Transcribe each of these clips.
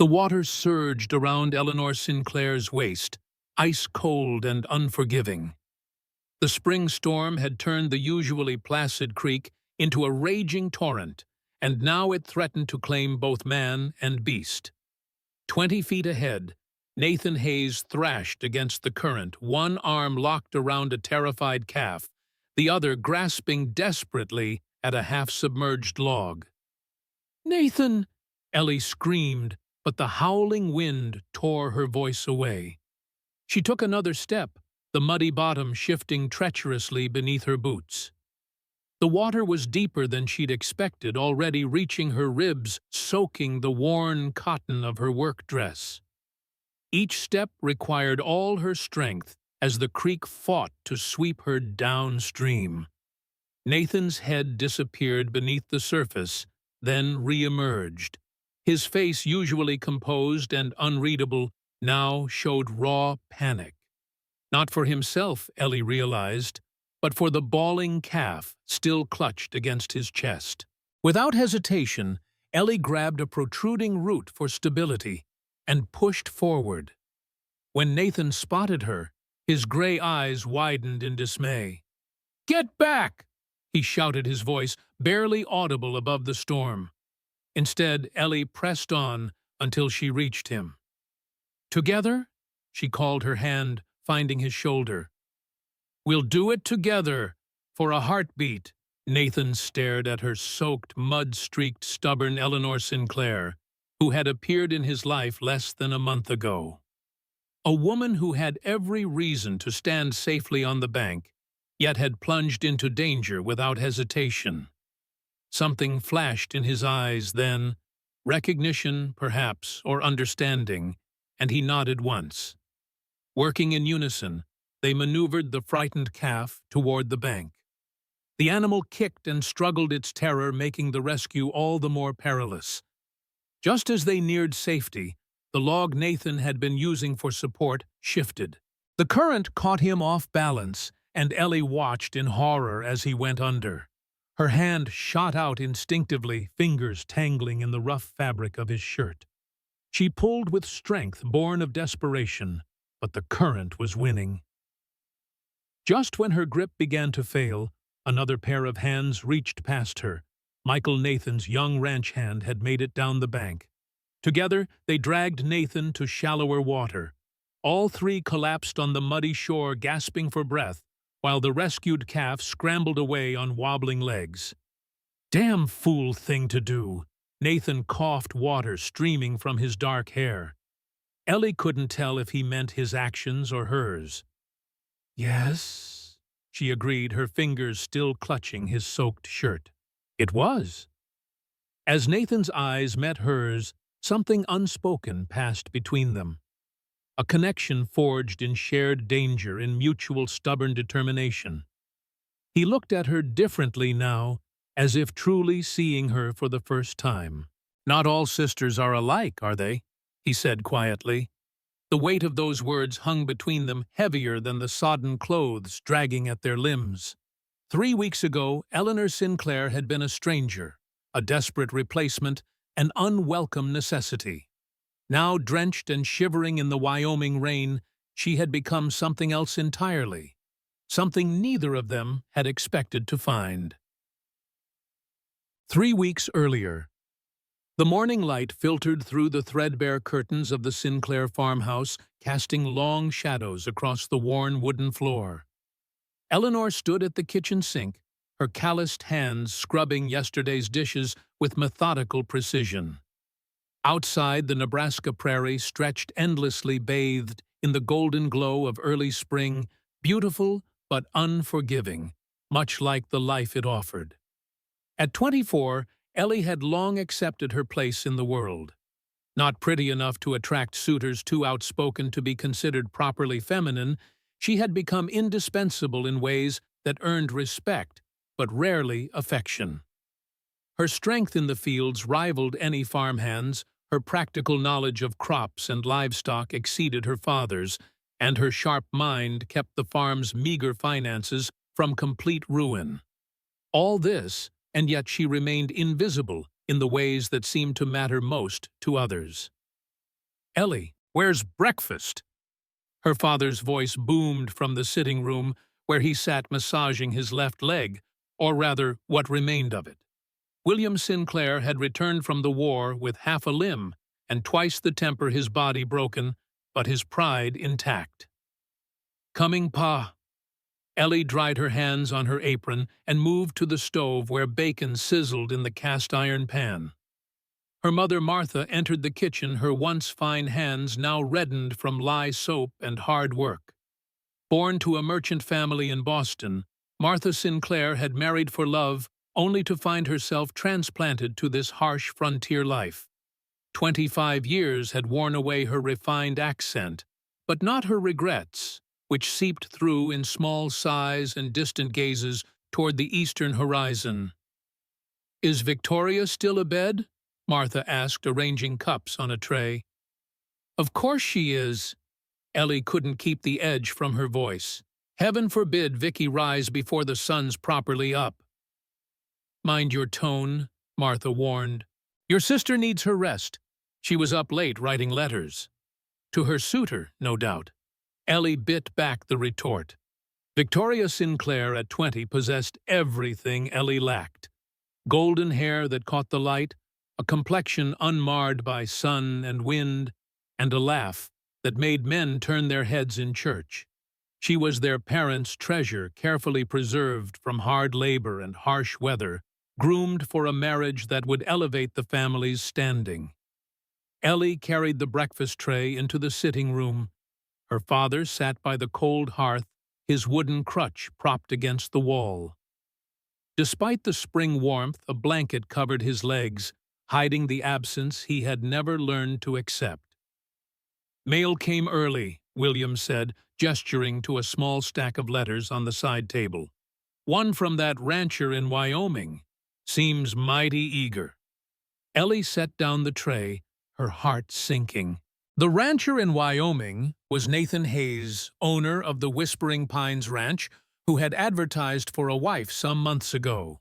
The water surged around Eleanor Sinclair's waist, ice-cold and unforgiving. The spring storm had turned the usually placid creek into a raging torrent, and now it threatened to claim both man and beast. 20 feet ahead, Nathan Hayes thrashed against the current, one arm locked around a terrified calf, the other grasping desperately at a half-submerged log. "Nathan!" Ellie screamed, but the howling wind tore her voice away. She took another step, the muddy bottom shifting treacherously beneath her boots. The water was deeper than she'd expected, already reaching her ribs, soaking the worn cotton of her work dress. Each step required all her strength as the creek fought to sweep her downstream. Nathan's head disappeared beneath the surface, then re-emerged. His face, usually composed and unreadable, now showed raw panic. Not for himself, Ellie realized, but for the bawling calf still clutched against his chest. Without hesitation, Ellie grabbed a protruding root for stability and pushed forward. When Nathan spotted her, his gray eyes widened in dismay. "Get back!" he shouted, his voice barely audible above the storm. Instead, Ellie pressed on until she reached him. "Together?" she called, her hand finding his shoulder. "We'll do it together, for a heartbeat." Nathan stared at her soaked, mud-streaked, stubborn Eleanor Sinclair, who had appeared in his life less than a month ago. A woman who had every reason to stand safely on the bank, yet had plunged into danger without hesitation. Something flashed in his eyes then, recognition, perhaps, or understanding, and he nodded once. Working in unison, they maneuvered the frightened calf toward the bank. The animal kicked and struggled its terror, making the rescue all the more perilous. Just as they neared safety, the log Nathan had been using for support shifted. The current caught him off balance, and Ellie watched in horror as he went under. Her hand shot out instinctively, fingers tangling in the rough fabric of his shirt. She pulled with strength born of desperation, but the current was winning. Just when her grip began to fail, another pair of hands reached past her. Michael Nathan's young ranch hand had made it down the bank. Together, they dragged Nathan to shallower water. All three collapsed on the muddy shore, gasping for breath, while the rescued calf scrambled away on wobbling legs. "Damn fool thing to do!" Nathan coughed, water streaming from his dark hair. Ellie couldn't tell if he meant his actions or hers. "Yes," she agreed, her fingers still clutching his soaked shirt. "It was." As Nathan's eyes met hers, something unspoken passed between them. A connection forged in shared danger, in mutual stubborn determination. He looked at her differently now, as if truly seeing her for the first time. "Not all sisters are alike, are they?" he said quietly. The weight of those words hung between them, heavier than the sodden clothes dragging at their limbs. 3 weeks ago, Eleanor Sinclair had been a stranger, a desperate replacement, an unwelcome necessity. Now, drenched and shivering in the Wyoming rain, she had become something else entirely, something neither of them had expected to find. 3 weeks earlier. The morning light filtered through the threadbare curtains of the Sinclair farmhouse, casting long shadows across the worn wooden floor. Eleanor stood at the kitchen sink, her calloused hands scrubbing yesterday's dishes with methodical precision. Outside, the Nebraska prairie stretched endlessly, bathed in the golden glow of early spring, beautiful but unforgiving, much like the life it offered. At 24, Ellie had long accepted her place in the world. Not pretty enough to attract suitors too outspoken to be considered properly feminine, she had become indispensable in ways that earned respect, but rarely affection. Her strength in the fields rivaled any farmhand's, her practical knowledge of crops and livestock exceeded her father's, and her sharp mind kept the farm's meager finances from complete ruin. All this, and yet she remained invisible in the ways that seemed to matter most to others. "Ellie, where's breakfast?" Her father's voice boomed from the sitting room where he sat massaging his left leg, or rather, what remained of it. William Sinclair had returned from the war with half a limb and twice the temper his body broken, but his pride intact. "Coming, Pa." Ellie dried her hands on her apron and moved to the stove where bacon sizzled in the cast-iron pan. Her mother Martha entered the kitchen, her once fine hands now reddened from lye soap and hard work. Born to a merchant family in Boston, Martha Sinclair had married for love only to find herself transplanted to this harsh frontier life. 25 years had worn away her refined accent, but not her regrets, which seeped through in small sighs and distant gazes toward the eastern horizon. "Is Victoria still abed?" Martha asked, arranging cups on a tray. "Of course she is." Ellie couldn't keep the edge from her voice. "Heaven forbid Vicky rise before the sun's properly up." "Mind your tone," Martha warned. "Your sister needs her rest. She was up late writing letters." To her suitor, no doubt. Ellie bit back the retort. Victoria Sinclair at 20 possessed everything Ellie lacked. Golden hair that caught the light, a complexion unmarred by sun and wind, and a laugh that made men turn their heads in church. She was their parents' treasure, carefully preserved from hard labor and harsh weather, groomed for a marriage that would elevate the family's standing. Ellie carried the breakfast tray into the sitting room. Her father sat by the cold hearth, his wooden crutch propped against the wall. Despite the spring warmth, a blanket covered his legs, hiding the absence he had never learned to accept. "Mail came early," William said, gesturing to a small stack of letters on the side table. "One from that rancher in Wyoming. Seems mighty eager." Ellie set down the tray, her heart sinking. The rancher in Wyoming was Nathan Hayes, owner of the Whispering Pines Ranch, who had advertised for a wife some months ago.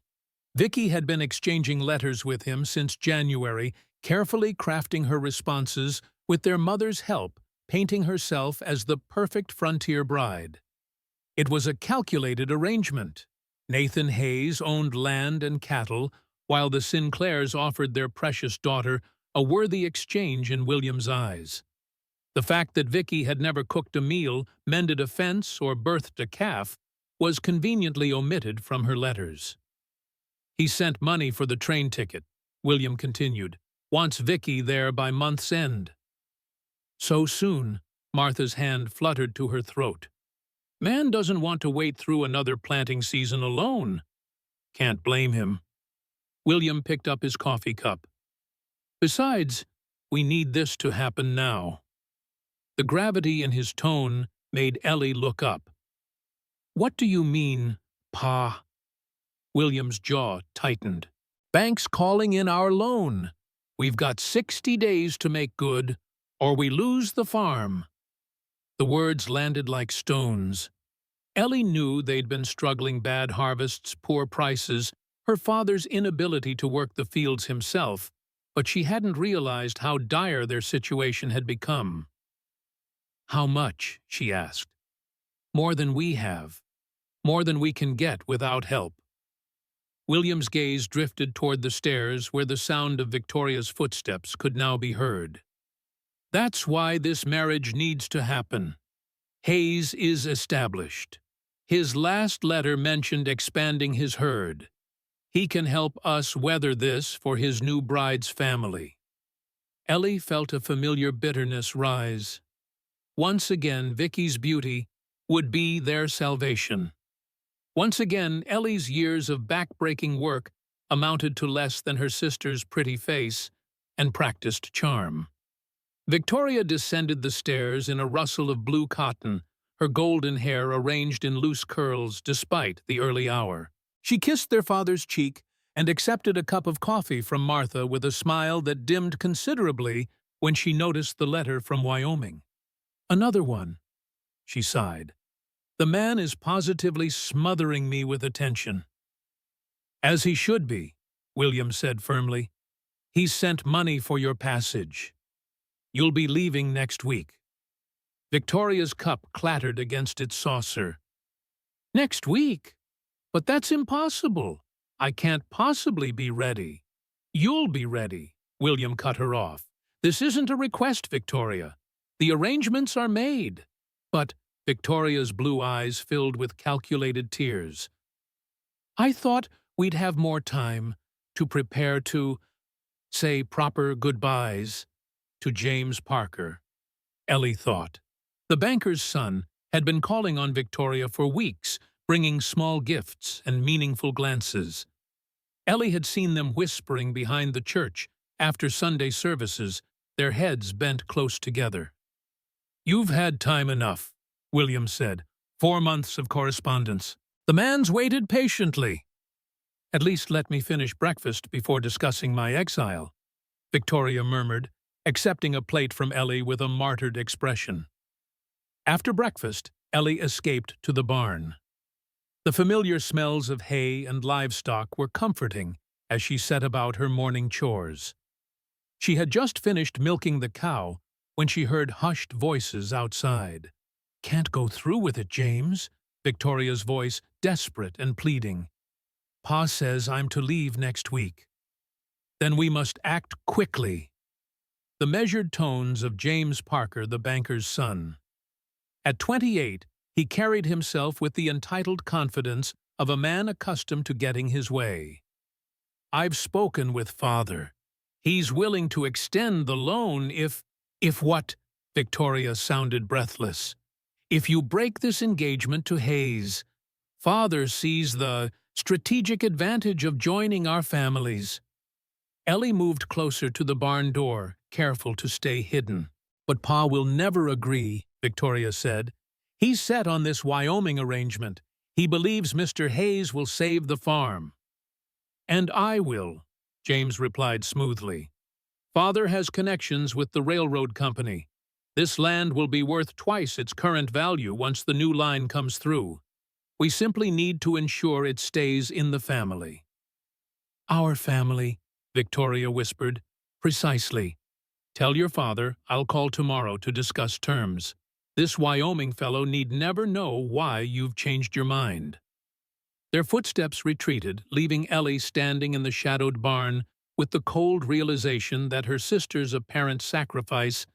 Vicky had been exchanging letters with him since January, carefully crafting her responses with their mother's help, painting herself as the perfect frontier bride. It was a calculated arrangement. Nathan Hayes owned land and cattle, while the Sinclairs offered their precious daughter a worthy exchange in William's eyes. The fact that Vicky had never cooked a meal, mended a fence, or birthed a calf was conveniently omitted from her letters. "He sent money for the train ticket," William continued. "Wants Vicky there by month's end." "So soon?" Martha's hand fluttered to her throat. "Man doesn't want to wait through another planting season alone." "Can't blame him." William picked up his coffee cup. "Besides, we need this to happen now." The gravity in his tone made Ellie look up. "What do you mean, Pa?" William's jaw tightened. "Bank's calling in our loan. We've got 60 days to make good, or we lose the farm." The words landed like stones. Ellie knew they'd been struggling: bad harvests, poor prices, her father's inability to work the fields himself, but she hadn't realized how dire their situation had become. "How much?" she asked. "More than we have. More than we can get without help." William's gaze drifted toward the stairs where the sound of Victoria's footsteps could now be heard. "That's why this marriage needs to happen. Hayes is established. His last letter mentioned expanding his herd. He can help us weather this for his new bride's family." Ellie felt a familiar bitterness rise. Once again, Vicky's beauty would be their salvation. Once again, Ellie's years of back-breaking work amounted to less than her sister's pretty face and practiced charm. Victoria descended the stairs in a rustle of blue cotton, her golden hair arranged in loose curls despite the early hour. She kissed their father's cheek and accepted a cup of coffee from Martha with a smile that dimmed considerably when she noticed the letter from Wyoming. "Another one," she sighed. "The man is positively smothering me with attention." "As he should be," William said firmly. "He's sent money for your passage." You'll be leaving next week." Victoria's cup clattered against its saucer. "Next week? But that's impossible. I can't possibly be ready." "You'll be ready," William cut her off. "This isn't a request, Victoria. The arrangements are made." "But," Victoria's blue eyes filled with calculated tears, "I thought we'd have more time to prepare to say proper goodbyes to James Parker," Ellie thought. The banker's son had been calling on Victoria for weeks, bringing small gifts and meaningful glances. Ellie had seen them whispering behind the church after Sunday services, their heads bent close together. "You've had time enough," William said. 4 months of correspondence. The man's waited patiently. "At least let me finish breakfast before discussing my exile," Victoria murmured, accepting a plate from Ellie with a martyred expression. After breakfast, Ellie escaped to the barn. The familiar smells of hay and livestock were comforting as she set about her morning chores. She had just finished milking the cow when she heard hushed voices outside. "Can't go through with it, James," Victoria's voice desperate and pleading. "Pa says I'm to leave next week." "Then we must act quickly." The measured tones of James Parker, the banker's son. At 28, he carried himself with the entitled confidence of a man accustomed to getting his way. "I've spoken with Father. He's willing to extend the loan if what?" Victoria sounded breathless. "If you break this engagement to Hayes. Father sees the strategic advantage of joining our families." Ellie moved closer to the barn door, careful to stay hidden. "But Pa will never agree," Victoria said. "He's set on this Wyoming arrangement. He believes Mr. Hayes will save the farm." "And I will," James replied smoothly. "Father has connections with the railroad company. This land will be worth twice its current value once the new line comes through. We simply need to ensure it stays in the family." "Our family," Victoria whispered. "Precisely. Tell your father I'll call tomorrow to discuss terms. This Wyoming fellow need never know why you've changed your mind." Their footsteps retreated, leaving Ellie standing in the shadowed barn with the cold realization that her sister's apparent sacrifice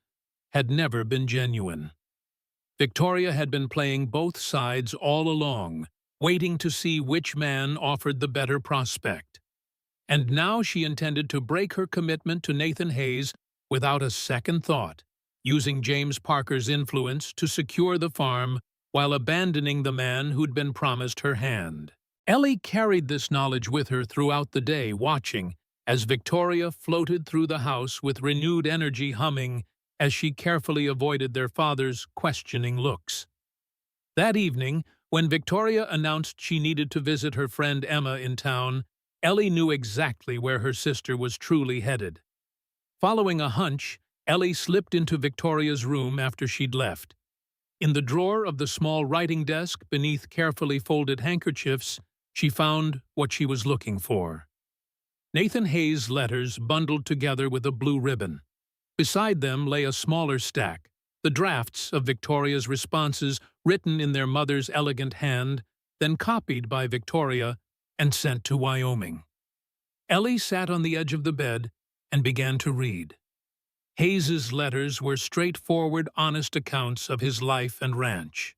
had never been genuine. Victoria had been playing both sides all along, waiting to see which man offered the better prospect. And now she intended to break her commitment to Nathan Hayes without a second thought, using James Parker's influence to secure the farm while abandoning the man who'd been promised her hand. Ellie carried this knowledge with her throughout the day, watching as Victoria floated through the house with renewed energy, humming as she carefully avoided their father's questioning looks. That evening, when Victoria announced she needed to visit her friend Emma in town, Ellie knew exactly where her sister was truly headed. Following a hunch, Ellie slipped into Victoria's room after she'd left. In the drawer of the small writing desk beneath carefully folded handkerchiefs, she found what she was looking for. Nathan Hayes' letters bundled together with a blue ribbon. Beside them lay a smaller stack, the drafts of Victoria's responses written in their mother's elegant hand, then copied by Victoria and sent to Wyoming. Ellie sat on the edge of the bed and began to read. Hayes's letters were straightforward, honest accounts of his life and ranch.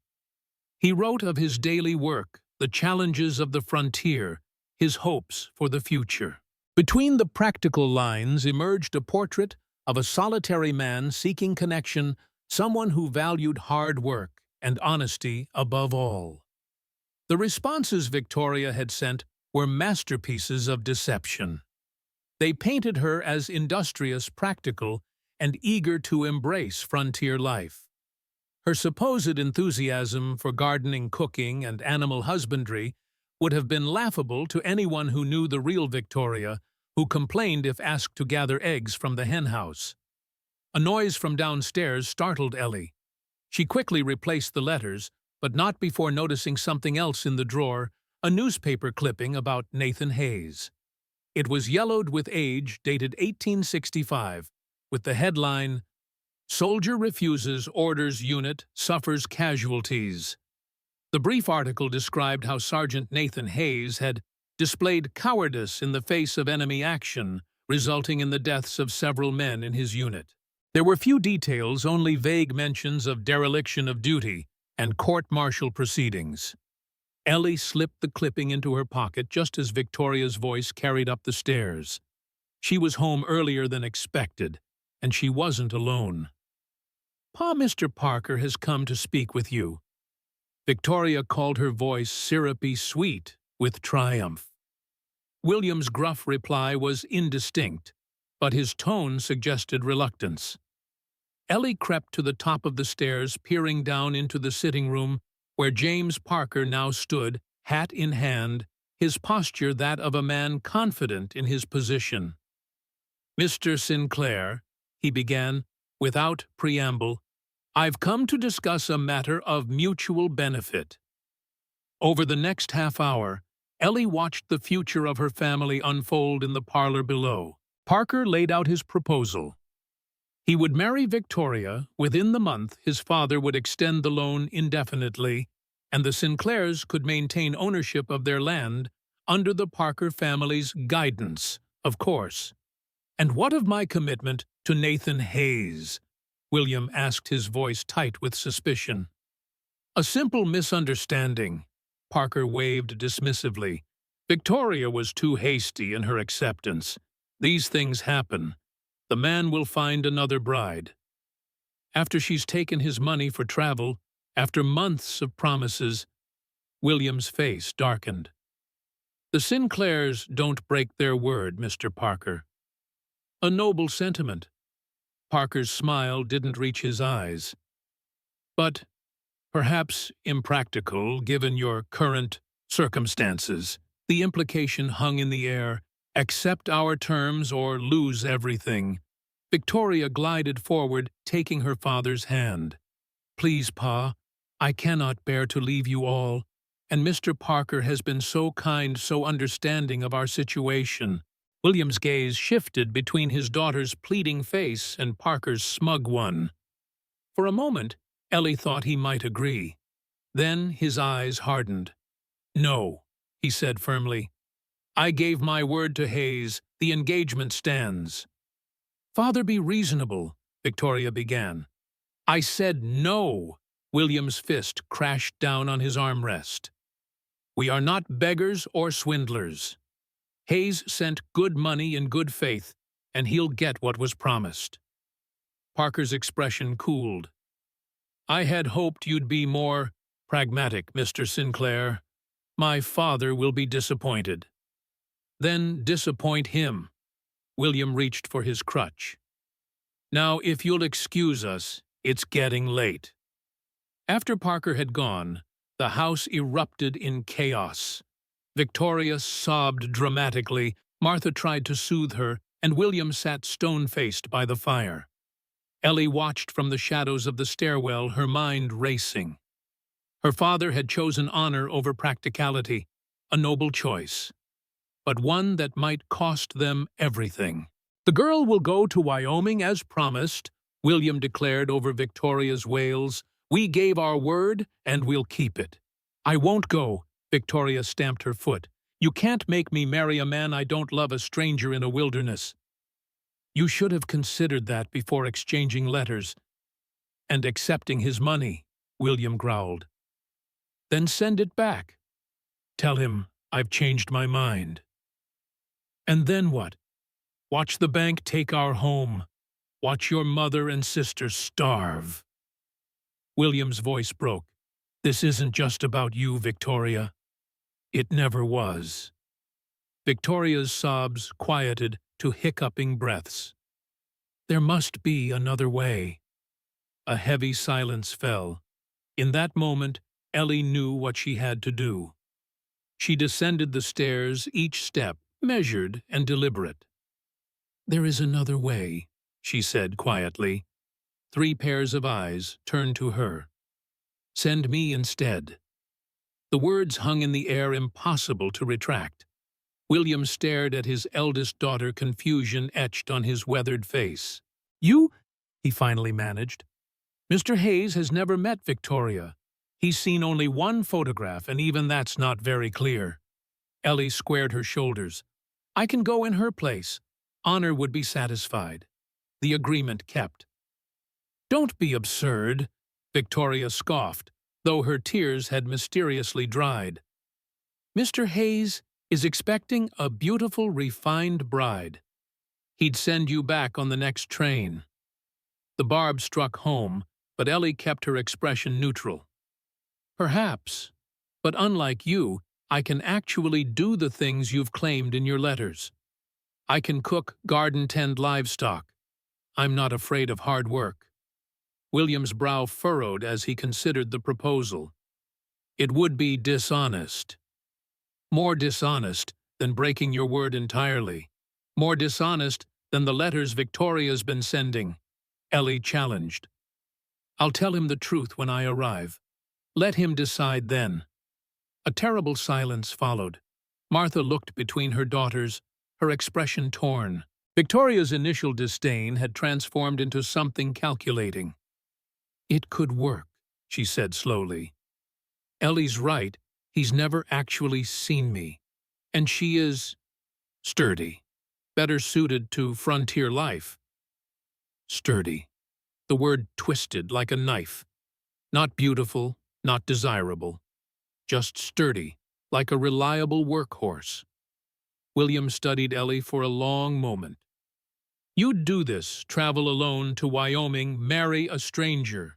He wrote of his daily work, the challenges of the frontier, his hopes for the future. Between the practical lines emerged a portrait of a solitary man seeking connection, someone who valued hard work and honesty above all. The responses Victoria had sent were masterpieces of deception. They painted her as industrious, practical, and eager to embrace frontier life. Her supposed enthusiasm for gardening, cooking, and animal husbandry would have been laughable to anyone who knew the real Victoria, who complained if asked to gather eggs from the henhouse. A noise from downstairs startled Ellie. She quickly replaced the letters, but not before noticing something else in the drawer, a newspaper clipping about Nathan Hayes. It was yellowed with age, dated 1865, with the headline, Soldier refuses orders unit, suffers casualties. The brief article described how Sergeant Nathan Hayes had displayed cowardice in the face of enemy action, resulting in the deaths of several men in his unit. There were few details, only vague mentions of dereliction of duty and court-martial proceedings. Ellie slipped the clipping into her pocket just as Victoria's voice carried up the stairs. She was home earlier than expected, and she wasn't alone. "Pa, Mr. Parker has come to speak with you." Victoria called her voice syrupy sweet with triumph. William's gruff reply was indistinct, but his tone suggested reluctance. Ellie crept to the top of the stairs, peering down into the sitting room where James Parker now stood, hat in hand, his posture that of a man confident in his position. "Mr. Sinclair," he began, without preamble, "I've come to discuss a matter of mutual benefit." Over the next half hour, Ellie watched the future of her family unfold in the parlor below. Parker laid out his proposal. He would marry Victoria. Within the month, his father would extend the loan indefinitely, and the Sinclairs could maintain ownership of their land under the Parker family's guidance, of course. "And what of my commitment to Nathan Hayes?" William asked, his voice tight with suspicion. "A simple misunderstanding," Parker waved dismissively. "Victoria was too hasty in her acceptance. These things happen. The man will find another bride. After she's taken his money for travel, after months of promises." William's face darkened. "The Sinclairs don't break their word, Mr. Parker." "A noble sentiment." Parker's smile didn't reach his eyes. "But perhaps impractical, given your current circumstances." The implication hung in the air. "Accept our terms or lose everything." Victoria glided forward, taking her father's hand. "Please, Pa, I cannot bear to leave you all, and Mr. Parker has been so kind, so understanding of our situation." William's gaze shifted between his daughter's pleading face and Parker's smug one. For a moment, Ellie thought he might agree. Then his eyes hardened. "No," he said firmly. "I gave my word to Hayes. The engagement stands." "Father, be reasonable," Victoria began. "I said no." William's fist crashed down on his armrest. "We are not beggars or swindlers. Hayes sent good money in good faith, and he'll get what was promised." Parker's expression cooled. "I had hoped you'd be more pragmatic, Mr. Sinclair. My father will be disappointed." "Then disappoint him." William reached for his crutch. "Now, if you'll excuse us, it's getting late." After Parker had gone, the house erupted in chaos. Victoria sobbed dramatically, Martha tried to soothe her, and William sat stone-faced by the fire. Ellie watched from the shadows of the stairwell, her mind racing. Her father had chosen honor over practicality, a noble choice, but one that might cost them everything. "The girl will go to Wyoming as promised," William declared over Victoria's wails. "We gave our word, and we'll keep it." "I won't go," Victoria stamped her foot. "You can't make me marry a man I don't love, a stranger in a wilderness." "You should have considered that before exchanging letters and accepting his money," William growled. "Then send it back. Tell him I've changed my mind." "And then what? Watch the bank take our home. Watch your mother and sister starve." William's voice broke. "This isn't just about you, Victoria. It never was." Victoria's sobs quieted to hiccuping breaths. "There must be another way." A heavy silence fell. In that moment, Ellie knew what she had to do. She descended the stairs, each step measured and deliberate. "There is another way," she said quietly. 3 pairs of eyes turned to her. "Send me instead." The words hung in the air, impossible to retract. William stared at his eldest daughter, confusion etched on his weathered face. "You he finally managed. Mr. Hayes has never met Victoria. He's seen only one photograph, and even that's not very clear. Ellie squared her shoulders. I can go in her place. Honor would be satisfied. The agreement kept. Don't be absurd, Victoria scoffed, though her tears had mysteriously dried. Mr. Hayes is expecting a beautiful, refined bride. He'd send you back on the next train. The barb struck home, but Ellie kept her expression neutral. Perhaps, but unlike you, I can actually do the things you've claimed in your letters. I can cook, garden, tend livestock. I'm not afraid of hard work. William's brow furrowed as he considered the proposal. It would be dishonest. More dishonest than breaking your word entirely. More dishonest than the letters Victoria's been sending, Ellie challenged. I'll tell him the truth when I arrive. Let him decide then. A terrible silence followed. Martha looked between her daughters, her expression torn. Victoria's initial disdain had transformed into something calculating. It could work, she said slowly. Ellie's right, he's never actually seen me. And she is sturdy, better suited to frontier life. Sturdy. The word twisted like a knife. Not beautiful, not desirable. Just sturdy, like a reliable workhorse. William studied Ellie for a long moment. You'd do this, travel alone to Wyoming, marry a stranger.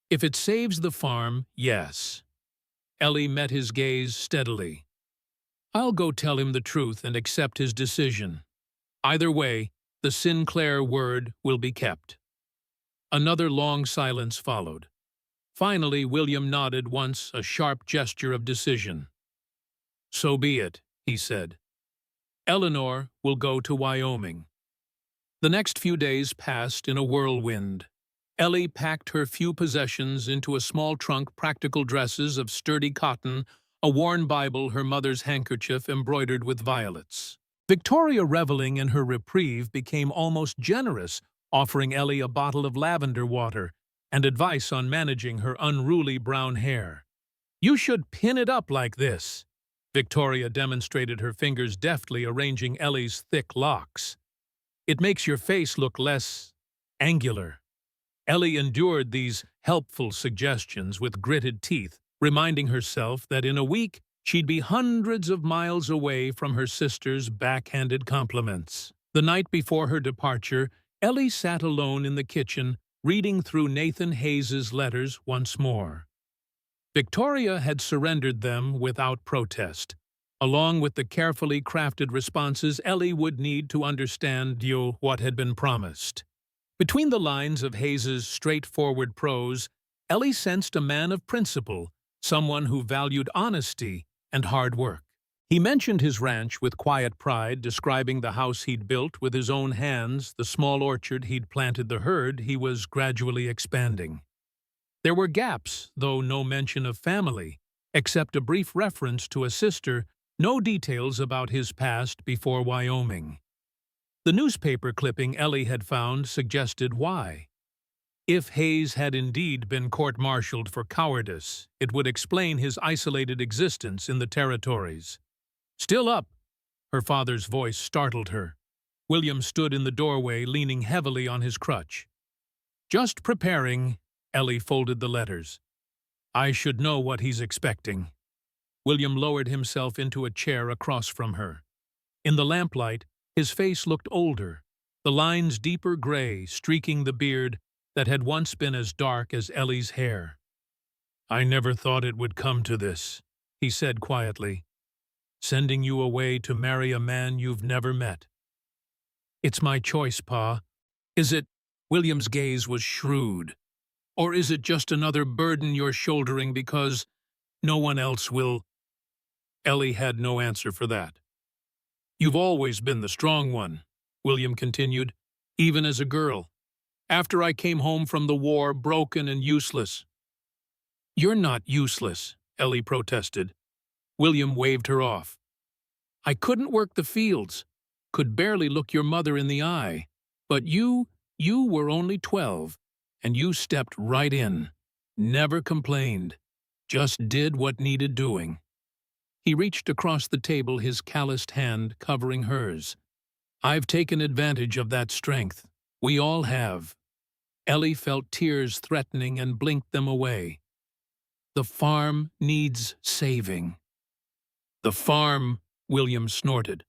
If it saves the farm, yes. Ellie met his gaze steadily. I'll go tell him the truth and accept his decision. Either way, the Sinclair word will be kept. Another long silence followed. Finally, William nodded once, a sharp gesture of decision. So be it, he said. Eleanor will go to Wyoming. The next few days passed in a whirlwind. Ellie packed her few possessions into a small trunk, practical dresses of sturdy cotton, a worn Bible, her mother's handkerchief embroidered with violets. Victoria, reveling in her reprieve, became almost generous, offering Ellie a bottle of lavender water and advice on managing her unruly brown hair. You should pin it up like this. Victoria demonstrated her fingers deftly arranging Ellie's thick locks. It makes your face look less angular. Ellie endured these helpful suggestions with gritted teeth, reminding herself that in a week she'd be hundreds of miles away from her sister's backhanded compliments. The night before her departure, Ellie sat alone in the kitchen, reading through Nathan Hayes's letters once more. Victoria had surrendered them without protest. Along with the carefully crafted responses, Ellie would need to understand what had been promised. Between the lines of Hayes's straightforward prose, Ellie sensed a man of principle, someone who valued honesty and hard work. He mentioned his ranch with quiet pride, describing the house he'd built with his own hands, the small orchard he'd planted, the herd he was gradually expanding. There were gaps, though no mention of family, except a brief reference to a sister, no details about his past before Wyoming. The newspaper clipping Ellie had found suggested why. If Hayes had indeed been court-martialed for cowardice, it would explain his isolated existence in the territories. Still up, her father's voice startled her. William stood in the doorway, leaning heavily on his crutch. Just preparing, Ellie folded the letters. I should know what he's expecting. William lowered himself into a chair across from her. In the lamplight, his face looked older, the lines deeper gray, streaking the beard that had once been as dark as Ellie's hair. I never thought it would come to this, he said quietly. Sending you away to marry a man you've never met. It's my choice, Pa. Is it? William's gaze was shrewd. Or is it just another burden you're shouldering because no one else will? Ellie had no answer for that. You've always been the strong one, William continued, even as a girl. After I came home from the war, broken and useless. You're not useless, Ellie protested. William waved her off. I couldn't work the fields, could barely look your mother in the eye, but you You were only 12, and you stepped right in. Never complained. Just did what needed doing. He reached across the table, his calloused hand covering hers. I've taken advantage of that strength. We all have. Ellie felt tears threatening and blinked them away. The farm needs saving. The farm, William snorted.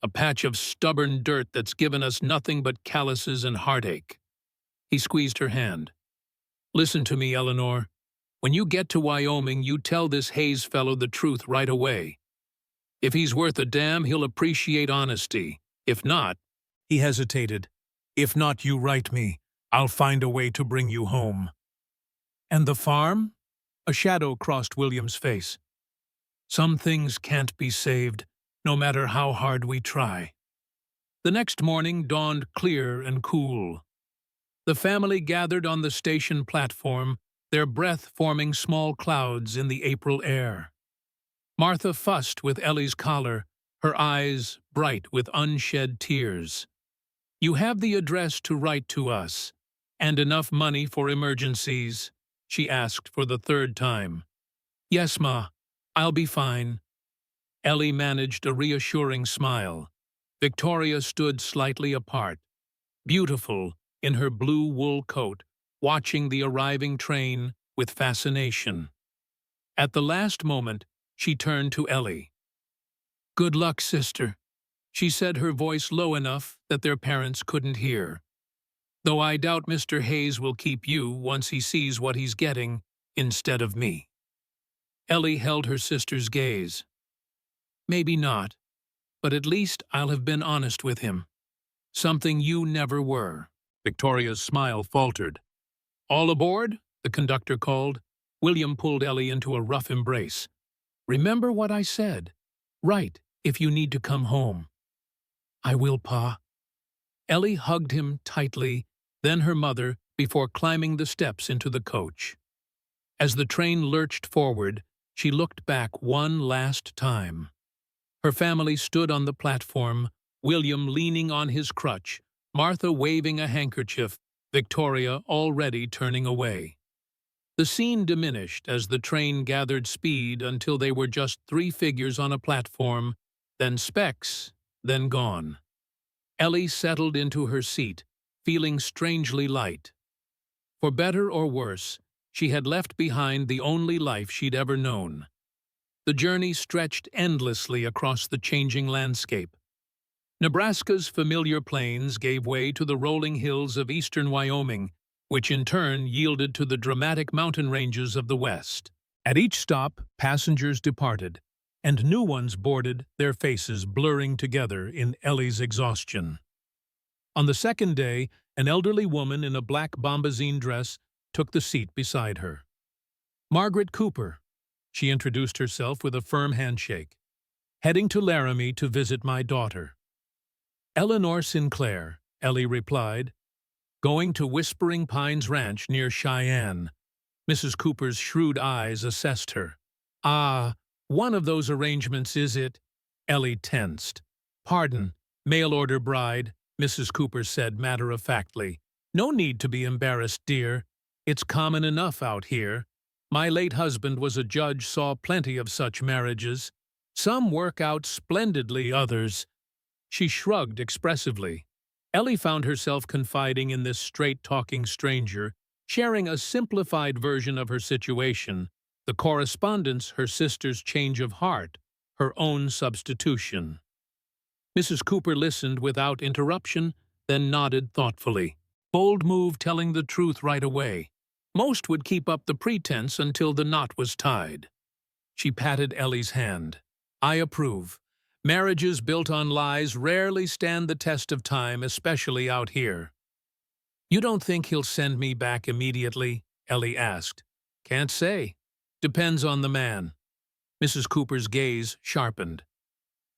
A patch of stubborn dirt that's given us nothing but calluses and heartache. He squeezed her hand. Listen to me, Eleanor. When you get to Wyoming, you tell this Hayes fellow the truth right away. If he's worth a damn, he'll appreciate honesty. If not, he hesitated. If not, you write me. I'll find a way to bring you home. And the farm? A shadow crossed William's face. Some things can't be saved, no matter how hard we try. The next morning dawned clear and cool. The family gathered on the station platform, their breath forming small clouds in the April air. Martha fussed with Ellie's collar, her eyes bright with unshed tears. You have the address to write to us, and enough money for emergencies, she asked for the third time. Yes, Ma, I'll be fine. Ellie managed a reassuring smile. Victoria stood slightly apart, beautiful in her blue wool coat, watching the arriving train with fascination. At the last moment, she turned to Ellie. Good luck, sister, she said, her voice low enough that their parents couldn't hear. Though I doubt Mr. Hayes will keep you once he sees what he's getting instead of me. Ellie held her sister's gaze. Maybe not, but at least I'll have been honest with him. Something you never were. Victoria's smile faltered. All aboard? The conductor called. William pulled Ellie into a rough embrace. Remember what I said. Write if you need to come home. I will, Pa. Ellie hugged him tightly, then her mother, before climbing the steps into the coach. As the train lurched forward, she looked back one last time. Her family stood on the platform, William leaning on his crutch, Martha waving a handkerchief, Victoria already turning away. The scene diminished as the train gathered speed until they were just three figures on a platform, then specks, then gone. Ellie settled into her seat, feeling strangely light. For better or worse, she had left behind the only life she'd ever known. The journey stretched endlessly across the changing landscape. Nebraska's familiar plains gave way to the rolling hills of eastern Wyoming, which in turn yielded to the dramatic mountain ranges of the west. At each stop, passengers departed, and new ones boarded, their faces blurring together in Ellie's exhaustion. On the second day, an elderly woman in a black bombazine dress took the seat beside her. Margaret Cooper, she introduced herself with a firm handshake. Heading to Laramie to visit my daughter. Eleanor Sinclair, Ellie replied. Going to Whispering Pines Ranch near Cheyenne. Mrs. Cooper's shrewd eyes assessed her. Ah, one of those arrangements, is it? Ellie tensed. Pardon, mail-order bride, Mrs. Cooper said matter-of-factly. No need to be embarrassed, dear. It's common enough out here. My late husband was a judge, saw plenty of such marriages. Some work out splendidly, others. She shrugged expressively. Ellie found herself confiding in this straight-talking stranger, sharing a simplified version of her situation, the correspondence, her sister's change of heart, her own substitution. Mrs. Cooper listened without interruption, then nodded thoughtfully. Bold move, telling the truth right away. Most would keep up the pretense until the knot was tied. She patted Ellie's hand. I approve. Marriages built on lies rarely stand the test of time, especially out here. You don't think he'll send me back immediately? Ellie asked. Can't say. Depends on the man. Mrs. Cooper's gaze sharpened.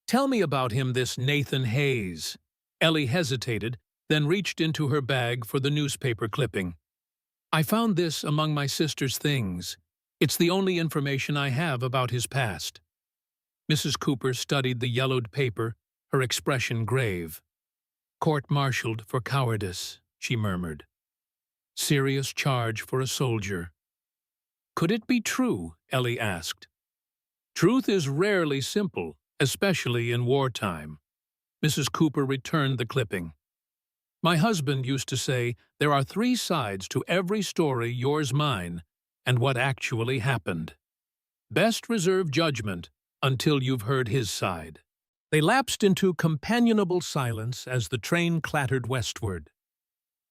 Tell me about him, this Nathan Hayes. Ellie hesitated, then reached into her bag for the newspaper clipping. I found this among my sister's things. It's the only information I have about his past. Mrs. Cooper studied the yellowed paper, her expression grave. Court-martialed for cowardice. she murmured. Serious charge for a soldier. Could it be true? Ellie asked. Truth is rarely simple, especially in wartime. Mrs. Cooper returned the clipping. My husband used to say, there are 3 sides to every story, yours, mine, and what actually happened. Best reserve judgment until you've heard his side. They lapsed into companionable silence as the train clattered westward.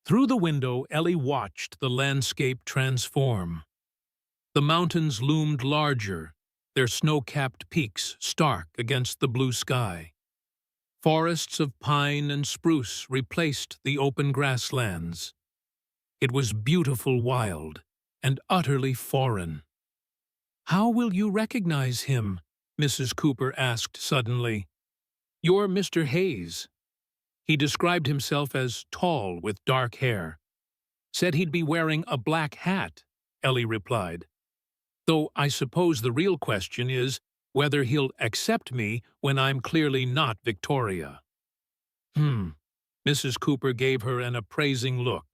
Through the window, Ellie watched the landscape transform. The mountains loomed larger, their snow-capped peaks stark against the blue sky. Forests of pine and spruce replaced the open grasslands. It was beautiful, wild, and utterly foreign. How will you recognize him? Mrs. Cooper asked suddenly. You're Mr. Hayes. He described himself as tall with dark hair. Said he'd be wearing a black hat, Ellie replied. Though I suppose the real question is whether he'll accept me when I'm clearly not Victoria. Mrs. Cooper gave her an appraising look.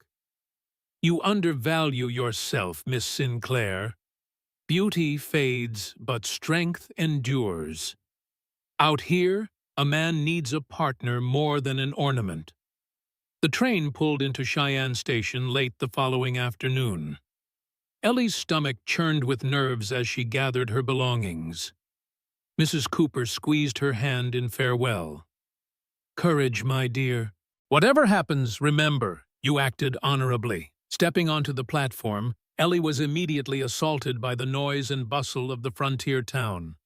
You undervalue yourself, Miss Sinclair. Beauty fades, but strength endures. Out here, a man needs a partner more than an ornament. The train pulled into Cheyenne Station late the following afternoon. Ellie's stomach churned with nerves as she gathered her belongings. Mrs. Cooper squeezed her hand in farewell. Courage, my dear. Whatever happens, remember, you acted honorably. Stepping onto the platform, Ellie was immediately assaulted by the noise and bustle of the frontier town.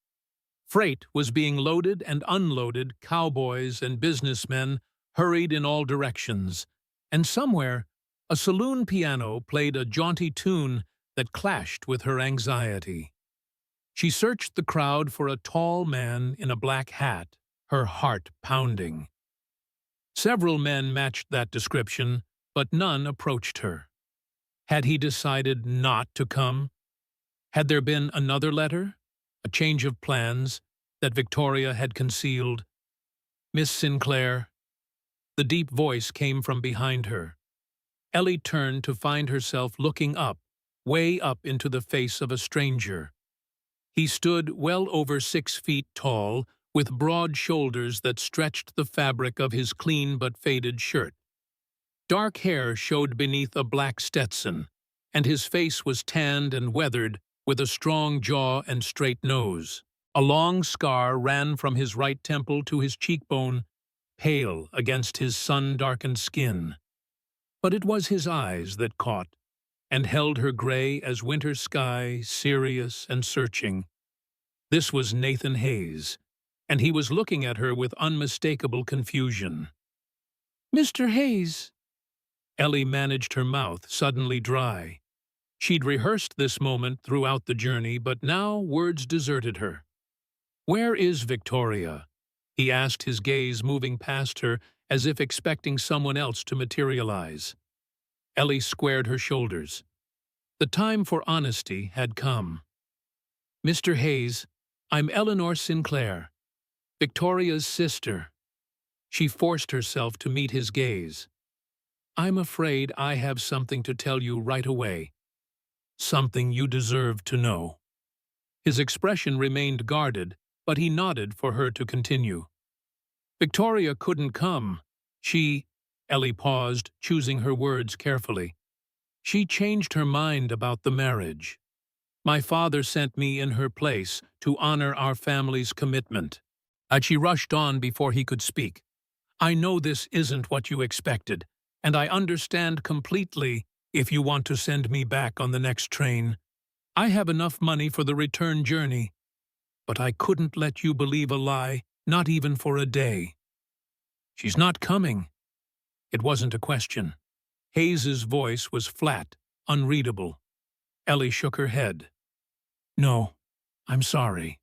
Freight was being loaded and unloaded, cowboys and businessmen hurried in all directions, and somewhere, a saloon piano played a jaunty tune that clashed with her anxiety. She searched the crowd for a tall man in a black hat, her heart pounding. Several men matched that description, but none approached her. Had he decided not to come? Had there been another letter, a change of plans, that Victoria had concealed? Miss Sinclair. The deep voice came from behind her. Ellie turned to find herself looking up, way up into the face of a stranger. He stood well over 6 feet tall, with broad shoulders that stretched the fabric of his clean but faded shirt. Dark hair showed beneath a black Stetson, and his face was tanned and weathered, with a strong jaw and straight nose. A long scar ran from his right temple to his cheekbone, pale against his sun-darkened skin. But it was his eyes that caught, and held her gray as winter sky, serious and searching. This was Nathan Hayes, and he was looking at her with unmistakable confusion. Mr. Hayes. Ellie managed her mouth suddenly dry. She'd rehearsed this moment throughout the journey, but now words deserted her. Where is Victoria? He asked, his gaze moving past her as if expecting someone else to materialize. Ellie squared her shoulders. The time for honesty had come. Mr. Hayes, I'm Eleanor Sinclair, Victoria's sister. She forced herself to meet his gaze. I'm afraid I have something to tell you right away. Something you deserve to know. His expression remained guarded, but he nodded for her to continue. Victoria couldn't come. Ellie paused, choosing her words carefully. She changed her mind about the marriage. My father sent me in her place to honor our family's commitment. She rushed on before he could speak. I know this isn't what you expected, and I understand completely if you want to send me back on the next train. I have enough money for the return journey. But I couldn't let you believe a lie, not even for a day. She's not coming. It wasn't a question. Hayes's voice was flat, unreadable. Ellie shook her head. No, I'm sorry.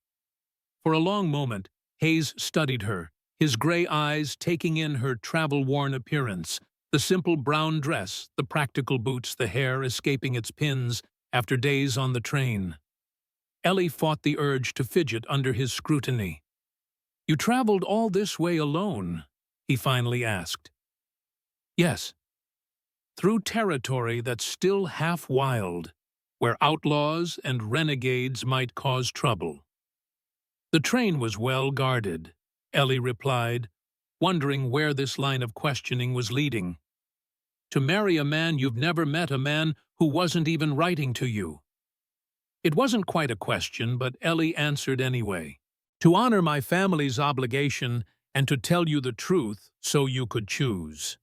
For a long moment, Hayes studied her, his gray eyes taking in her travel-worn appearance, the simple brown dress, the practical boots, the hair escaping its pins after days on the train. Ellie fought the urge to fidget under his scrutiny. You traveled all this way alone? He finally asked. Yes. through territory that's still half wild, where outlaws and renegades might cause trouble. The train was well guarded, Ellie replied, wondering where this line of questioning was leading. To marry a man you've never met, a man who wasn't even writing to you. It wasn't quite a question, but Ellie answered anyway. To honor my family's obligation and to tell you the truth so you could choose.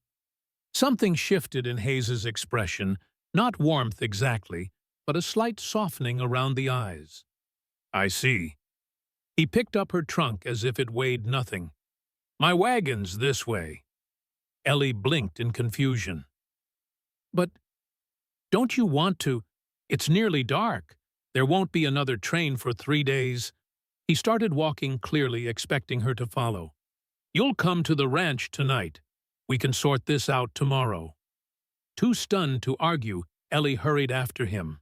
Something shifted in Hayes's expression, not warmth exactly, but a slight softening around the eyes. I see. He picked up her trunk as if it weighed nothing. My wagon's this way. Ellie blinked in confusion. But don't you want to? It's nearly dark. There won't be another train for 3 days. He started walking clearly, expecting her to follow. You'll come to the ranch tonight. We can sort this out tomorrow. Too stunned to argue, Ellie hurried after him.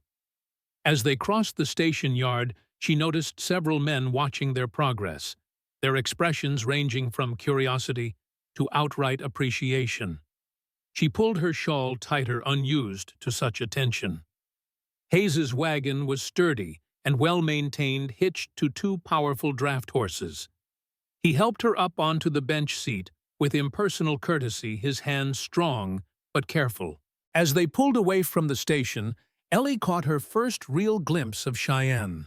As they crossed the station yard, she noticed several men watching their progress, their expressions ranging from curiosity to outright appreciation. She pulled her shawl tighter, unused to such attention. Hayes's wagon was sturdy and well-maintained, hitched to 2 powerful draft horses. He helped her up onto the bench seat with impersonal courtesy, his hands strong but careful. As they pulled away from the station, Ellie caught her first real glimpse of Cheyenne.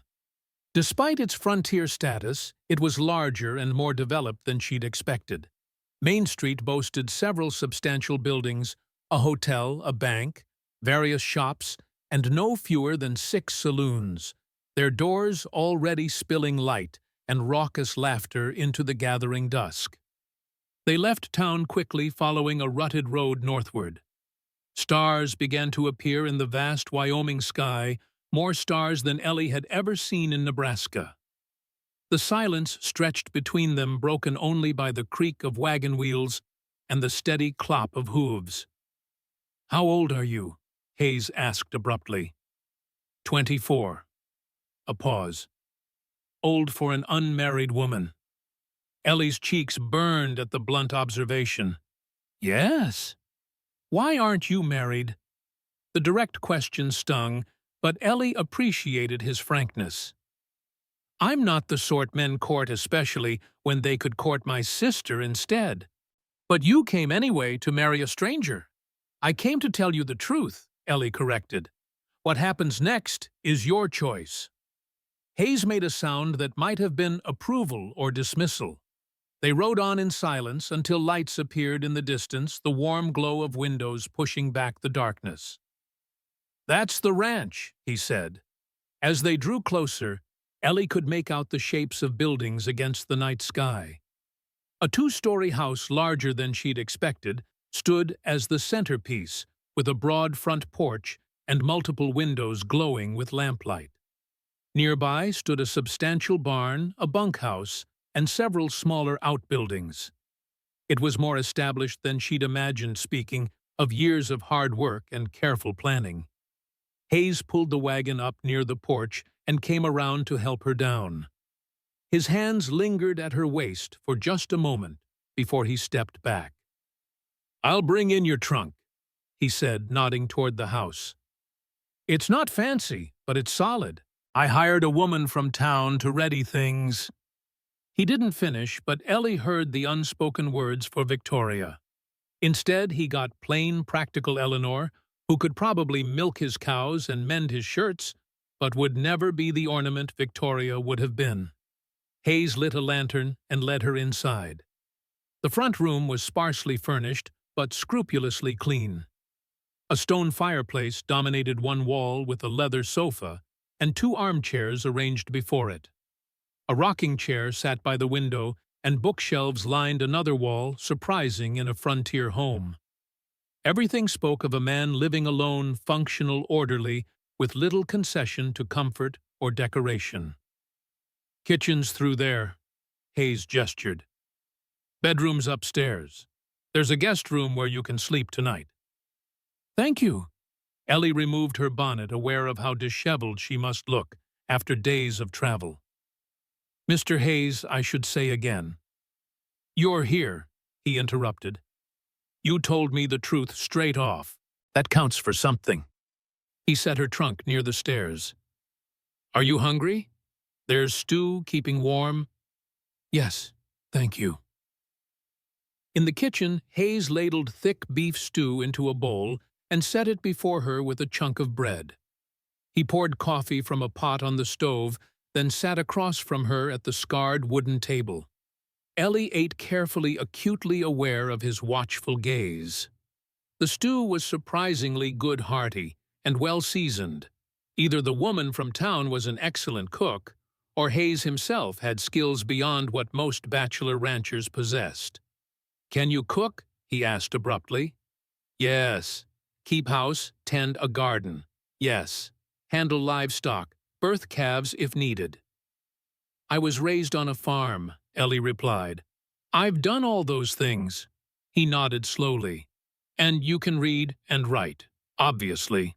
Despite its frontier status, it was larger and more developed than she'd expected. Main Street boasted several substantial buildings, a hotel, a bank, various shops, and no fewer than 6 saloons, their doors already spilling light and raucous laughter into the gathering dusk. They left town quickly, following a rutted road northward. Stars began to appear in the vast Wyoming sky, more stars than Ellie had ever seen in Nebraska. The silence stretched between them, broken only by the creak of wagon wheels and the steady clop of hooves. How old are you? Hayes asked abruptly. 24. A pause. Old for an unmarried woman. Ellie's cheeks burned at the blunt observation. Yes. Why aren't you married? The direct question stung, but Ellie appreciated his frankness. I'm not the sort men court, especially when they could court my sister instead. But you came anyway to marry a stranger. I came to tell you the truth, Ellie corrected. What happens next is your choice. Hayes made a sound that might have been approval or dismissal. They rode on in silence until lights appeared in the distance, the warm glow of windows pushing back the darkness. That's the ranch, he said. As they drew closer, Ellie could make out the shapes of buildings against the night sky. A 2-story house larger than she'd expected stood as the centerpiece, with a broad front porch and multiple windows glowing with lamplight. Nearby stood a substantial barn, a bunkhouse, and several smaller outbuildings. It was more established than she'd imagined, speaking of years of hard work and careful planning. Hayes pulled the wagon up near the porch and came around to help her down. His hands lingered at her waist for just a moment before he stepped back. I'll bring in your trunk, he said, nodding toward the house. It's not fancy, but it's solid. I hired a woman from town to ready things. He didn't finish, but Ellie heard the unspoken words for Victoria. Instead, he got plain, practical Eleanor, who could probably milk his cows and mend his shirts, but would never be the ornament Victoria would have been. Hayes lit a lantern and led her inside. The front room was sparsely furnished, but scrupulously clean. A stone fireplace dominated one wall with a leather sofa and 2 armchairs arranged before it. A rocking chair sat by the window, and bookshelves lined another wall, surprising in a frontier home. Everything spoke of a man living alone, functional, orderly, with little concession to comfort or decoration. Kitchen's through there, Hayes gestured. Bedroom's upstairs. There's a guest room where you can sleep tonight. Thank you. Ellie removed her bonnet, aware of how disheveled she must look after days of travel. Mr. Hayes, I should say again. You're here, he interrupted. You told me the truth straight off. That counts for something. He set her trunk near the stairs. Are you hungry? There's stew keeping warm. Yes, thank you. In the kitchen, Hayes ladled thick beef stew into a bowl and set it before her with a chunk of bread. He poured coffee from a pot on the stove, then sat across from her at the scarred wooden table. Ellie ate carefully, acutely aware of his watchful gaze. The stew was surprisingly good-hearty and well-seasoned. Either the woman from town was an excellent cook, or Hayes himself had skills beyond what most bachelor ranchers possessed. Can you cook? He asked abruptly. Yes. Keep house, tend a garden. Yes. Handle livestock, birth calves if needed. I was raised on a farm, Ellie replied. I've done all those things. He nodded slowly. And you can read and write, obviously.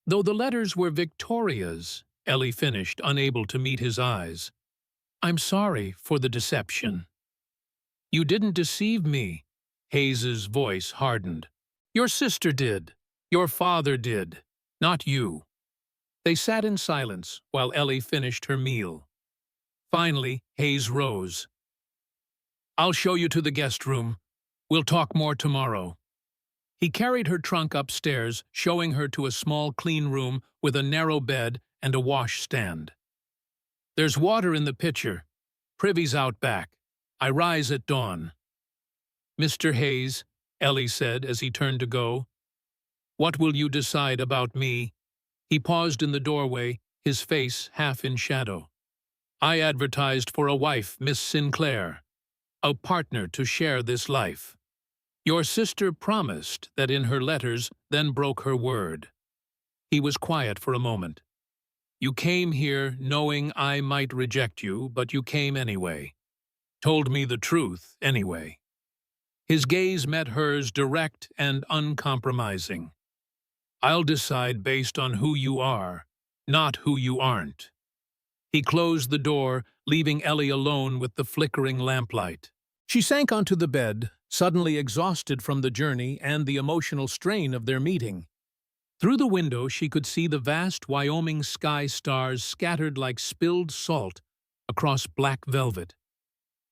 Though the letters were Victoria's, Ellie finished, unable to meet his eyes. I'm sorry for the deception. You didn't deceive me. Hayes's voice hardened. Your sister did. Your father did. Not you. They sat in silence while Ellie finished her meal. Finally, Hayes rose. I'll show you to the guest room. We'll talk more tomorrow. He carried her trunk upstairs, showing her to a small clean room with a narrow bed and a washstand. There's water in the pitcher. Privy's out back. I rise at dawn. Mr. Hayes, Ellie said as he turned to go. What will you decide about me? He paused in the doorway, his face half in shadow. I advertised for a wife, Miss Sinclair, a partner to share this life. Your sister promised that in her letters, then broke her word. He was quiet for a moment. You came here knowing I might reject you, but you came anyway. Told me the truth anyway. His gaze met hers, direct and uncompromising. I'll decide based on who you are, not who you aren't. He closed the door, leaving Ellie alone with the flickering lamplight. She sank onto the bed, suddenly exhausted from the journey and the emotional strain of their meeting. Through the window she could see the vast Wyoming sky stars scattered like spilled salt across black velvet.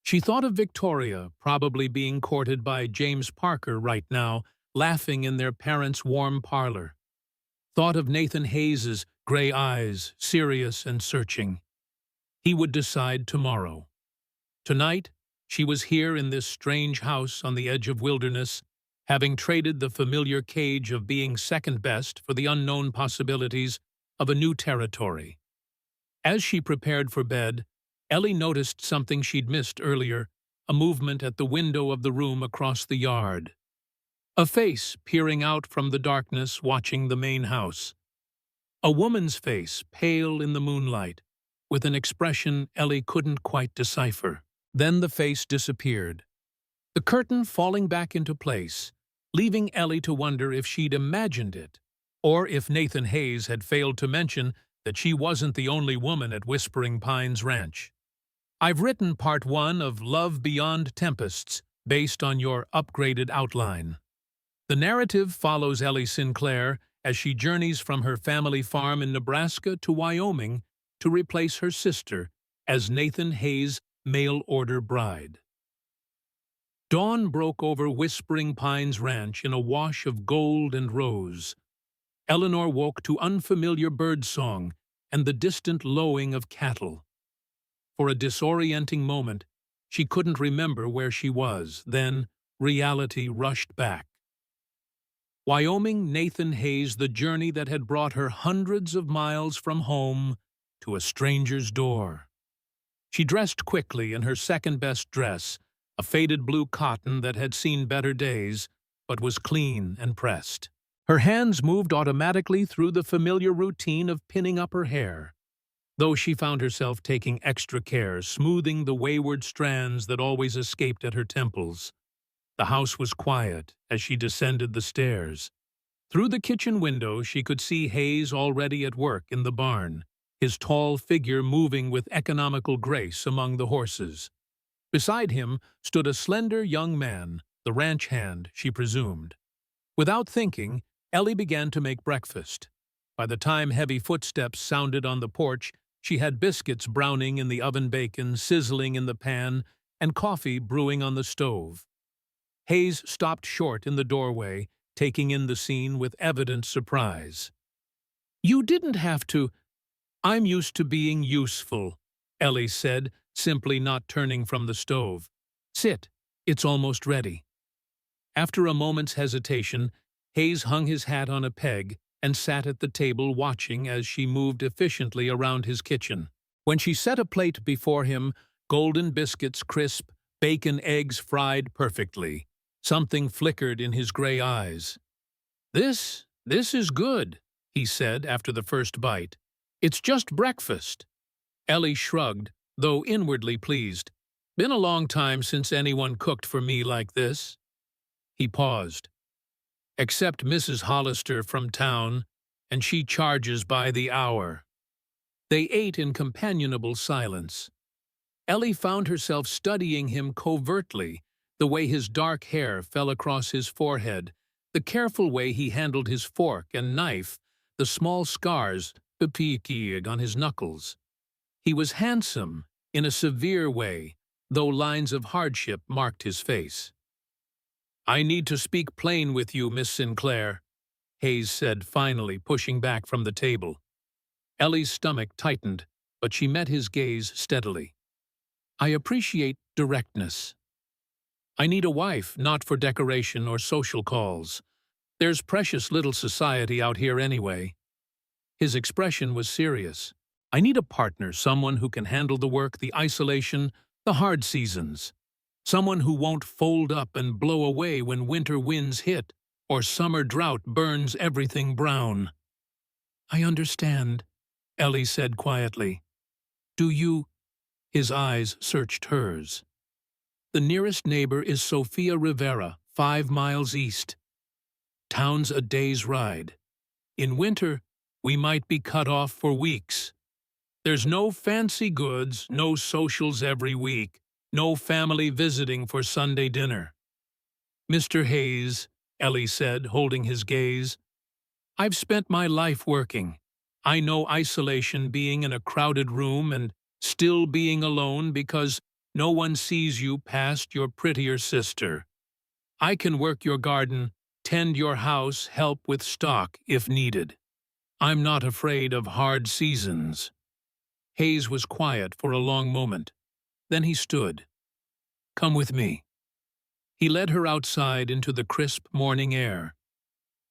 She thought of Victoria, probably being courted by James Parker right now, laughing in their parents' warm parlor. Thought of Nathan Hayes's gray eyes, serious and searching. He would decide tomorrow. Tonight, she was here in this strange house on the edge of wilderness, having traded the familiar cage of being second best for the unknown possibilities of a new territory. As she prepared for bed, Ellie noticed something she'd missed earlier, a movement at the window of the room across the yard. A face peering out from the darkness, watching the main house. A woman's face, pale in the moonlight, with an expression Ellie couldn't quite decipher. Then the face disappeared, the curtain falling back into place, leaving Ellie to wonder if she'd imagined it, or if Nathan Hayes had failed to mention that she wasn't the only woman at Whispering Pines Ranch. I've written part 1 of Love Beyond Tempests, based on your upgraded outline. The narrative follows Ellie Sinclair as she journeys from her family farm in Nebraska to Wyoming to replace her sister as Nathan Hayes' mail-order bride. Dawn broke over Whispering Pines Ranch in a wash of gold and rose. Eleanor woke to unfamiliar birdsong and the distant lowing of cattle. For a disorienting moment, she couldn't remember where she was. Then reality rushed back. Wyoming, Nathan Hayes, the journey that had brought her hundreds of miles from home to a stranger's door. She dressed quickly in her second-best dress, a faded blue cotton that had seen better days, but was clean and pressed. Her hands moved automatically through the familiar routine of pinning up her hair, though she found herself taking extra care, smoothing the wayward strands that always escaped at her temples. The house was quiet as she descended the stairs. Through the kitchen window, she could see Hayes already at work in the barn, his tall figure moving with economical grace among the horses. Beside him stood a slender young man, the ranch hand, she presumed. Without thinking, Ellie began to make breakfast. By the time heavy footsteps sounded on the porch, she had biscuits browning in the oven, bacon sizzling in the pan, and coffee brewing on the stove. Hayes stopped short in the doorway, taking in the scene with evident surprise. "You didn't have to. I'm used to being useful," Ellie said, simply not turning from the stove. "Sit. It's almost ready." After a moment's hesitation, Hayes hung his hat on a peg and sat at the table watching as she moved efficiently around his kitchen. When she set a plate before him, golden biscuits crisp, bacon eggs fried perfectly. Something flickered in his gray eyes. This is good," he said after the first bite. "It's just breakfast." Ellie shrugged, though inwardly pleased. "Been a long time since anyone cooked for me like this." He paused. "Except Mrs. Hollister from town, and she charges by the hour." They ate in companionable silence. Ellie found herself studying him covertly, the way his dark hair fell across his forehead, the careful way he handled his fork and knife, the small scars on his knuckles. He was handsome, in a severe way, though lines of hardship marked his face. "I need to speak plain with you, Miss Sinclair," Hayes said finally, pushing back from the table. Ellie's stomach tightened, but she met his gaze steadily. "I appreciate directness. I need a wife, not for decoration or social calls. There's precious little society out here anyway." His expression was serious. "I need a partner, someone who can handle the work, the isolation, the hard seasons. Someone who won't fold up and blow away when winter winds hit or summer drought burns everything brown." "I understand," Ellie said quietly. "Do you—" His eyes searched hers. "The nearest neighbor is Sofia Rivera, 5 miles east. Town's a day's ride. In winter, we might be cut off for weeks. There's no fancy goods, no socials every week, no family visiting for Sunday dinner." "Mr. Hayes," Ellie said, holding his gaze, "I've spent my life working. I know isolation, being in a crowded room and still being alone because no one sees you past your prettier sister. I can work your garden, tend your house, help with stock if needed. I'm not afraid of hard seasons." Hayes was quiet for a long moment. Then he stood. "Come with me." He led her outside into the crisp morning air.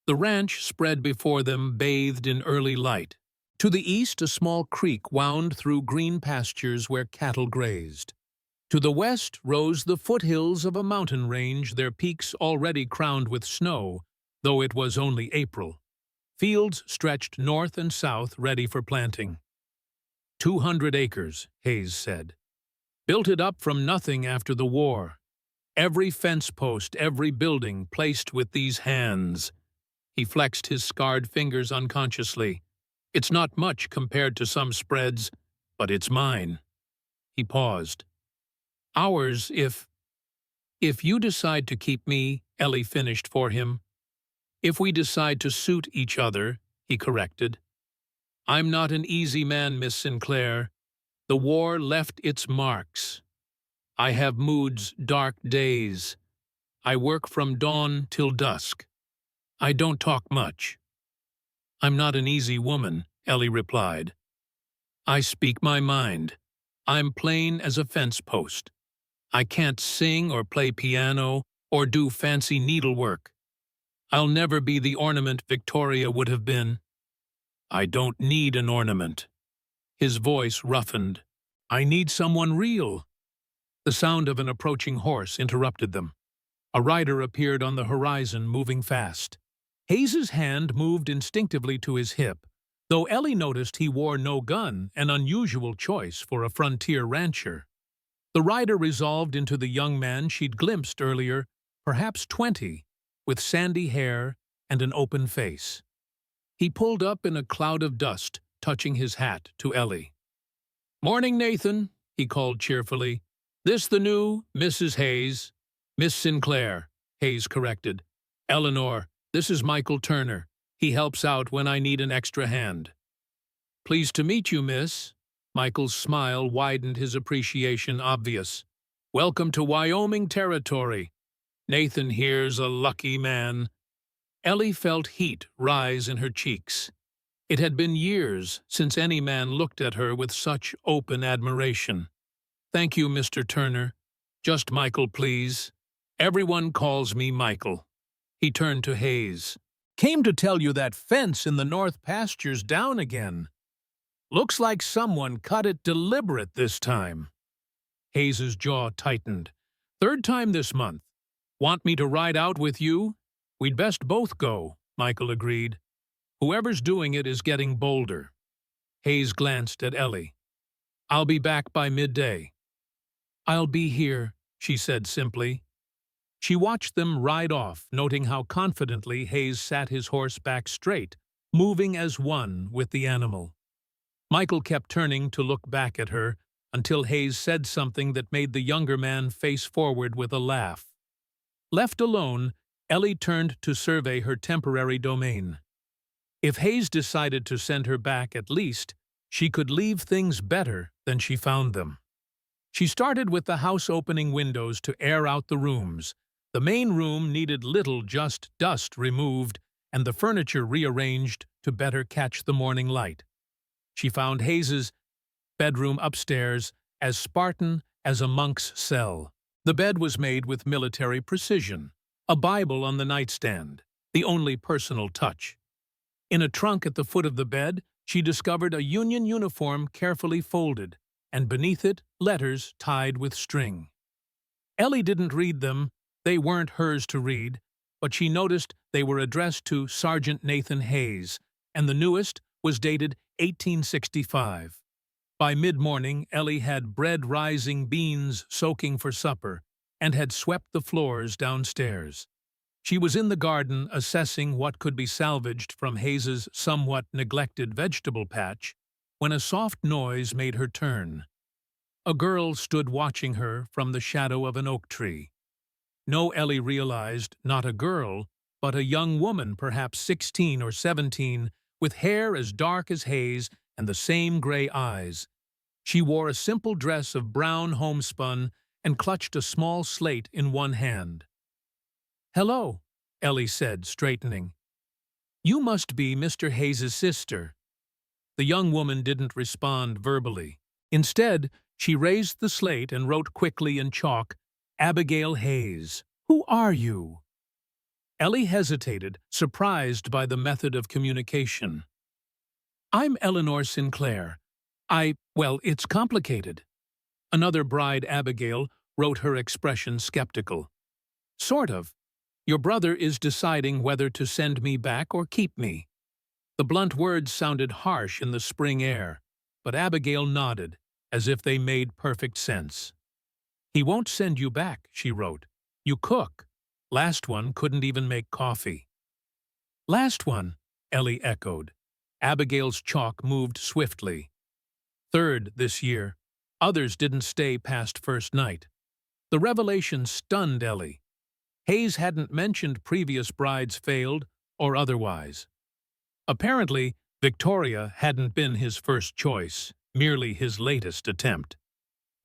The ranch spread before them, bathed in early light. To the east, a small creek wound through green pastures where cattle grazed. To the west rose the foothills of a mountain range, their peaks already crowned with snow, though it was only April. Fields stretched north and south, ready for planting. 200 acres, Hayes said. Built it up from nothing after the war. Every fence post, every building placed with these hands. He flexed his scarred fingers unconsciously. "It's not much compared to some spreads, but it's mine." He paused. "Ours, if you decide to keep me," Ellie finished for him. "If we decide to suit each other," he corrected. "I'm not an easy man, Miss Sinclair. The war left its marks. I have moods, dark days. I work from dawn till dusk. I don't talk much." "I'm not an easy woman," Ellie replied. "I speak my mind. I'm plain as a fence post. I can't sing or play piano or do fancy needlework. I'll never be the ornament Victoria would have been. I don't need an ornament." His voice roughened. "I need someone real." The sound of an approaching horse interrupted them. A rider appeared on the horizon, moving fast. Hayes's hand moved instinctively to his hip, though Ellie noticed he wore no gun, an unusual choice for a frontier rancher. The rider resolved into the young man she'd glimpsed earlier, perhaps 20, with sandy hair and an open face. He pulled up in a cloud of dust, touching his hat to Ellie. "Morning, Nathan," he called cheerfully. "This the new Mrs. Hayes." "Miss Sinclair," Hayes corrected. "Eleanor, This is Michael Turner. He helps out when I need an extra hand. Pleased to meet you, miss. Michael's smile widened, his appreciation obvious. Welcome to Wyoming territory. Nathan here's a lucky man. Ellie felt heat rise in her cheeks. It had been years since any man looked at her with such open admiration. Thank you, Mr. Turner. Just Michael, please. Everyone calls me Michael. He turned to Hayes. Came to tell you that fence in the north pasture's down again. Looks like someone cut it deliberate this time. Hayes's jaw tightened. Third time this month. Want me to ride out with you? We'd best both go, Michael agreed. Whoever's doing it is getting bolder. Hayes glanced at Ellie. I'll be back by midday. I'll be here, she said simply. She watched them ride off, noting how confidently Hayes sat his horse back straight, moving as one with the animal. Michael kept turning to look back at her until Hayes said something that made the younger man face forward with a laugh. Left alone, Ellie turned to survey her temporary domain. If Hayes decided to send her back, at least, she could leave things better than she found them. She started with the house opening windows to air out the rooms. The main room needed little, just dust removed, and the furniture rearranged to better catch the morning light. She found Hayes's bedroom upstairs as Spartan as a monk's cell. The bed was made with military precision, a Bible on the nightstand, the only personal touch. In a trunk at the foot of the bed, she discovered a Union uniform carefully folded, and beneath it, letters tied with string. Ellie didn't read them. They weren't hers to read, but she noticed they were addressed to Sergeant Nathan Hayes, and the newest was dated 1865. By mid-morning, Ellie had bread rising, beans soaking for supper, and had swept the floors downstairs. She was in the garden assessing what could be salvaged from Hayes's somewhat neglected vegetable patch when a soft noise made her turn. A girl stood watching her from the shadow of an oak tree. No, Ellie realized, not a girl, but a young woman, perhaps 16 or 17, with hair as dark as Hayes and the same gray eyes. She wore a simple dress of brown homespun and clutched a small slate in one hand. "Hello," Ellie said, straightening. "You must be Mr. Hayes's sister." The young woman didn't respond verbally. Instead, she raised the slate and wrote quickly in chalk, "Abigail Hayes. Who are you?" Ellie hesitated, surprised by the method of communication. "I'm Eleanor Sinclair. Well, it's complicated." Another bride, Abigail, wrote her expression skeptical. "Sort of. Your brother is deciding whether to send me back or keep me." The blunt words sounded harsh in the spring air, but Abigail nodded, as if they made perfect sense. "He won't send you back," she wrote. "You cook. Last one couldn't even make coffee." "Last one," Ellie echoed. Abigail's chalk moved swiftly. "Third this year. Others didn't stay past first night." The revelation stunned Ellie. Hayes hadn't mentioned previous brides failed or otherwise. Apparently, Victoria hadn't been his first choice, merely his latest attempt.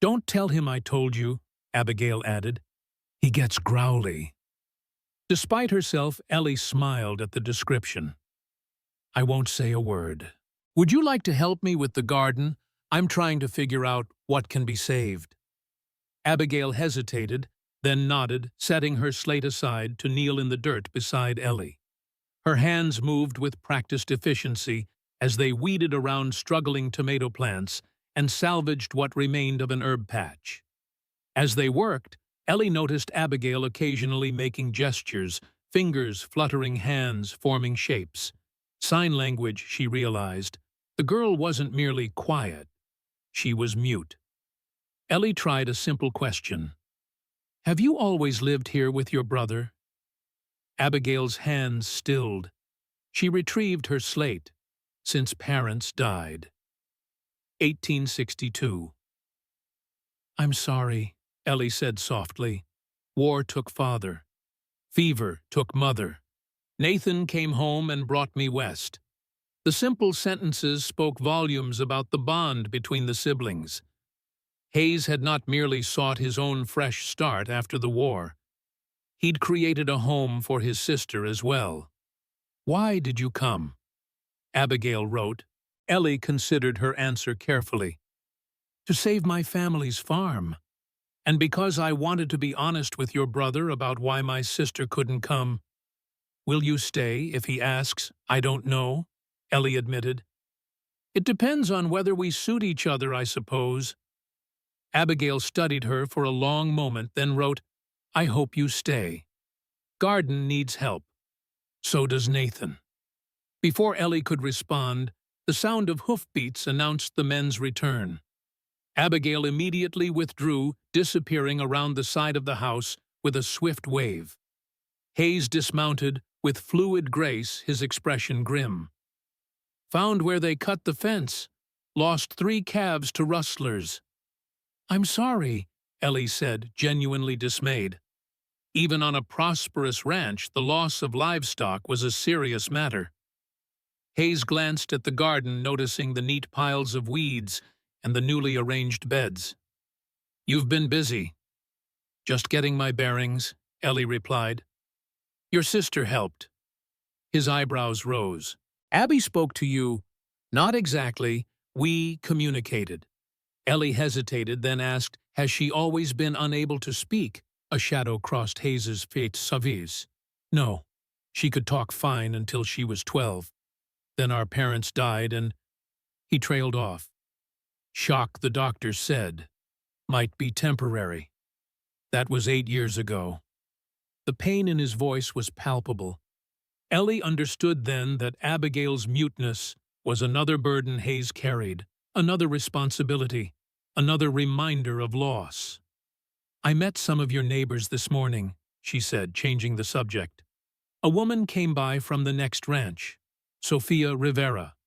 "Don't tell him I told you," Abigail added. "He gets growly." Despite herself, Ellie smiled at the description. "I won't say a word. Would you like to help me with the garden? I'm trying to figure out what can be saved." Abigail hesitated, then nodded, setting her slate aside to kneel in the dirt beside Ellie. Her hands moved with practiced efficiency as they weeded around struggling tomato plants and salvaged what remained of an herb patch. As they worked, Ellie noticed Abigail occasionally making gestures, fingers fluttering, hands forming shapes. Sign language, she realized. The girl wasn't merely quiet. She was mute. Ellie tried a simple question. "Have you always lived here with your brother?" Abigail's hands stilled. She retrieved her slate. "Since parents died." 1862. "I'm sorry," Ellie said softly. "War took father. Fever took mother. Nathan came home and brought me west. The simple sentences spoke volumes about the bond between the siblings. Hayes had not merely sought his own fresh start after the war. He'd created a home for his sister as well. "Why did you come?" Abigail wrote. Ellie considered her answer carefully. "To save my family's farm. And because I wanted to be honest with your brother about why my sister couldn't come." "Will you stay if he asks?" "I don't know," Ellie admitted. "It depends on whether we suit each other, I suppose." Abigail studied her for a long moment, then wrote, "I hope you stay. Garden needs help. So does Nathan." Before Ellie could respond, the sound of hoofbeats announced the men's return. Abigail immediately withdrew, disappearing around the side of the house with a swift wave. Hayes dismounted, with fluid grace, his expression grim. "Found where they cut the fence. Lost 3 calves to rustlers." "I'm sorry," Ellie said, genuinely dismayed. Even on a prosperous ranch, the loss of livestock was a serious matter. Hayes glanced at the garden, noticing the neat piles of weeds and the newly arranged beds. "You've been busy." "Just getting my bearings," Ellie replied. "Your sister helped." His eyebrows rose. "Abby spoke to you." "Not exactly. We communicated." Ellie hesitated, then asked, "Has she always been unable to speak?" A shadow crossed Hayes's face. "No. She could talk fine until she was 12. Then our parents died and—" He trailed off. "Shock, the doctor said. Might be temporary. That was 8 years ago." The pain in his voice was palpable. Ellie understood then that Abigail's muteness was another burden Hayes carried, another responsibility, another reminder of loss. "I met some of your neighbors this morning," she said, changing the subject. "A woman came by from the next ranch, Sophia Rivera."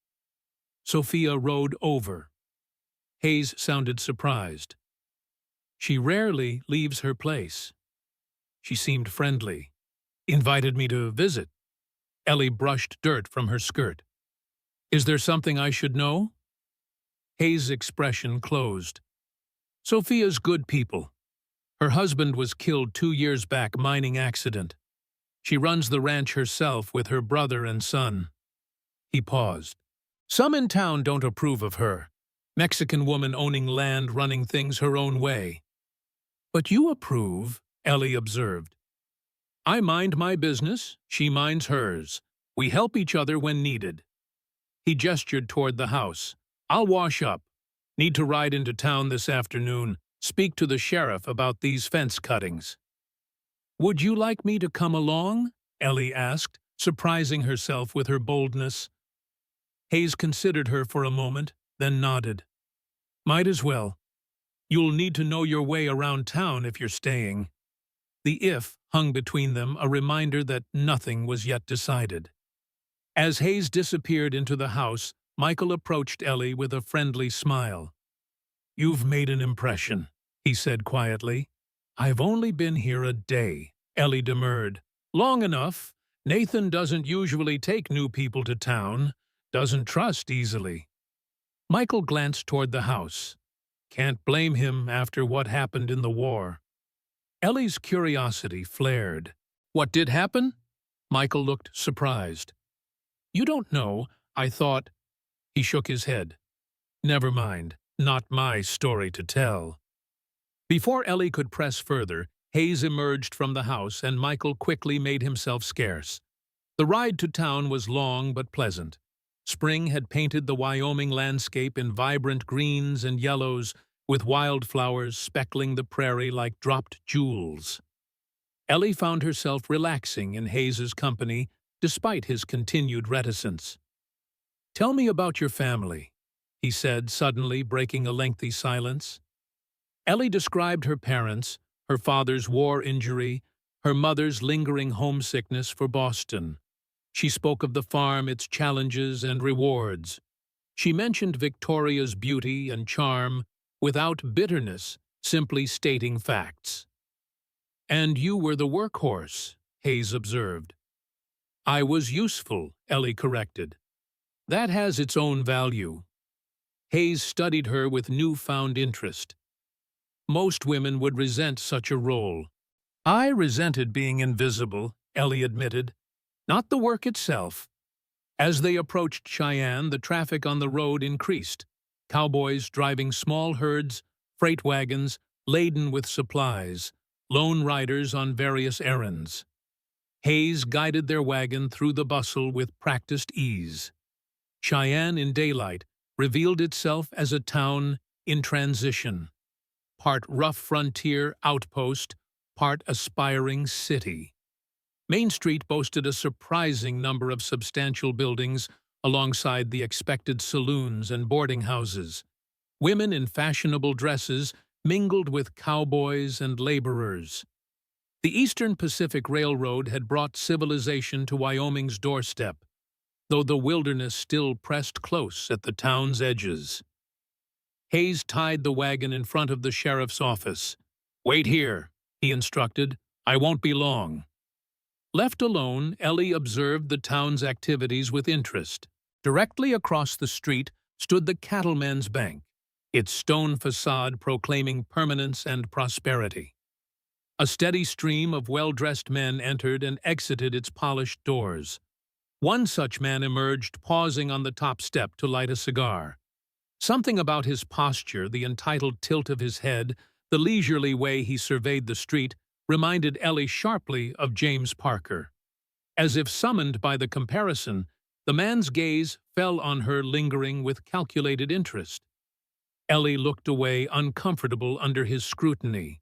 Sophia rode over. Hayes sounded surprised. "She rarely leaves her place." She seemed friendly. "Invited me to visit." Ellie brushed dirt from her skirt. "Is there something I should know?" Hayes' expression closed. "Sophia's good people. Her husband was killed 2 years back, mining accident. She runs the ranch herself with her brother and son." He paused. "Some in town don't approve of her. Mexican woman owning land, running things her own way." "But you approve," Ellie observed. "I mind my business, she minds hers. We help each other when needed." He gestured toward the house. "I'll wash up. Need to ride into town this afternoon, speak to the sheriff about these fence cuttings." "Would you like me to come along?" Ellie asked, surprising herself with her boldness. Hayes considered her for a moment, then nodded. "Might as well. You'll need to know your way around town if you're staying." The "if" hung between them, a reminder that nothing was yet decided. As Hayes disappeared into the house, Michael approached Ellie with a friendly smile. "You've made an impression," he said quietly. "I've only been here a day," Ellie demurred. "Long enough. Nathan doesn't usually take new people to town, doesn't trust easily." Michael glanced toward the house. "Can't blame him after what happened in the war." Ellie's curiosity flared. "What did happen?" Michael looked surprised. "You don't know. I thought—" He shook his head. "Never mind. Not my story to tell." Before Ellie could press further, Hayes emerged from the house and Michael quickly made himself scarce. The ride to town was long but pleasant. Spring had painted the Wyoming landscape in vibrant greens and yellows, with wildflowers speckling the prairie like dropped jewels. Ellie found herself relaxing in Hayes's company, despite his continued reticence. "Tell me about your family," he said, suddenly breaking a lengthy silence. Ellie described her parents, her father's war injury, her mother's lingering homesickness for Boston. She spoke of the farm, its challenges and rewards. She mentioned Victoria's beauty and charm, without bitterness, simply stating facts. "And you were the workhorse," Hayes observed. I was useful, Ellie corrected. That has its own value. Hayes studied her with newfound interest. Most women would resent such a role. I resented being invisible, Ellie admitted, not the work itself. As they approached Cheyenne, the traffic on the road increased. Cowboys driving small herds, freight wagons laden with supplies, lone riders on various errands. Hayes guided their wagon through the bustle with practiced ease. Cheyenne in daylight revealed itself as a town in transition, part rough frontier outpost, part aspiring city. Main Street boasted a surprising number of substantial buildings alongside the expected saloons and boarding houses. Women in fashionable dresses mingled with cowboys and laborers. The Eastern Pacific Railroad had brought civilization to Wyoming's doorstep, though the wilderness still pressed close at the town's edges. Hayes tied the wagon in front of the sheriff's office. "Wait here," he instructed. "I won't be long." Left alone, Ellie observed the town's activities with interest. Directly across the street stood the Cattleman's Bank, its stone facade proclaiming permanence and prosperity. A steady stream of well-dressed men entered and exited its polished doors. One such man emerged, pausing on the top step to light a cigar. Something about his posture, the entitled tilt of his head, the leisurely way he surveyed the street, reminded Ellie sharply of James Parker. As if summoned by the comparison, the man's gaze fell on her, lingering with calculated interest. Ellie looked away, uncomfortable under his scrutiny.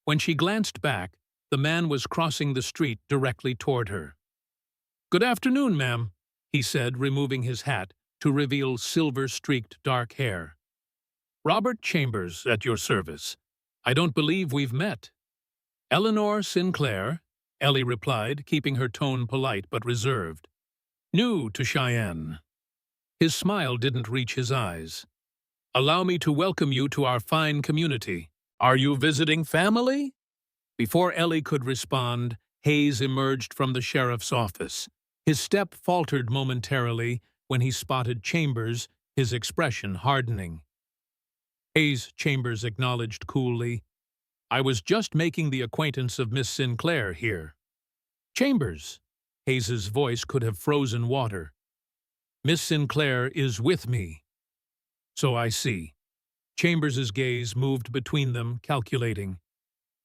When she glanced back, the man was crossing the street directly toward her. "Good afternoon, ma'am," he said, removing his hat to reveal silver-streaked dark hair. "Robert Chambers, at your service. I don't believe we've met." "Eleanor Sinclair," Ellie replied, keeping her tone polite but reserved. "New to Cheyenne." His smile didn't reach his eyes. "Allow me to welcome you to our fine community. Are you visiting family?" Before Ellie could respond, Hayes emerged from the sheriff's office. His step faltered momentarily when he spotted Chambers, his expression hardening. "Hayes," Chambers acknowledged coolly. "I was just making the acquaintance of Miss Sinclair here." "Chambers," Hayes's voice could have frozen water. "Miss Sinclair is with me." "So I see." Chambers's gaze moved between them, calculating.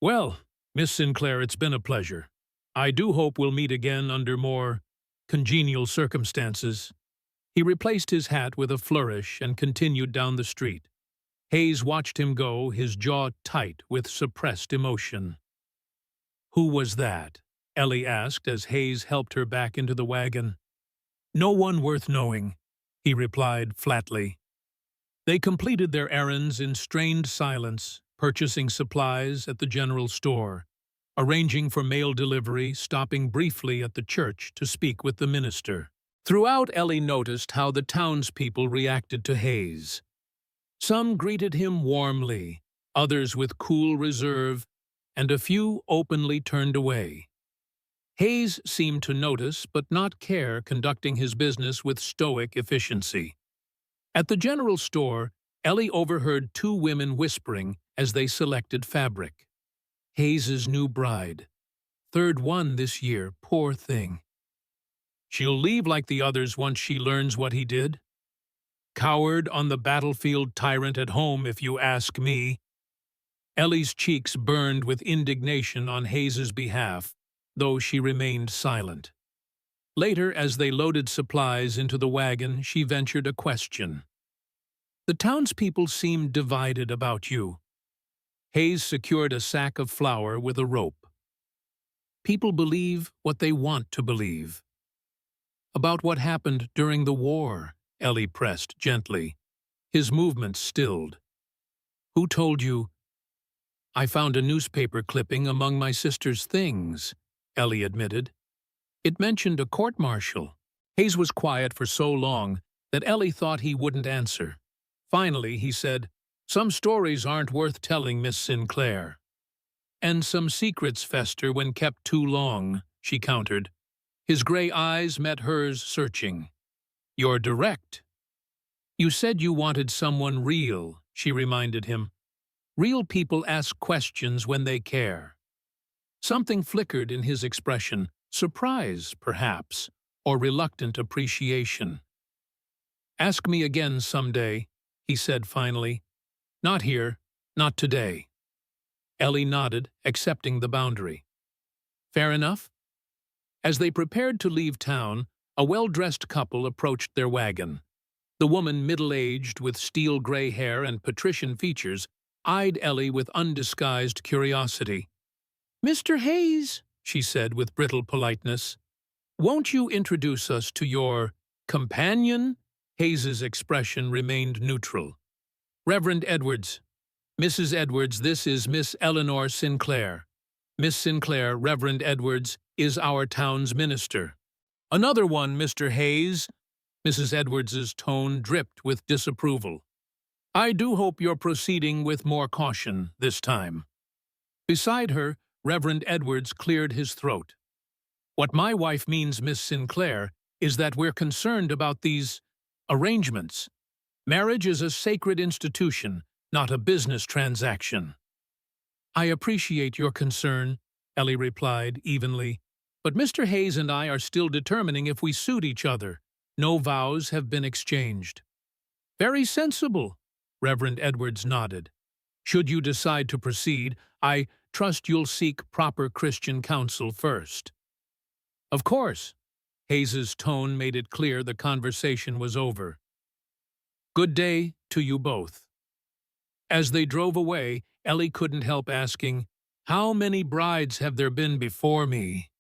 "Well, Miss Sinclair, it's been a pleasure. I do hope we'll meet again under more congenial circumstances." He replaced his hat with a flourish and continued down the street. Hayes watched him go, his jaw tight with suppressed emotion. "Who was that?" Ellie asked as Hayes helped her back into the wagon. "No one worth knowing," he replied flatly. They completed their errands in strained silence, purchasing supplies at the general store, arranging for mail delivery, stopping briefly at the church to speak with the minister. Throughout, Ellie noticed how the townspeople reacted to Hayes. Some greeted him warmly, others with cool reserve, and a few openly turned away. Hayes seemed to notice but not care, conducting his business with stoic efficiency. At the general store, Ellie overheard two women whispering as they selected fabric. Hayes's new bride. Third one this year, poor thing. She'll leave like the others once she learns what he did. Coward on the battlefield, tyrant at home, if you ask me. Ellie's cheeks burned with indignation on Hayes's behalf, though she remained silent. Later, as they loaded supplies into the wagon, she ventured a question. "The townspeople seem divided about you." Hayes secured a sack of flour with a rope. "People believe what they want to believe." "About what happened during the war," Ellie pressed gently. His movements stilled. "Who told you?" "I found a newspaper clipping among my sister's things," Ellie admitted. "It mentioned a court-martial." Hayes was quiet for so long that Ellie thought he wouldn't answer. Finally, he said, "Some stories aren't worth telling, Miss Sinclair." "And some secrets fester when kept too long," she countered. His gray eyes met hers searching. "You're direct." "You said you wanted someone real," she reminded him. "Real people ask questions when they care." Something flickered in his expression, surprise, perhaps, or reluctant appreciation. "Ask me again someday," he said finally. "Not here, not today." Ellie nodded, accepting the boundary. "Fair enough?" As they prepared to leave town, a well-dressed couple approached their wagon. The woman, middle-aged, with steel-gray hair and patrician features, eyed Ellie with undisguised curiosity. "Mr. Hayes," she said with brittle politeness, "won't you introduce us to your companion?" Hayes's expression remained neutral. "Reverend Edwards. Mrs. Edwards, this is Miss Eleanor Sinclair. Miss Sinclair, Reverend Edwards, is our town's minister." "Another one, Mr. Hayes." Mrs. Edwards's tone dripped with disapproval. "I do hope you're proceeding with more caution this time." Beside her, Reverend Edwards cleared his throat. "What my wife means, Miss Sinclair, is that we're concerned about these arrangements. Marriage is a sacred institution, not a business transaction." "I appreciate your concern," Ellie replied evenly, "but Mr. Hayes and I are still determining if we suit each other. No vows have been exchanged." "Very sensible," Reverend Edwards nodded. "Should you decide to proceed, I trust you'll seek proper Christian counsel first." "Of course." Hayes's tone made it clear the conversation was over. "Good day to you both." As they drove away, Ellie couldn't help asking, "How many brides have there been before me?"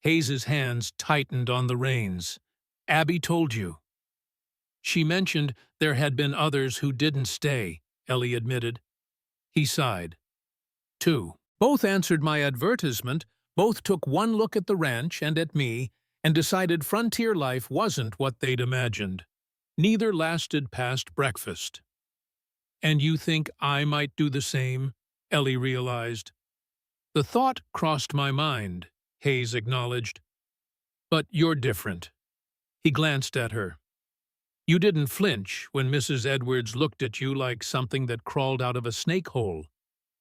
Hayes's hands tightened on the reins. "Abby told you." "She mentioned there had been others who didn't stay," Ellie admitted. He sighed. "Two. Both answered my advertisement, both took one look at the ranch and at me, and decided frontier life wasn't what they'd imagined. Neither lasted past breakfast." "And you think I might do the same?" Ellie realized. "The thought crossed my mind," Hayes acknowledged. "But you're different." He glanced at her. "You didn't flinch when Mrs. Edwards looked at you like something that crawled out of a snake hole.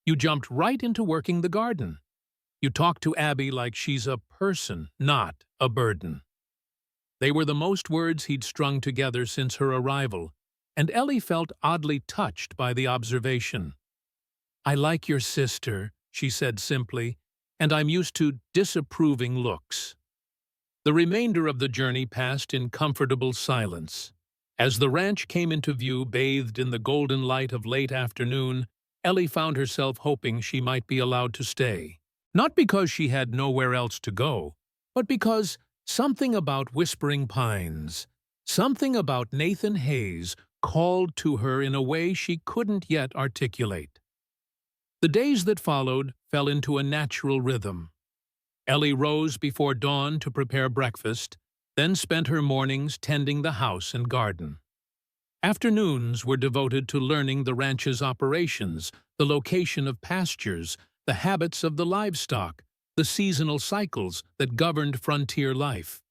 You jumped right into working the garden. You talked to Abby like she's a person, not a burden." They were the most words he'd strung together since her arrival, and Ellie felt oddly touched by the observation. "I like your sister," she said simply, "and I'm used to disapproving looks." The remainder of the journey passed in comfortable silence. As the ranch came into view, bathed in the golden light of late afternoon, Ellie found herself hoping she might be allowed to stay. Not because she had nowhere else to go, but because something about Whispering Pines, something about Nathan Hayes, called to her in a way she couldn't yet articulate. The days that followed fell into a natural rhythm. Ellie rose before dawn to prepare breakfast, then spent her mornings tending the house and garden. Afternoons were devoted to learning the ranch's operations, the location of pastures, the habits of the livestock, the seasonal cycles that governed frontier life.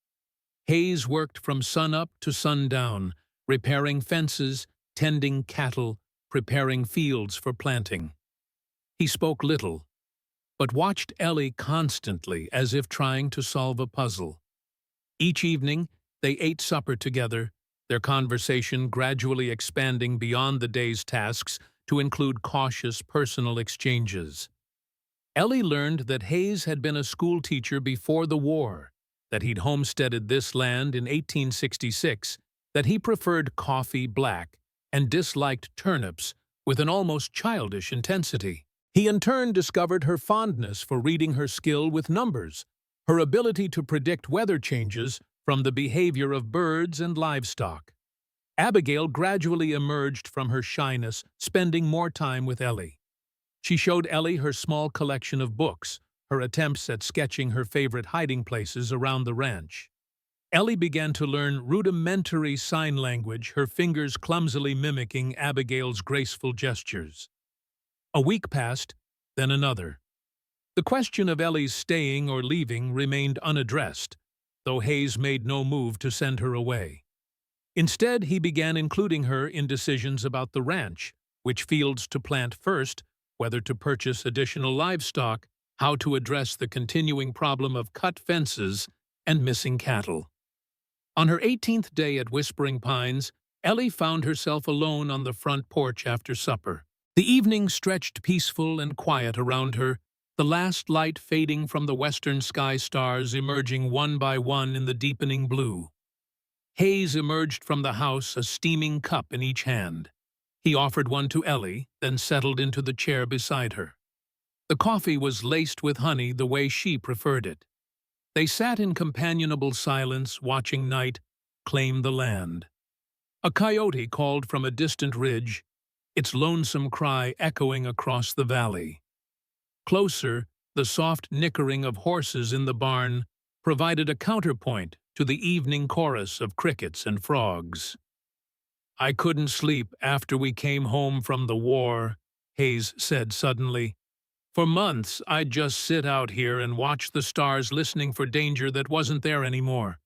Hayes worked from sunup to sundown, repairing fences, tending cattle, preparing fields for planting. He spoke little, but watched Ellie constantly as if trying to solve a puzzle. Each evening, they ate supper together, their conversation gradually expanding beyond the day's tasks to include cautious personal exchanges. Ellie learned that Hayes had been a schoolteacher before the war, that he'd homesteaded this land in 1866, that he preferred coffee black and disliked turnips with an almost childish intensity. He in turn discovered her fondness for reading her skill with numbers, her ability to predict weather changes from the behavior of birds and livestock. Abigail gradually emerged from her shyness, spending more time with Ellie. She showed Ellie her small collection of books, her attempts at sketching her favorite hiding places around the ranch. Ellie began to learn rudimentary sign language, her fingers clumsily mimicking Abigail's graceful gestures. A week passed, then another. The question of Ellie's staying or leaving remained unaddressed. though Hayes made no move to send her away. Instead, he began including her in decisions about the ranch, which fields to plant first, whether to purchase additional livestock, how to address the continuing problem of cut fences and missing cattle. On her 18th day at Whispering Pines, Ellie found herself alone on the front porch after supper. The evening stretched peaceful and quiet around her, the last light fading from the western sky stars emerging one by one in the deepening blue. Hayes emerged from the house, a steaming cup in each hand. He offered one to Ellie, then settled into the chair beside her. The coffee was laced with honey the way she preferred it. They sat in companionable silence, watching night claim the land. A coyote called from a distant ridge, its lonesome cry echoing across the valley. Closer, the soft nickering of horses in the barn provided a counterpoint to the evening chorus of crickets and frogs. "I couldn't sleep after we came home from the war," Hayes said suddenly. "For months, I'd just sit out here and watch the stars, listening for danger that wasn't there anymore."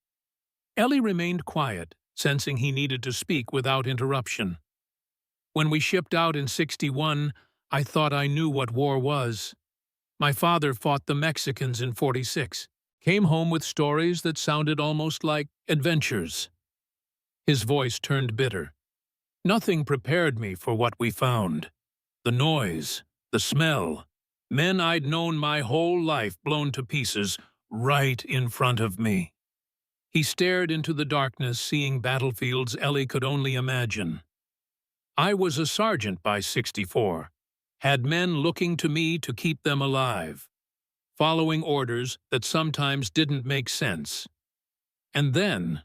Ellie remained quiet, sensing he needed to speak without interruption. "When we shipped out in '61, I thought I knew what war was. My father fought the Mexicans in '46, came home with stories that sounded almost like adventures." His voice turned bitter. "Nothing prepared me for what we found. The noise, the smell, men I'd known my whole life blown to pieces right in front of me." He stared into the darkness, seeing battlefields Ellie could only imagine. "I was a sergeant by '64, had men looking to me to keep them alive, following orders that sometimes didn't make sense. And then—"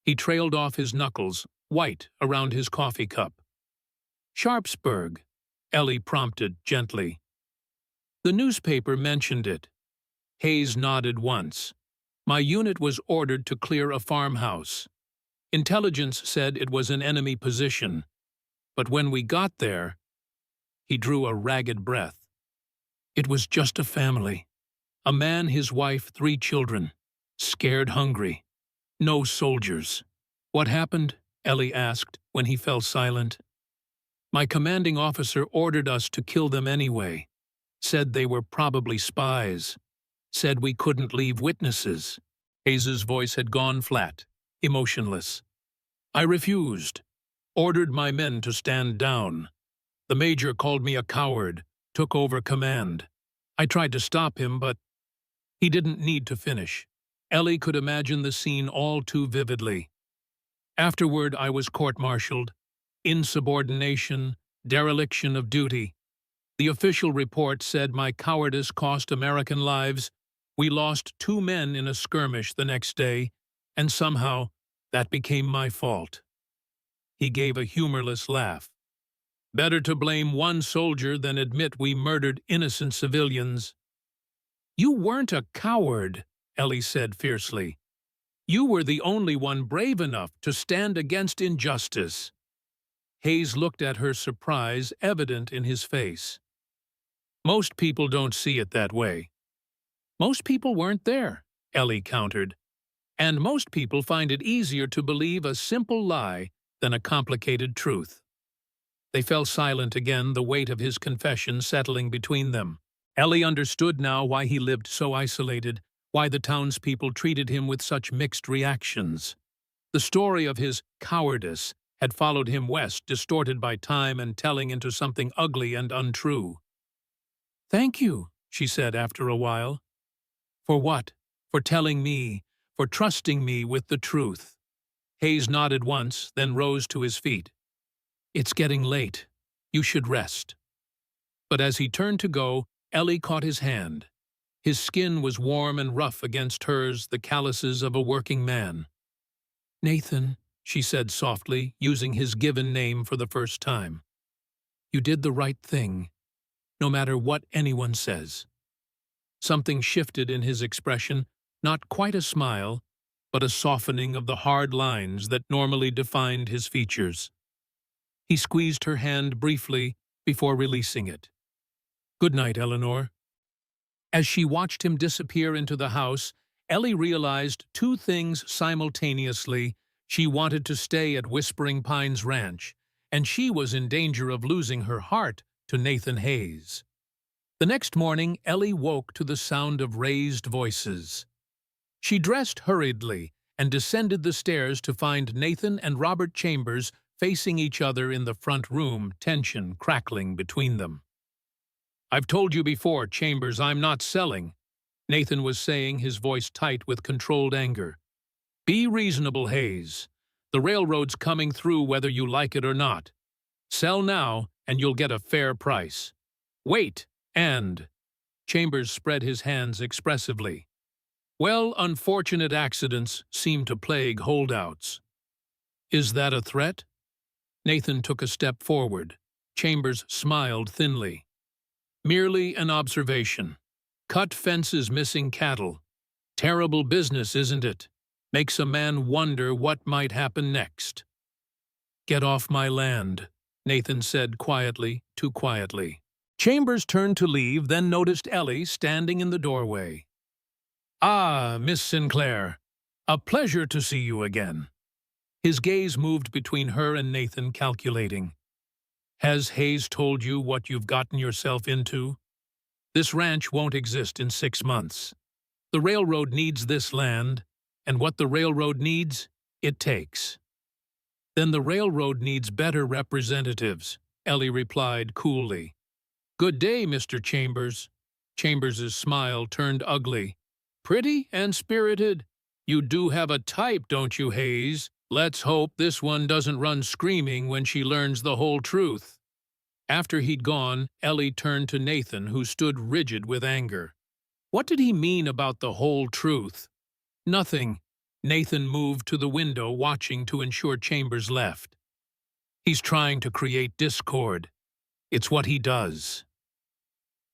He trailed off his knuckles, white around his coffee cup. "Sharpsburg," Ellie prompted gently. "The newspaper mentioned it." Hayes nodded once. "My unit was ordered to clear a farmhouse. Intelligence said it was an enemy position. But when we got there—" He drew a ragged breath. "It was just a family. A man, his wife, 3 children. Scared hungry. No soldiers." "What happened?" Ellie asked when he fell silent. "My commanding officer ordered us to kill them anyway. Said they were probably spies. Said we couldn't leave witnesses." Hayes's voice had gone flat, emotionless. "I refused. Ordered my men to stand down. The major called me a coward, took over command. I tried to stop him, but—" He didn't need to finish. Ellie could imagine the scene all too vividly. "Afterward, I was court-martialed. Insubordination, dereliction of duty. The official report said my cowardice cost American lives. We lost 2 men in a skirmish the next day, and somehow that became my fault." He gave a humorless laugh. "Better to blame one soldier than admit we murdered innocent civilians." "You weren't a coward," Ellie said fiercely. "You were the only one brave enough to stand against injustice." Hayes looked at her, surprise evident in his face. "Most people don't see it that way." "Most people weren't there," Ellie countered. "And most people find it easier to believe a simple lie than a complicated truth." They fell silent again, the weight of his confession settling between them. Ellie understood now why he lived so isolated, why the townspeople treated him with such mixed reactions. The story of his cowardice had followed him west, distorted by time and telling into something ugly and untrue. "Thank you," she said after a while. "For what?" "For telling me, for trusting me with the truth." Hayes nodded once, then rose to his feet. "It's getting late. You should rest." But as he turned to go, Ellie caught his hand. His skin was warm and rough against hers, the calluses of a working man. "Nathan," she said softly, using his given name for the first time. "You did the right thing, no matter what anyone says." Something shifted in his expression, not quite a smile, but a softening of the hard lines that normally defined his features. He squeezed her hand briefly before releasing it. "Good night, Eleanor." As she watched him disappear into the house, Ellie realized two things simultaneously. She wanted to stay at Whispering Pines Ranch, and she was in danger of losing her heart to Nathan Hayes. The next morning, Ellie woke to the sound of raised voices. She dressed hurriedly and descended the stairs to find Nathan and Robert Chambers facing each other in the front room, tension crackling between them. "I've told you before, Chambers, I'm not selling," Nathan was saying, his voice tight with controlled anger. "Be reasonable, Hayes. The railroad's coming through whether you like it or not. Sell now, and you'll get a fair price. Wait, and—" Chambers spread his hands expressively. "Well, unfortunate accidents seem to plague holdouts." "Is that a threat?" Nathan took a step forward. Chambers smiled thinly. "Merely an observation. Cut fences missing cattle. Terrible business, isn't it? Makes a man wonder what might happen next." "Get off my land," Nathan said quietly, too quietly. Chambers turned to leave, then noticed Ellie standing in the doorway. "Ah, Miss Sinclair. A pleasure to see you again." His gaze moved between her and Nathan, calculating. "Has Hayes told you what you've gotten yourself into? This ranch won't exist in 6 months. The railroad needs this land, and what the railroad needs, it takes." "Then the railroad needs better representatives," Ellie replied coolly. "Good day, Mr. Chambers." Chambers's smile turned ugly. "Pretty and spirited. You do have a type, don't you, Hayes? Let's hope this one doesn't run screaming when she learns the whole truth." After he'd gone, Ellie turned to Nathan, who stood rigid with anger. What did he mean about the whole truth? Nothing. Nathan moved to the window, watching to ensure Chambers left. "He's trying to create discord. It's what he does."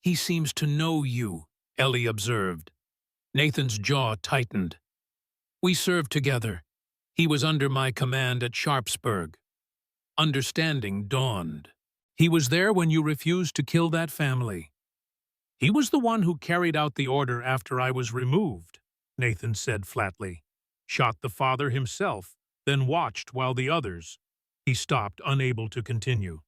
"He seems to know you," Ellie observed. Nathan's jaw tightened. "We served together. He was under my command at Sharpsburg." Understanding dawned. "He was there when you refused to kill that family." "He was the one who carried out the order after I was removed," Nathan said flatly. "Shot the father himself, then watched while the others—" He stopped, unable to continue.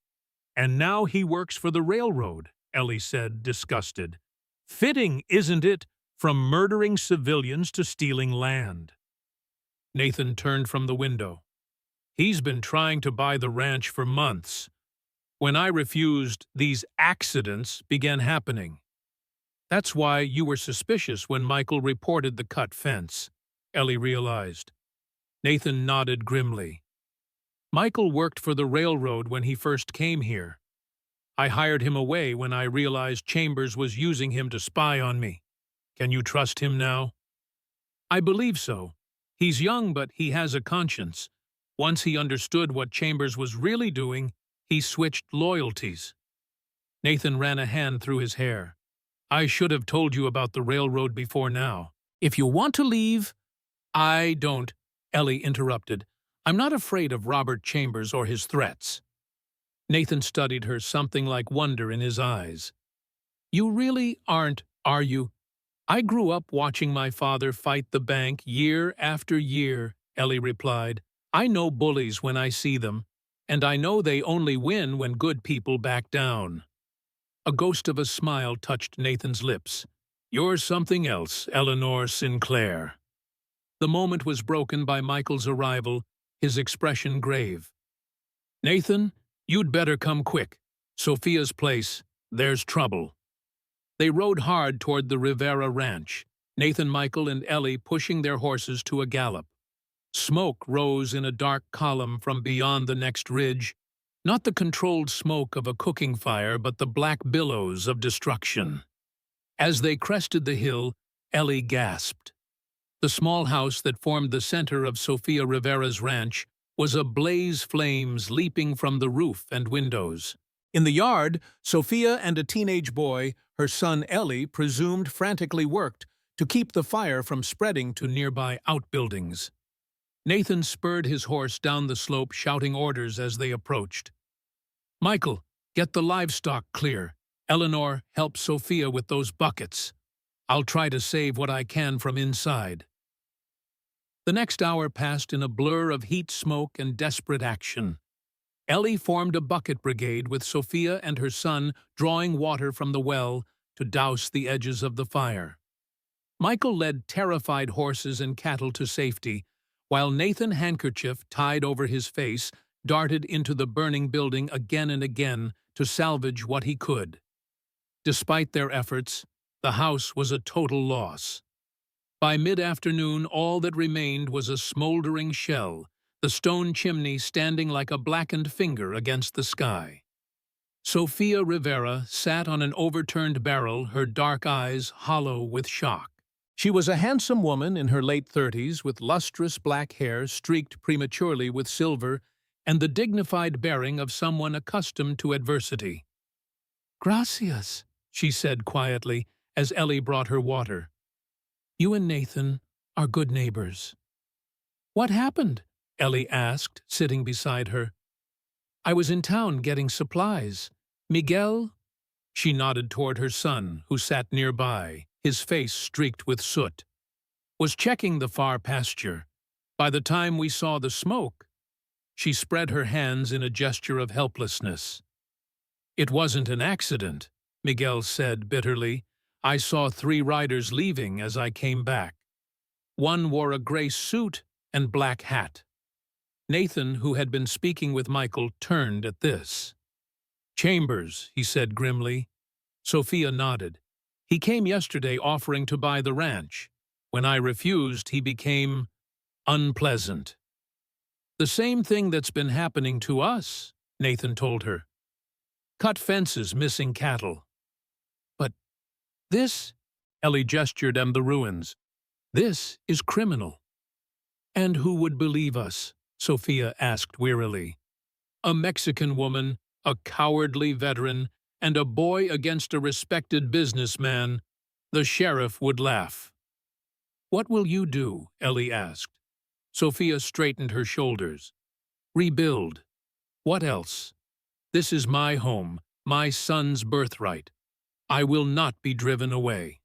"And now he works for the railroad," Ellie said, disgusted. "Fitting, isn't it, from murdering civilians to stealing land?" Nathan turned from the window. "He's been trying to buy the ranch for months. When I refused, these accidents began happening. That's why you were suspicious when Michael reported the cut fence," Ellie realized. Nathan nodded grimly. "Michael worked for the railroad when he first came here. I hired him away when I realized Chambers was using him to spy on me. Can you trust him now?" "I believe so. He's young, but he has a conscience. Once he understood what Chambers was really doing, he switched loyalties." Nathan ran a hand through his hair. "I should have told you about the railroad before now. If you want to leave—" "I don't," Ellie interrupted. "I'm not afraid of Robert Chambers or his threats." Nathan studied her, something like wonder in his eyes. "You really aren't, are you? I grew up watching my father fight the bank year after year," Ellie replied. "I know bullies when I see them, and I know they only win when good people back down." A ghost of a smile touched Nathan's lips. "You're something else, Eleanor Sinclair." The moment was broken by Michael's arrival, his expression grave. "Nathan, you'd better come quick. Sophia's place, there's trouble." They rode hard toward the Rivera Ranch, Nathan, Michael, and Ellie pushing their horses to a gallop. Smoke rose in a dark column from beyond the next ridge, not the controlled smoke of a cooking fire, but the black billows of destruction. As they crested the hill, Ellie gasped. The small house that formed the center of Sofia Rivera's ranch was ablaze, flames leaping from the roof and windows. In the yard, Sophia and a teenage boy, her son Ellie, presumed frantically worked to keep the fire from spreading to nearby outbuildings. Nathan spurred his horse down the slope, shouting orders as they approached. "Michael, get the livestock clear. Eleanor, help Sophia with those buckets." I'll try to save what I can from inside." The next hour passed in a blur of heat, smoke, and desperate action. Ellie formed a bucket brigade with Sophia and her son drawing water from the well to douse the edges of the fire. Michael led terrified horses and cattle to safety, while Nathan, handkerchief tied over his face, darted into the burning building again and again to salvage what he could. Despite their efforts, the house was a total loss. By mid-afternoon, all that remained was a smoldering shell, the stone chimney standing like a blackened finger against the sky. Sophia Rivera sat on an overturned barrel, her dark eyes hollow with shock. She was a handsome woman in her late 30s with lustrous black hair streaked prematurely with silver and the dignified bearing of someone accustomed to adversity. "Gracias," she said quietly as Ellie brought her water. "You and Nathan are good neighbors." "What happened?" Ellie asked, sitting beside her. "I was in town getting supplies. Miguel—" She nodded toward her son, who sat nearby, his face streaked with soot. "Was checking the far pasture. By the time we saw the smoke—" She spread her hands in a gesture of helplessness. "It wasn't an accident," Miguel said bitterly. "I saw 3 riders leaving as I came back. One wore a gray suit and black hat." Nathan, who had been speaking with Michael, turned at this. "Chambers," he said grimly. Sophia nodded. "He came yesterday offering to buy the ranch. When I refused, he became unpleasant." "The same thing that's been happening to us," Nathan told her. "Cut fences, missing cattle." "But this," Ellie gestured at the ruins, "this is criminal." "And who would believe us?" Sophia asked wearily. "A Mexican woman, a cowardly veteran, and a boy against a respected businessman. The sheriff would laugh." "What will you do?" Ellie asked. Sophia straightened her shoulders. "Rebuild. What else? This is my home, my son's birthright. I will not be driven away."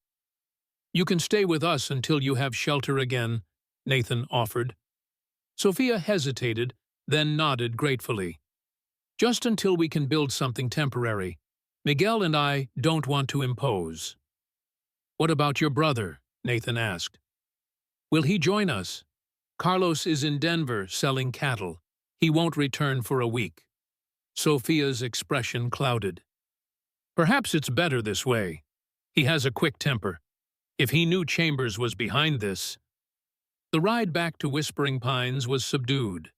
"You can stay with us until you have shelter again," Nathan offered. Sophia hesitated, then nodded gratefully. "Just until we can build something temporary. Miguel and I don't want to impose." "What about your brother?" Nathan asked. "Will he join us?" "Carlos is in Denver selling cattle. He won't return for a week." Sophia's expression clouded. "Perhaps it's better this way. He has a quick temper. If he knew Chambers was behind this—" The ride back to Whispering Pines was subdued.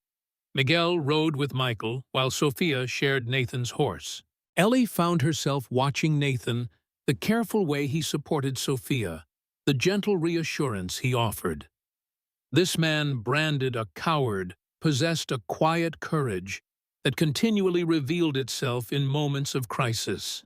Miguel rode with Michael, while Sophia shared Nathan's horse. Ellie found herself watching Nathan, the careful way he supported Sophia, the gentle reassurance he offered. This man, branded a coward, possessed a quiet courage that continually revealed itself in moments of crisis.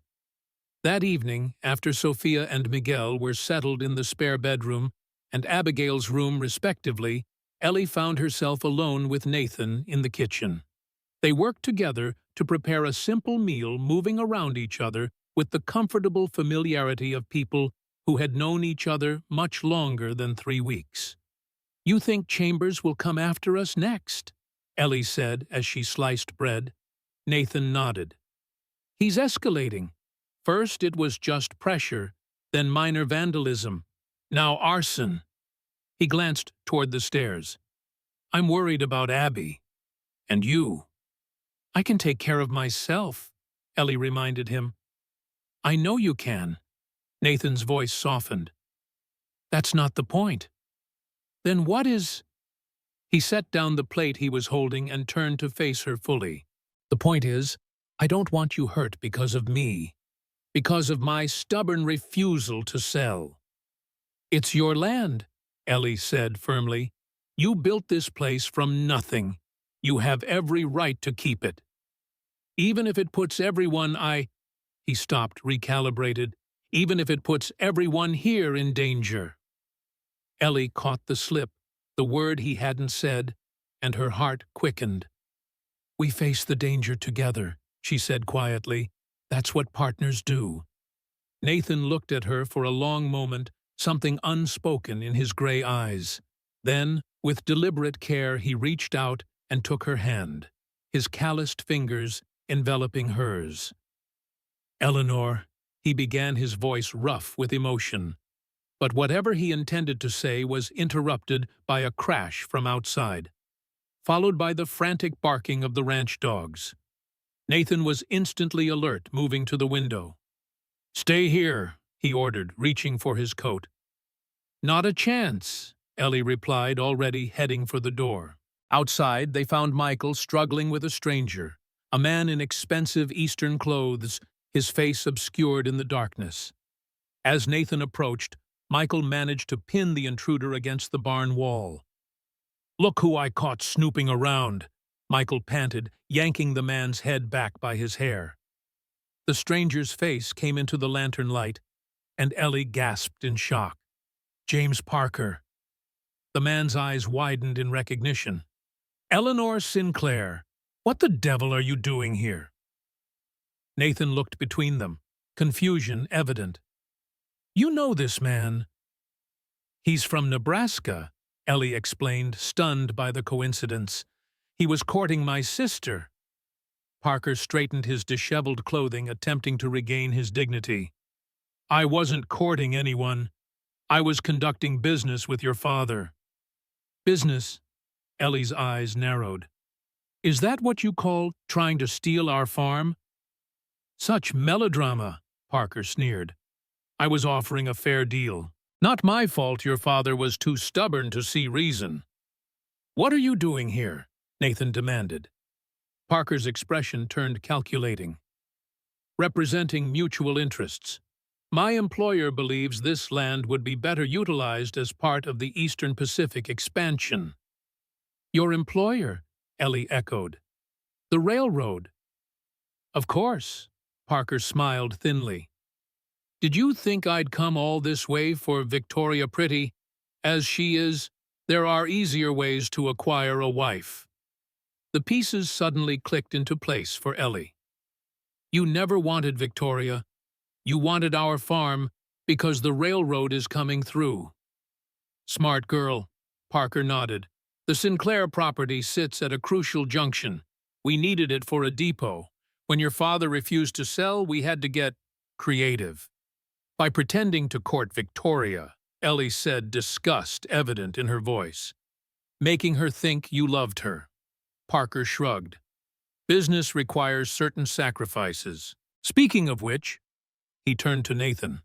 That evening, after Sophia and Miguel were settled in the spare bedroom and Abigail's room respectively, Ellie found herself alone with Nathan in the kitchen. They worked together to prepare a simple meal, moving around each other with the comfortable familiarity of people who had known each other much longer than 3 weeks. "You think Chambers will come after us next?" Ellie said as she sliced bread. Nathan nodded. "He's escalating. First it was just pressure, then minor vandalism, now arson." He glanced toward the stairs. "I'm worried about Abby. And you." "I can take care of myself," Ellie reminded him. "I know you can." Nathan's voice softened. "That's not the point." "Then what is—" He set down the plate he was holding and turned to face her fully. "The point is, I don't want you hurt because of me. Because of my stubborn refusal to sell." "It's your land," Ellie said firmly. "You built this place from nothing. You have every right to keep it. Even if it puts everyone He stopped, recalibrated. "Even if it puts everyone here in danger." Ellie caught the slip, the word he hadn't said, and her heart quickened. "We face the danger together," she said quietly. "That's what partners do." Nathan looked at her for a long moment, something unspoken in his gray eyes. Then, with deliberate care, he reached out and took her hand, his calloused fingers enveloping hers. "Eleanor," he began, his voice rough with emotion. But whatever he intended to say was interrupted by a crash from outside, followed by the frantic barking of the ranch dogs. Nathan was instantly alert, moving to the window. "Stay here," he ordered, reaching for his coat. "Not a chance," Ellie replied, already heading for the door. Outside, they found Michael struggling with a stranger, a man in expensive Eastern clothes, his face obscured in the darkness. As Nathan approached, Michael managed to pin the intruder against the barn wall. "Look who I caught snooping around," Michael panted, yanking the man's head back by his hair. The stranger's face came into the lantern light, and Ellie gasped in shock. "James Parker." The man's eyes widened in recognition. "Eleanor Sinclair, what the devil are you doing here?" Nathan looked between them, confusion evident. "You know this man." "He's from Nebraska," Ellie explained, stunned by the coincidence. "He was courting my sister." Parker straightened his disheveled clothing, attempting to regain his dignity. "I wasn't courting anyone. I was conducting business with your father." "Business?" Ellie's eyes narrowed. "Is that what you call trying to steal our farm?" "Such melodrama," Parker sneered. "I was offering a fair deal. Not my fault your father was too stubborn to see reason." "What are you doing here?" Nathan demanded. Parker's expression turned calculating. "Representing mutual interests. My employer believes this land would be better utilized as part of the Eastern Pacific expansion." "Your employer?" Ellie echoed. "The railroad?" "Of course," Parker smiled thinly. "Did you think I'd come all this way for Victoria Pretty? As she is, there are easier ways to acquire a wife." The pieces suddenly clicked into place for Ellie. "You never wanted Victoria. You wanted our farm because the railroad is coming through." "Smart girl," Parker nodded. "The Sinclair property sits at a crucial junction. We needed it for a depot. When your father refused to sell, we had to get creative." "By pretending to court Victoria," Ellie said, disgust evident in her voice. "Making her think you loved her." Parker shrugged. "Business requires certain sacrifices. Speaking of which," he turned to Nathan,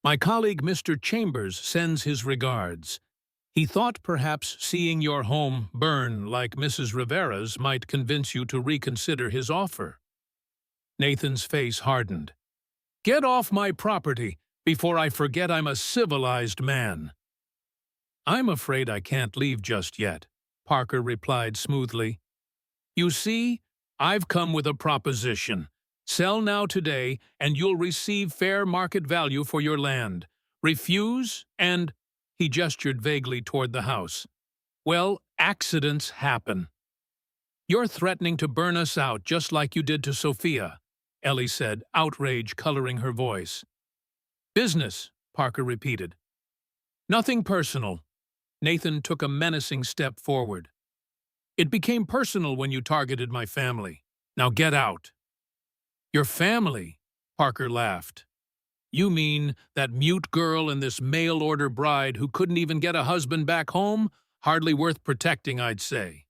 "my colleague Mr. Chambers sends his regards. He thought perhaps seeing your home burn like Mrs. Rivera's might convince you to reconsider his offer." Nathan's face hardened. "Get off my property before I forget I'm a civilized man." "I'm afraid I can't leave just yet," Parker replied smoothly. "You see, I've come with a proposition. Sell now today, and you'll receive fair market value for your land. Refuse, and—" he gestured vaguely toward the house. "Well, accidents happen." "You're threatening to burn us out just like you did to Sophia," Ellie said, outrage coloring her voice. "Business," Parker repeated. "Nothing personal." Nathan took a menacing step forward. "It became personal when you targeted my family. Now get out." "Your family?" Parker laughed. "You mean that mute girl and this mail-order bride who couldn't even get a husband back home? Hardly worth protecting, I'd say."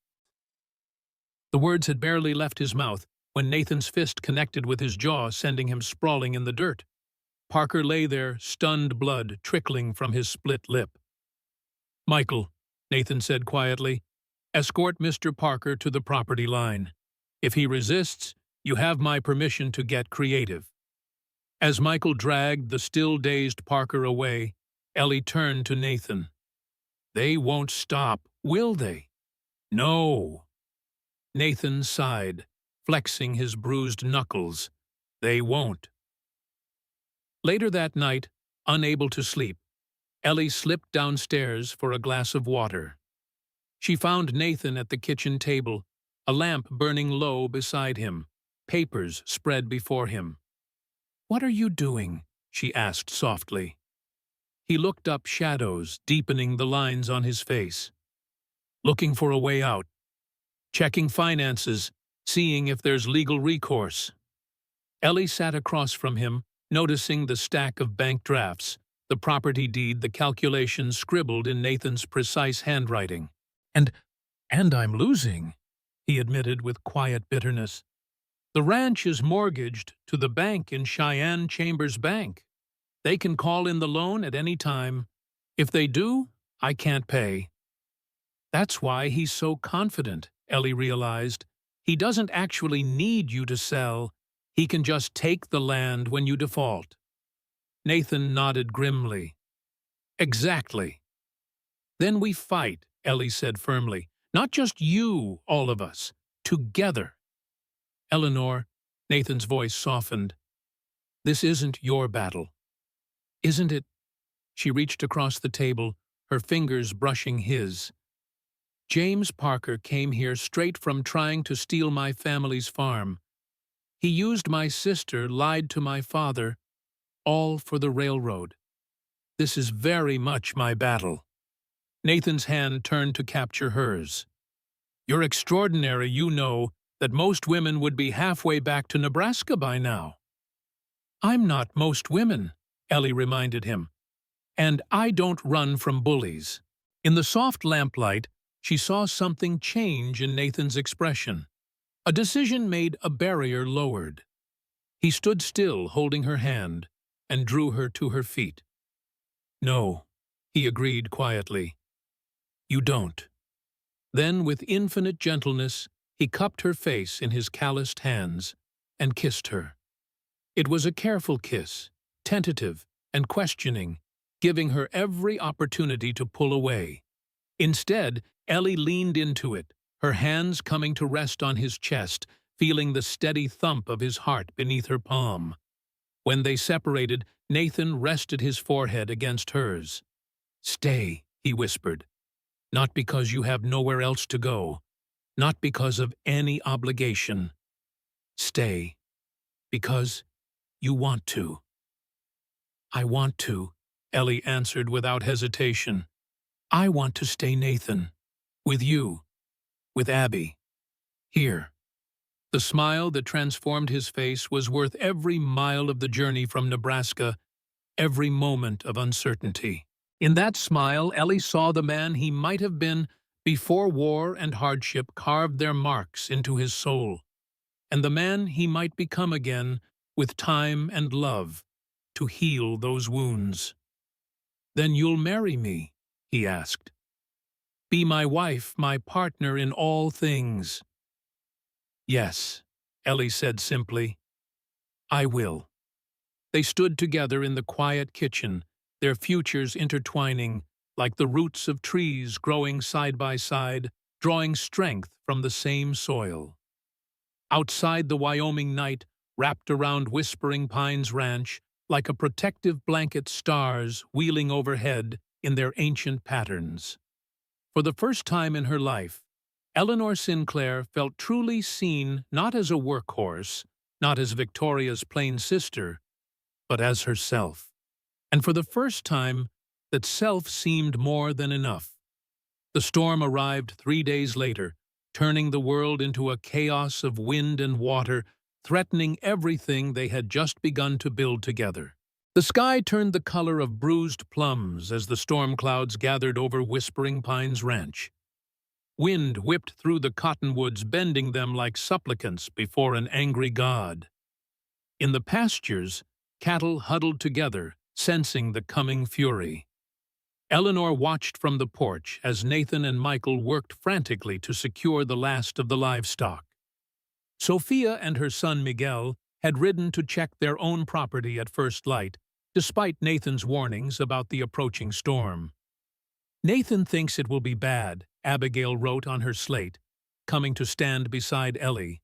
The words had barely left his mouth when Nathan's fist connected with his jaw, sending him sprawling in the dirt. Parker lay there, stunned blood trickling from his split lip. "Michael," Nathan said quietly, "escort Mr. Parker to the property line. If he resists, you have my permission to get creative." As Michael dragged the still-dazed Parker away, Ellie turned to Nathan. "They won't stop, will they?" "No." Nathan sighed, flexing his bruised knuckles. "They won't." Later that night, unable to sleep, Ellie slipped downstairs for a glass of water. She found Nathan at the kitchen table, a lamp burning low beside him, papers spread before him. "What are you doing?" she asked softly. He looked up, shadows deepening the lines on his face. Looking for a way out. Checking finances, seeing if there's legal recourse. Ellie sat across from him, noticing the stack of bank drafts, the property deed, the calculations scribbled in Nathan's precise handwriting. And I'm losing, he admitted with quiet bitterness. The ranch is mortgaged to the bank in Cheyenne Chambers Bank. They can call in the loan at any time. If they do, I can't pay. That's why he's so confident, Ellie realized. He doesn't actually need you to sell. He can just take the land when you default. Nathan nodded grimly. Exactly. Then we fight, Ellie said firmly. Not just you, all of us. Together. Eleanor, Nathan's voice softened. This isn't your battle. Isn't it? She reached across the table, her fingers brushing his. James Parker came here straight from trying to steal my family's farm. He used my sister, lied to my father, all for the railroad. This is very much my battle. Nathan's hand turned to capture hers. You're extraordinary, you know that most women would be halfway back to Nebraska by now. I'm not most women, Ellie reminded him. And I don't run from bullies. In the soft lamplight, she saw something change in Nathan's expression. A decision made, a barrier lowered. He stood still, holding her hand, and drew her to her feet. No, he agreed quietly. You don't. Then, with infinite gentleness, he cupped her face in his calloused hands and kissed her. It was a careful kiss, tentative and questioning, giving her every opportunity to pull away. Instead, Ellie leaned into it, her hands coming to rest on his chest, feeling the steady thump of his heart beneath her palm. When they separated, Nathan rested his forehead against hers. Stay, he whispered. Not because you have nowhere else to go. Not because of any obligation. Stay. Because you want to. I want to, Ellie answered without hesitation. I want to stay, Nathan. With you. With Abby. Here. The smile that transformed his face was worth every mile of the journey from Nebraska, every moment of uncertainty. In that smile, Ellie saw the man he might have been before war and hardship carved their marks into his soul, and the man he might become again with time and love to heal those wounds. Then you'll marry me, he asked. Be my wife, my partner in all things. Yes, Ellie said simply. I will. They stood together in the quiet kitchen, their futures intertwining, like the roots of trees growing side by side, drawing strength from the same soil. Outside, the Wyoming night wrapped around Whispering Pines Ranch like a protective blanket, stars wheeling overhead in their ancient patterns. For the first time in her life, Eleanor Sinclair felt truly seen not as a workhorse, not as Victoria's plain sister, but as herself. And for the first time, that self seemed more than enough. The storm arrived 3 days later, turning the world into a chaos of wind and water, threatening everything they had just begun to build together. The sky turned the color of bruised plums as the storm clouds gathered over Whispering Pines Ranch. Wind whipped through the cottonwoods, bending them like supplicants before an angry god. In the pastures, cattle huddled together, sensing the coming fury. Eleanor watched from the porch as Nathan and Michael worked frantically to secure the last of the livestock. Sophia and her son Miguel had ridden to check their own property at first light, despite Nathan's warnings about the approaching storm. Nathan thinks it will be bad, Abigail wrote on her slate, coming to stand beside Ellie.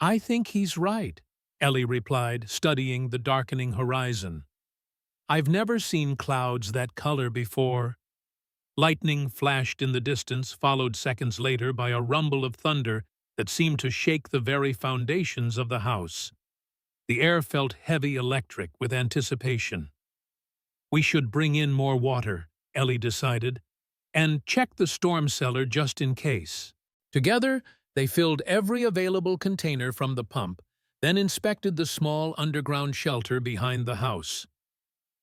I think he's right, Ellie replied, studying the darkening horizon. I've never seen clouds that color before. Lightning flashed in the distance, followed seconds later by a rumble of thunder that seemed to shake the very foundations of the house. The air felt heavy, electric with anticipation. We should bring in more water, Ellie decided, and check the storm cellar just in case. Together, they filled every available container from the pump, then inspected the small underground shelter behind the house.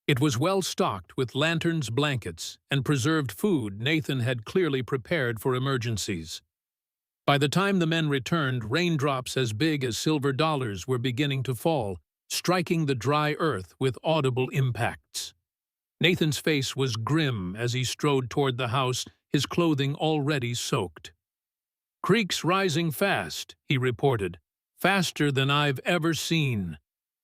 It was well stocked with lanterns, blankets, and preserved food Nathan had clearly prepared for emergencies. By the time the men returned, raindrops as big as silver dollars were beginning to fall, striking the dry earth with audible impacts. Nathan's face was grim as he strode toward the house, his clothing already soaked. "Creek's rising fast," he reported, "faster than I've ever seen.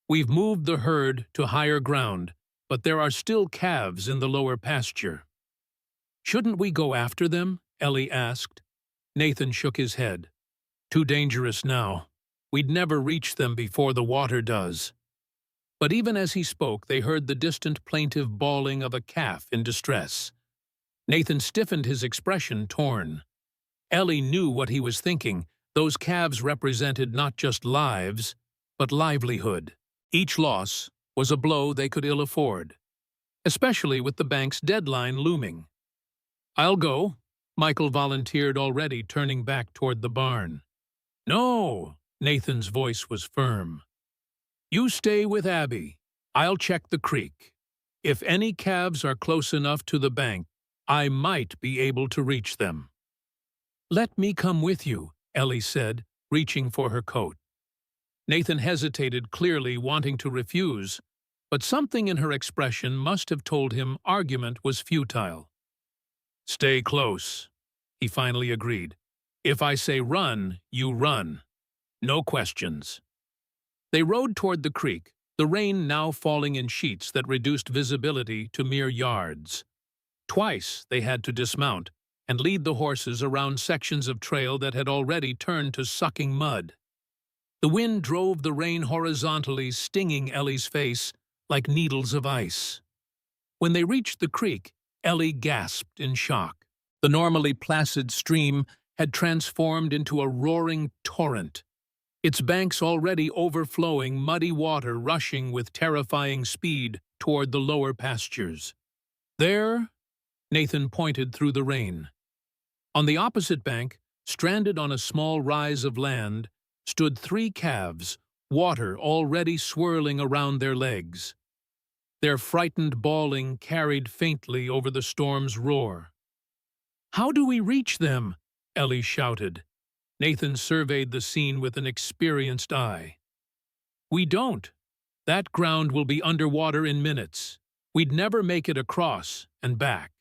We've moved the herd to higher ground, but there are still calves in the lower pasture." "Shouldn't we go after them?" Ellie asked. Nathan shook his head. "Too dangerous now. We'd never reach them before the water does." But even as he spoke, they heard the distant plaintive bawling of a calf in distress. Nathan stiffened, his expression torn. Ellie knew what he was thinking. Those calves represented not just lives, but livelihood. Each loss was a blow they could ill afford, especially with the bank's deadline looming. "I'll go," Michael volunteered, already turning back toward the barn. "No," Nathan's voice was firm. "You stay with Abby. I'll check the creek. If any calves are close enough to the bank, I might be able to reach them." "Let me come with you," Ellie said, reaching for her coat. Nathan hesitated, clearly wanting to refuse, but something in her expression must have told him argument was futile. "Stay close," he finally agreed. "If I say run, you run. No questions." They rode toward the creek, the rain now falling in sheets that reduced visibility to mere yards. Twice they had to dismount and lead the horses around sections of trail that had already turned to sucking mud. The wind drove the rain horizontally, stinging Ellie's face like needles of ice. When they reached the creek, Ellie gasped in shock. The normally placid stream had transformed into a roaring torrent, its banks already overflowing, muddy water rushing with terrifying speed toward the lower pastures. "There," Nathan pointed through the rain. On the opposite bank, stranded on a small rise of land, stood 3 calves, water already swirling around their legs. Their frightened bawling carried faintly over the storm's roar. "How do we reach them?" Ellie shouted. Nathan surveyed the scene with an experienced eye. "We don't. That ground will be underwater in minutes. We'd never make it across and back."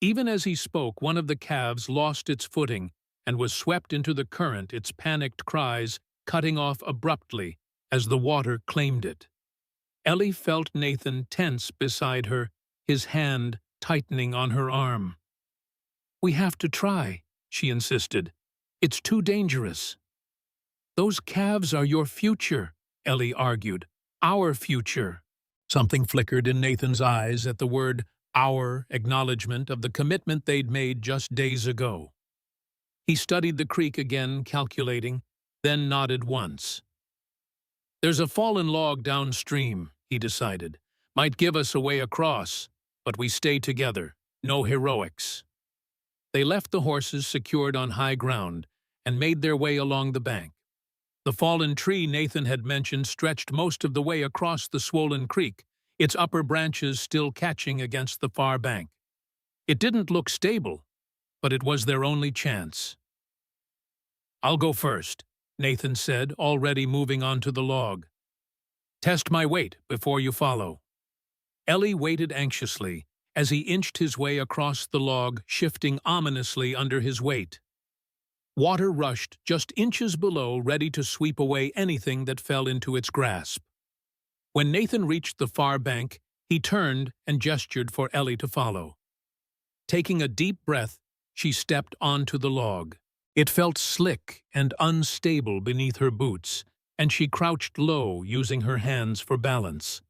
Even as he spoke, one of the calves lost its footing and was swept into the current, its panicked cries cutting off abruptly as the water claimed it. Ellie felt Nathan tense beside her, his hand tightening on her arm. "We have to try," she insisted. "It's too dangerous." "Those calves are your future," Ellie argued. "Our future." Something flickered in Nathan's eyes at the word "our," acknowledgement of the commitment they'd made just days ago. He studied the creek again, calculating, then nodded once. "There's a fallen log downstream," he decided. "Might give us a way across, but we stay together. No heroics." They left the horses secured on high ground and made their way along the bank. The fallen tree Nathan had mentioned stretched most of the way across the swollen creek, its upper branches still catching against the far bank. It didn't look stable, but it was their only chance. "I'll go first," Nathan said, already moving onto the log. "Test my weight before you follow." Ellie waited anxiously as he inched his way across the log, shifting ominously under his weight. Water rushed just inches below, ready to sweep away anything that fell into its grasp. When Nathan reached the far bank, he turned and gestured for Ellie to follow. Taking a deep breath, she stepped onto the log. It felt slick and unstable beneath her boots, and she crouched low, using her hands for balance.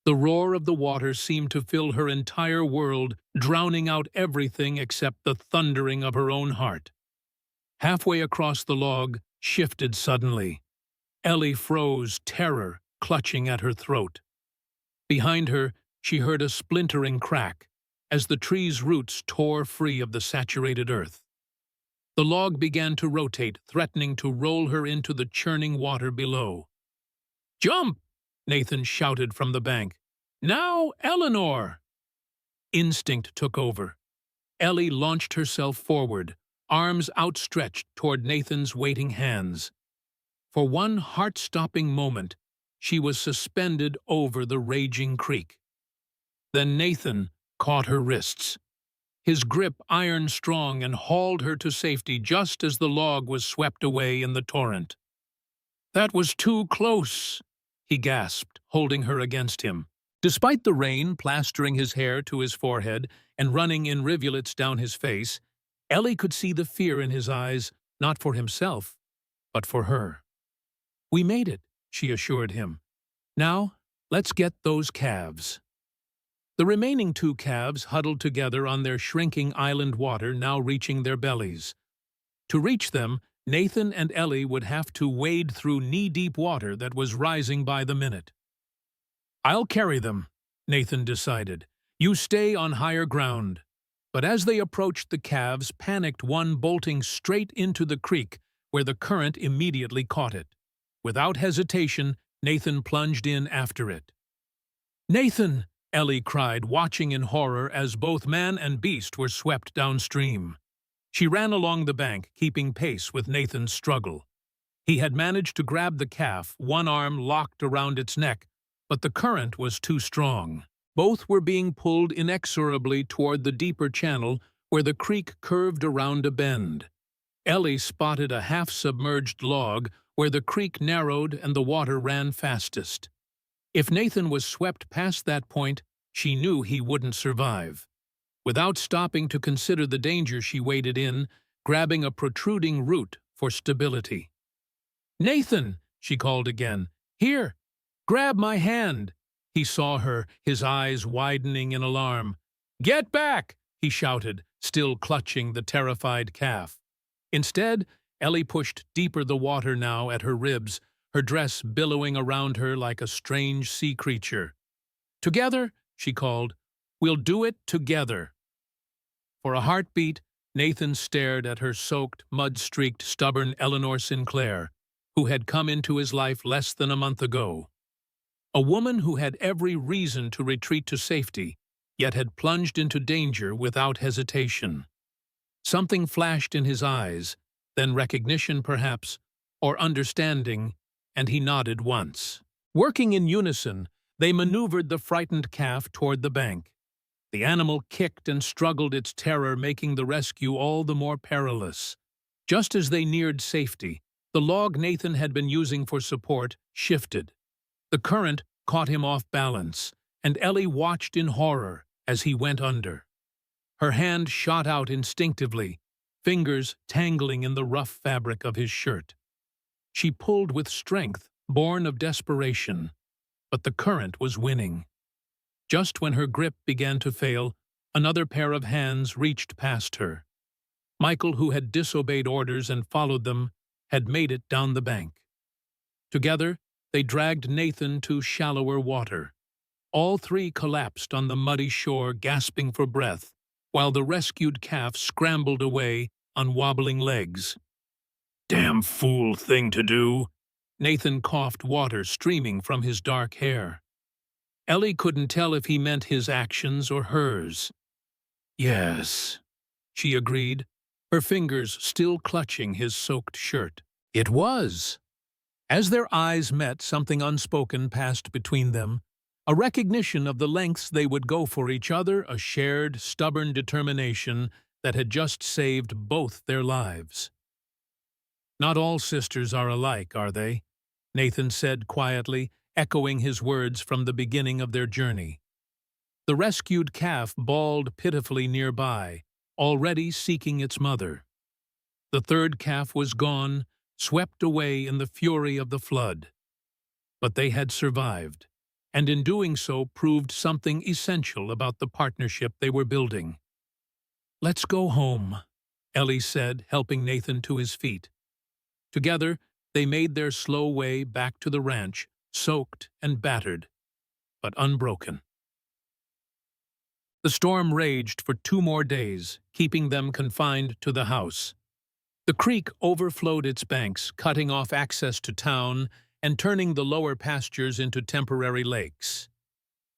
The roar of the water seemed to fill her entire world, drowning out everything except the thundering of her own heart. Halfway across the log, shifted suddenly. Ellie froze, terror clutching at her throat. Behind her, she heard a splintering crack as the tree's roots tore free of the saturated earth. The log began to rotate, threatening to roll her into the churning water below. "Jump!" Nathan shouted from the bank. "Now, Eleanor!" Instinct took over. Ellie launched herself forward, arms outstretched toward Nathan's waiting hands. For one heart-stopping moment, she was suspended over the raging creek. Then Nathan caught her wrists. His grip iron-strong and hauled her to safety just as the log was swept away in the torrent. "That was too close," he gasped, holding her against him. Despite the rain plastering his hair to his forehead and running in rivulets down his face, Ellie could see the fear in his eyes, not for himself, but for her. "We made it," she assured him. "Now, let's get those calves." The remaining 2 calves huddled together on their shrinking island water, now reaching their bellies. To reach them, Nathan and Ellie would have to wade through knee-deep water that was rising by the minute. "I'll carry them," Nathan decided. "You stay on higher ground." But as they approached the calves, panicked one bolting straight into the creek, where the current immediately caught it. Without hesitation, Nathan plunged in after it. "Nathan!" Ellie cried, watching in horror as both man and beast were swept downstream. She ran along the bank, keeping pace with Nathan's struggle. He had managed to grab the calf, one arm locked around its neck, but the current was too strong. Both were being pulled inexorably toward the deeper channel where the creek curved around a bend. Ellie spotted a half-submerged log where the creek narrowed and the water ran fastest. If Nathan was swept past that point, she knew he wouldn't survive. Without stopping to consider the danger, she waded in, grabbing a protruding root for stability. "Nathan!" she called again. "Here! Grab my hand!" He saw her, his eyes widening in alarm. "Get back!" he shouted, still clutching the terrified calf. Instead, Ellie pushed deeper the water now at her ribs, her dress billowing around her like a strange sea creature. "Together," she called. "We'll do it together." For a heartbeat, Nathan stared at her soaked, mud-streaked, stubborn Eleanor Sinclair, who had come into his life less than a month ago. A woman who had every reason to retreat to safety, yet had plunged into danger without hesitation. Something flashed in his eyes, then recognition perhaps, or understanding, and he nodded once. Working in unison, they maneuvered the frightened calf toward the bank. The animal kicked and struggled, its terror making the rescue all the more perilous. Just as they neared safety, the log Nathan had been using for support shifted. The current caught him off balance, and Ellie watched in horror as he went under. Her hand shot out instinctively, fingers tangling in the rough fabric of his shirt. She pulled with strength, born of desperation, but the current was winning. Just when her grip began to fail, another pair of hands reached past her. Michael, who had disobeyed orders and followed them, had made it down the bank. Together, they dragged Nathan to shallower water. All 3 collapsed on the muddy shore, gasping for breath, while the rescued calf scrambled away on wobbling legs. "Damn fool thing to do," Nathan coughed, water streaming from his dark hair. Ellie couldn't tell if he meant his actions or hers. "Yes," she agreed, her fingers still clutching his soaked shirt. It was. As their eyes met, something unspoken passed between them, a recognition of the lengths they would go for each other, a shared, stubborn determination that had just saved both their lives. "Not all sisters are alike, are they?" Nathan said quietly, echoing his words from the beginning of their journey. The rescued calf bawled pitifully nearby, already seeking its mother. The 3rd calf was gone, swept away in the fury of the flood. But they had survived, and in doing so proved something essential about the partnership they were building. "Let's go home," Ellie said, helping Nathan to his feet. Together, they made their slow way back to the ranch, soaked and battered, but unbroken. The storm raged for 2 more days, keeping them confined to the house. The creek overflowed its banks, cutting off access to town and turning the lower pastures into temporary lakes.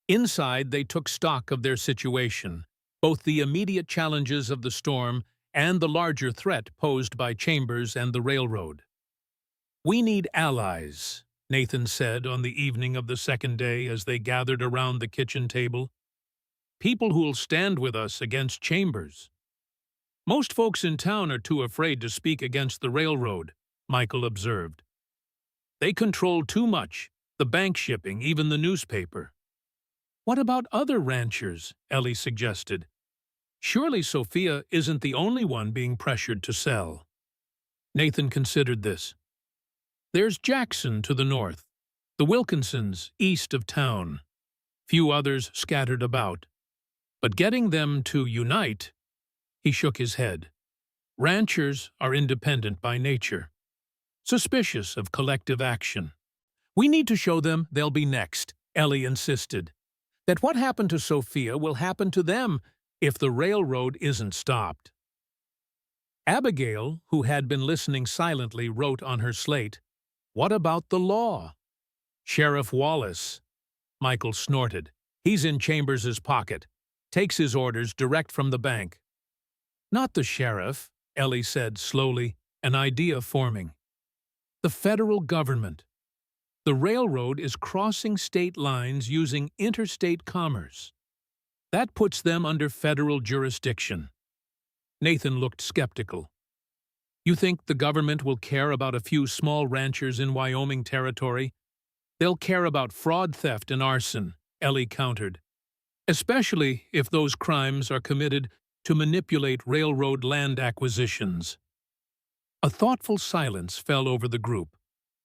Inside, they took stock of their situation, both the immediate challenges of the storm and the larger threat posed by Chambers and the railroad. "We need allies," Nathan said on the evening of the second day as they gathered around the kitchen table. "People who'll stand with us against Chambers." "Most folks in town are too afraid to speak against the railroad," Michael observed. "They control too much, the bank shipping, even the newspaper." "What about other ranchers?" Ellie suggested. "Surely Sophia isn't the only one being pressured to sell." Nathan considered this. "There's Jackson to the north, the Wilkinsons east of town, few others scattered about. But getting them to unite—" He shook his head. "Ranchers are independent by nature, suspicious of collective action. We need to show them they'll be next," Ellie insisted. "That what happened to Sophia will happen to them if the railroad isn't stopped." Abigail, who had been listening silently, wrote on her slate, "What about the law?" "Sheriff Wallace," Michael snorted. "He's in Chambers's pocket. Takes his orders direct from the bank." "Not the sheriff," Ellie said slowly, an idea forming. "The federal government. The railroad is crossing state lines using interstate commerce. That puts them under federal jurisdiction." Nathan looked skeptical. "You think the government will care about a few small ranchers in Wyoming territory?" "They'll care about fraud, theft, and arson," Ellie countered. "Especially if those crimes are committed to manipulate railroad land acquisitions." A thoughtful silence fell over the group.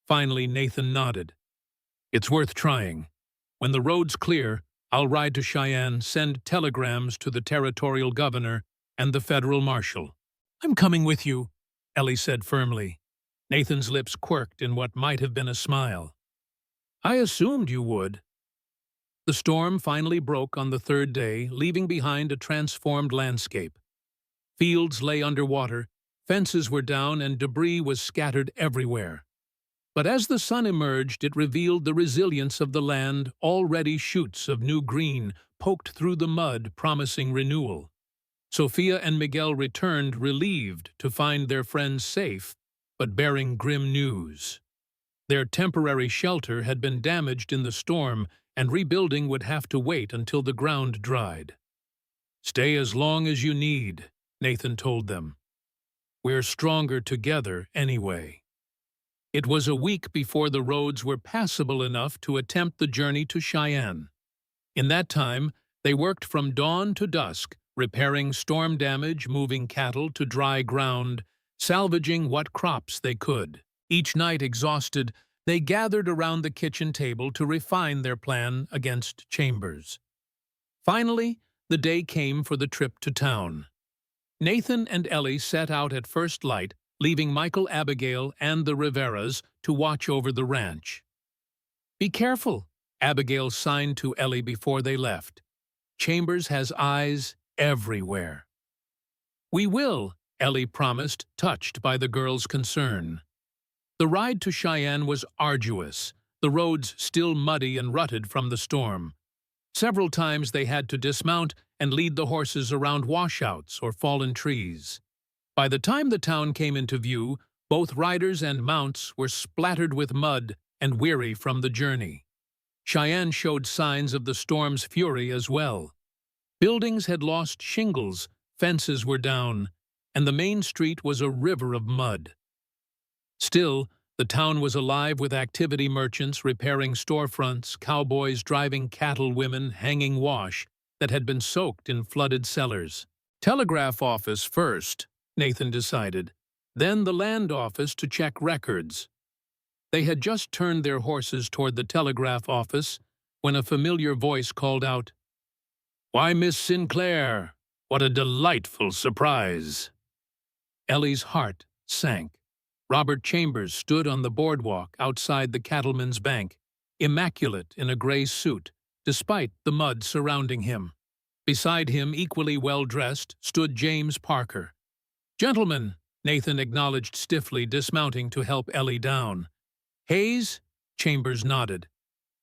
Finally, Nathan nodded. "It's worth trying. When the road's clear, I'll ride to Cheyenne, send telegrams to the territorial governor and the federal marshal." "I'm coming with you," Ellie said firmly. Nathan's lips quirked in what might have been a smile. "I assumed you would." The storm finally broke on the third day, leaving behind a transformed landscape. Fields lay underwater, fences were down, and debris was scattered everywhere. But as the sun emerged, it revealed the resilience of the land. Already shoots of new green poked through the mud, promising renewal. Sophia and Miguel returned relieved to find their friends safe, but bearing grim news. Their temporary shelter had been damaged in the storm, and rebuilding would have to wait until the ground dried. "Stay as long as you need," Nathan told them. "We're stronger together anyway." It was a week before the roads were passable enough to attempt the journey to Cheyenne. In that time, they worked from dawn to dusk, repairing storm damage, moving cattle to dry ground, salvaging what crops they could. Each night, exhausted, they gathered around the kitchen table to refine their plan against Chambers. Finally, the day came for the trip to town. Nathan and Ellie set out at first light, leaving Michael, Abigail, and the Riveras to watch over the ranch. "Be careful," Abigail signed to Ellie before they left. "Chambers has eyes everywhere." "We will," Ellie promised, touched by the girl's concern. The ride to Cheyenne was arduous, the roads still muddy and rutted from the storm. Several times they had to dismount and lead the horses around washouts or fallen trees. By the time the town came into view, both riders and mounts were splattered with mud and weary from the journey. Cheyenne showed signs of the storm's fury as well. Buildings had lost shingles, fences were down, and the main street was a river of mud. Still, the town was alive with activity, merchants repairing storefronts, cowboys driving cattle, women hanging wash that had been soaked in flooded cellars. Telegraph office first, Nathan decided, then the land office to check records. They had just turned their horses toward the telegraph office when a familiar voice called out, "Why, Miss Sinclair, what a delightful surprise!" Ellie's heart sank. Robert Chambers stood on the boardwalk outside the cattleman's bank, immaculate in a gray suit, despite the mud surrounding him. Beside him, equally well-dressed, stood James Parker. "Gentlemen," Nathan acknowledged stiffly, dismounting to help Ellie down. "Hayes?" Chambers nodded.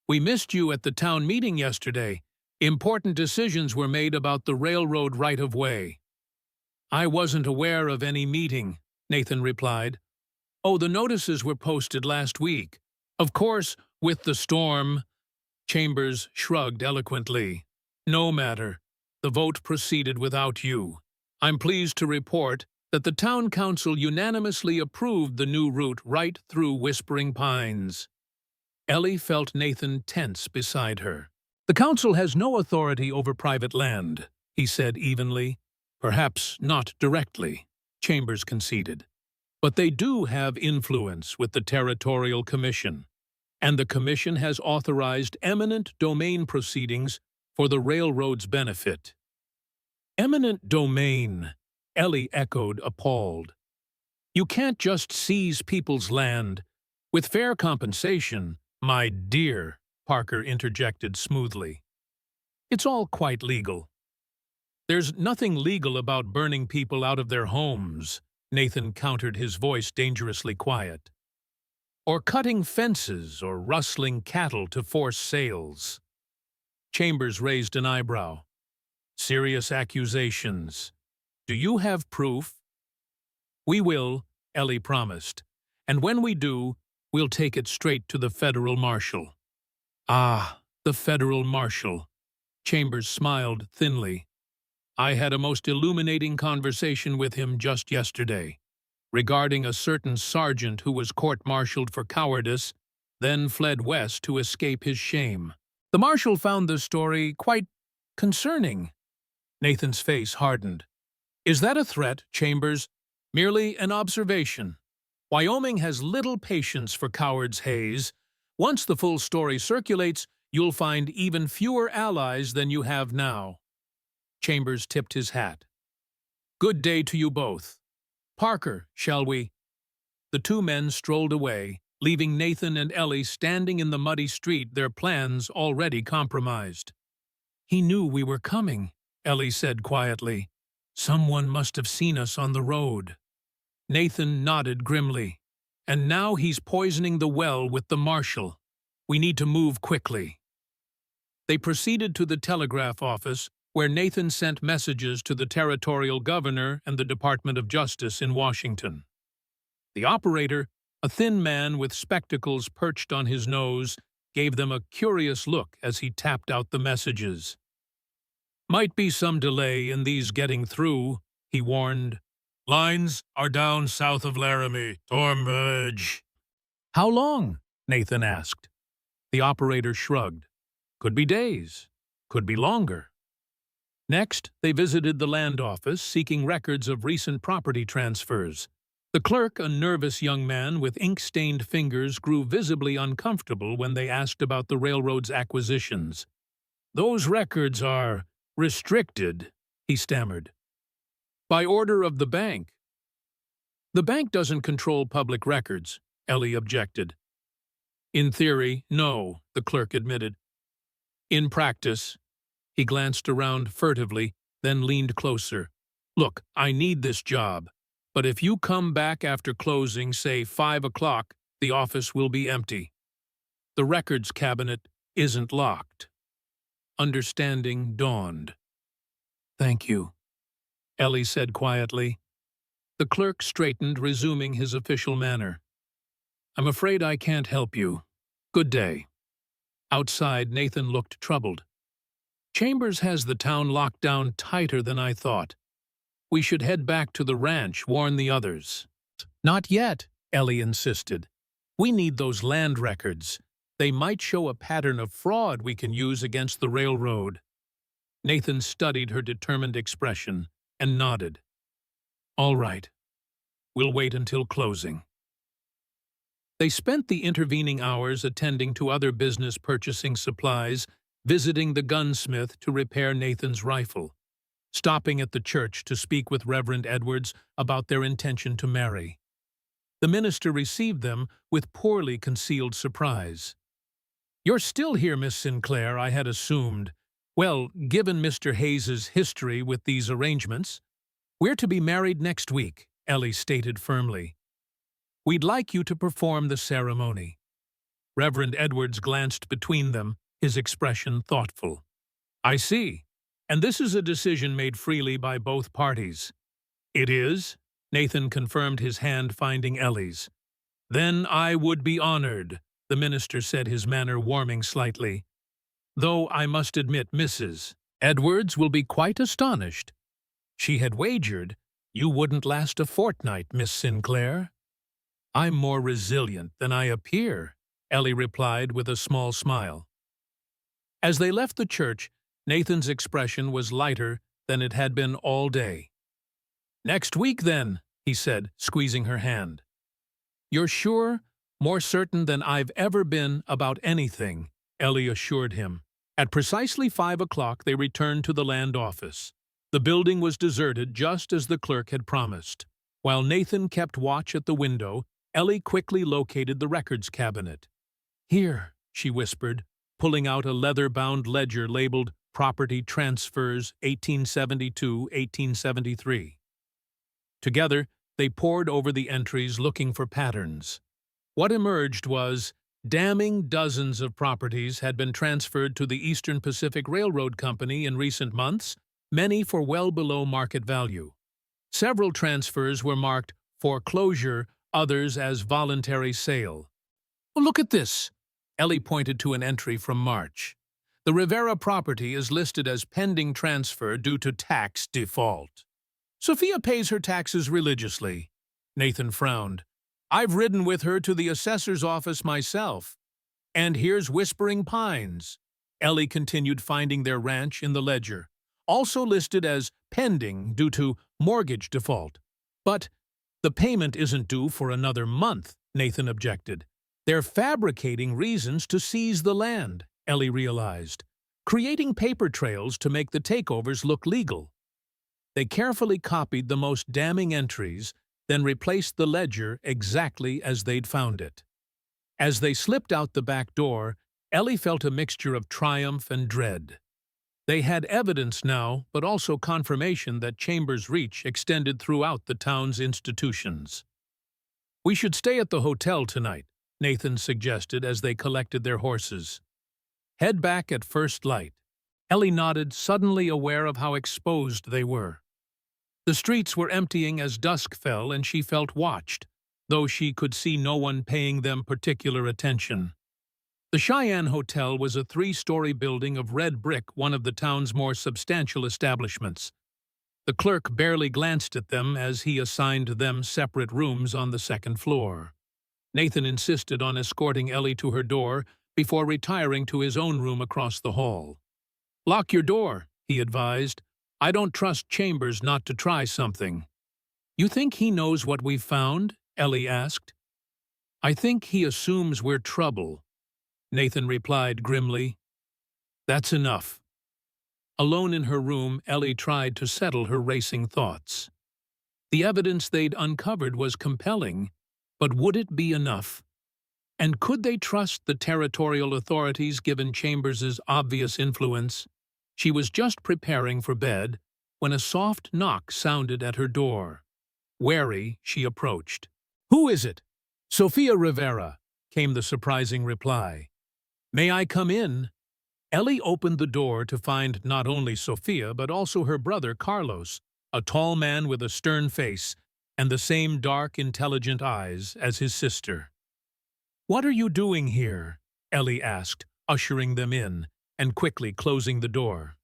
"We missed you at the town meeting yesterday. Important decisions were made about the railroad right-of-way." "I wasn't aware of any meeting," Nathan replied. "Oh, the notices were posted last week. Of course, with the storm—" Chambers shrugged eloquently. "No matter. The vote proceeded without you. I'm pleased to report that the town council unanimously approved the new route right through Whispering Pines." Ellie felt Nathan tense beside her. "The council has no authority over private land," he said evenly. "Perhaps not directly," Chambers conceded. "But they do have influence with the Territorial Commission, and the Commission has authorized eminent domain proceedings for the railroad's benefit." "Eminent domain," Ellie echoed, appalled. "You can't just seize people's land. With fair compensation, my dear," Parker interjected smoothly. "It's all quite legal." "There's nothing legal about burning people out of their homes," Nathan countered, his voice dangerously quiet. "Or cutting fences or rustling cattle to force sales." Chambers raised an eyebrow. "Serious accusations. Do you have proof?" "We will," Ellie promised. "And when we do, we'll take it straight to the federal marshal." "Ah, the federal marshal." Chambers smiled thinly. "I had a most illuminating conversation with him just yesterday, regarding a certain sergeant who was court-martialed for cowardice, then fled west to escape his shame. The marshal found the story quite concerning." Nathan's face hardened. "Is that a threat, Chambers? Merely an observation. Wyoming has little patience for cowards, Hayes. Once the full story circulates, you'll find even fewer allies than you have now." Chambers tipped his hat. "Good day to you both. Parker, shall we?" The two men strolled away, leaving Nathan and Ellie standing in the muddy street, their plans already compromised. "He knew we were coming," Ellie said quietly. "Someone must have seen us on the road." Nathan nodded grimly. "And now he's poisoning the well with the marshal. We need to move quickly." They proceeded to the telegraph office, where Nathan sent messages to the territorial governor and the Department of Justice in Washington. The operator, a thin man with spectacles perched on his nose, gave them a curious look as he tapped out the messages. "Might be some delay in these getting through," he warned. "Lines are down south of Laramie. Storm edge." "How long?" Nathan asked. The operator shrugged. "Could be days. Could be longer." Next, they visited the land office, seeking records of recent property transfers. The clerk, a nervous young man with ink-stained fingers, grew visibly uncomfortable when they asked about the railroad's acquisitions. "Those records are restricted," he stammered. "By order of the bank." "The bank doesn't control public records," Ellie objected. "In theory, no," the clerk admitted. "In practice," he glanced around furtively, then leaned closer. "Look, I need this job, but if you come back after closing, say 5 o'clock, the office will be empty. The records cabinet isn't locked." Understanding dawned. "Thank you," Ellie said quietly. The clerk straightened, resuming his official manner. "I'm afraid I can't help you. Good day." Outside, Nathan looked troubled. "Chambers has the town locked down tighter than I thought. We should head back to the ranch, warn the others." "Not yet," Ellie insisted. "We need those land records. They might show a pattern of fraud we can use against the railroad." Nathan studied her determined expression and nodded. "All right. We'll wait until closing." They spent the intervening hours attending to other business purchasing supplies, visiting the gunsmith to repair Nathan's rifle, stopping at the church to speak with Reverend Edwards about their intention to marry. The minister received them with poorly concealed surprise. "You're still here, Miss Sinclair, I had assumed. Well, given Mr. Hayes's history with these arrangements, we're to be married next week, Ellie stated firmly. We'd like you to perform the ceremony. Reverend Edwards glanced between them, his expression thoughtful. I see. And this is a decision made freely by both parties. It is, Nathan confirmed, his hand finding Ellie's. Then I would be honored, the minister said, his manner warming slightly. Though I must admit Mrs. Edwards will be quite astonished. She had wagered you wouldn't last a fortnight, Miss Sinclair. I'm more resilient than I appear, Ellie replied with a small smile. As they left the church, Nathan's expression was lighter than it had been all day. Next week, then, he said, squeezing her hand. You're sure? More certain than I've ever been about anything, Ellie assured him. At precisely 5 o'clock, they returned to the land office. The building was deserted just as the clerk had promised. While Nathan kept watch at the window, Ellie quickly located the records cabinet. Here, she whispered, pulling out a leather-bound ledger labeled Property Transfers 1872-1873. Together, they pored over the entries looking for patterns. What emerged was damning dozens of properties had been transferred to the Eastern Pacific Railroad Company in recent months, many for well below market value. Several transfers were marked foreclosure, others as voluntary sale. Oh, look at this! Ellie pointed to an entry from March. The Rivera property is listed as pending transfer due to tax default. Sophia pays her taxes religiously. Nathan frowned. I've ridden with her to the assessor's office myself. And here's Whispering Pines. Ellie continued, finding their ranch in the ledger, also listed as pending due to mortgage default. But the payment isn't due for another month, Nathan objected. They're fabricating reasons to seize the land, Ellie realized, creating paper trails to make the takeovers look legal. They carefully copied the most damning entries, then replaced the ledger exactly as they'd found it. As they slipped out the back door, Ellie felt a mixture of triumph and dread. They had evidence now, but also confirmation that Chambers' reach extended throughout the town's institutions. We should stay at the hotel tonight, Nathan suggested as they collected their horses. Head back at first light. Ellie nodded, suddenly aware of how exposed they were. The streets were emptying as dusk fell, and she felt watched, though she could see no one paying them particular attention. The Cheyenne Hotel was a 3-story building of red brick, one of the town's more substantial establishments. The clerk barely glanced at them as he assigned them separate rooms on the second floor. Nathan insisted on escorting Ellie to her door before retiring to his own room across the hall. Lock your door, he advised. I don't trust Chambers not to try something. You think he knows what we've found? Ellie asked. I think he assumes we're trouble, Nathan replied grimly. That's enough. Alone in her room, Ellie tried to settle her racing thoughts. The evidence they'd uncovered was compelling, but would it be enough? And could they trust the territorial authorities given Chambers's obvious influence? She was just preparing for bed when a soft knock sounded at her door. Wary, she approached. Who is it? Sophia Rivera, came the surprising reply. May I come in? Ellie opened the door to find not only Sophia but also her brother Carlos, a tall man with a stern face and the same dark, intelligent eyes as his sister. What are you doing here? Ellie asked, ushering them in and quickly closing the door.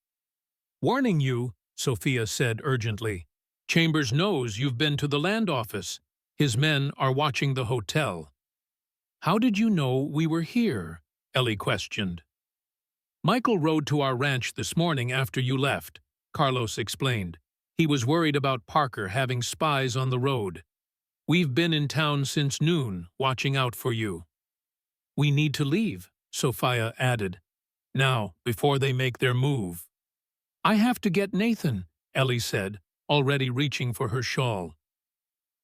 Warning you, Sophia said urgently. Chambers knows you've been to the land office. His men are watching the hotel. How did you know we were here? Ellie questioned. Michael rode to our ranch this morning after you left, Carlos explained. He was worried about Parker having spies on the road. We've been in town since noon, watching out for you. We need to leave, Sophia added. Now, before they make their move. I have to get Nathan, Ellie said, already reaching for her shawl.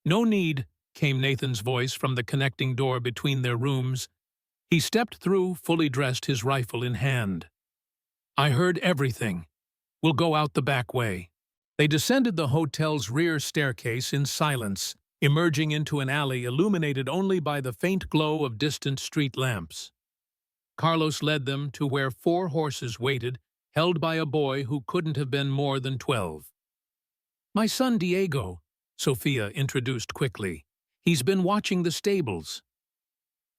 No need, came Nathan's voice from the connecting door between their rooms. He stepped through, fully dressed, his rifle in hand. I heard everything. We'll go out the back way. They descended the hotel's rear staircase in silence, emerging into an alley illuminated only by the faint glow of distant street lamps. Carlos led them to where 4 horses waited, held by a boy who couldn't have been more than 12. "My son Diego," Sophia introduced quickly. "He's been watching the stables."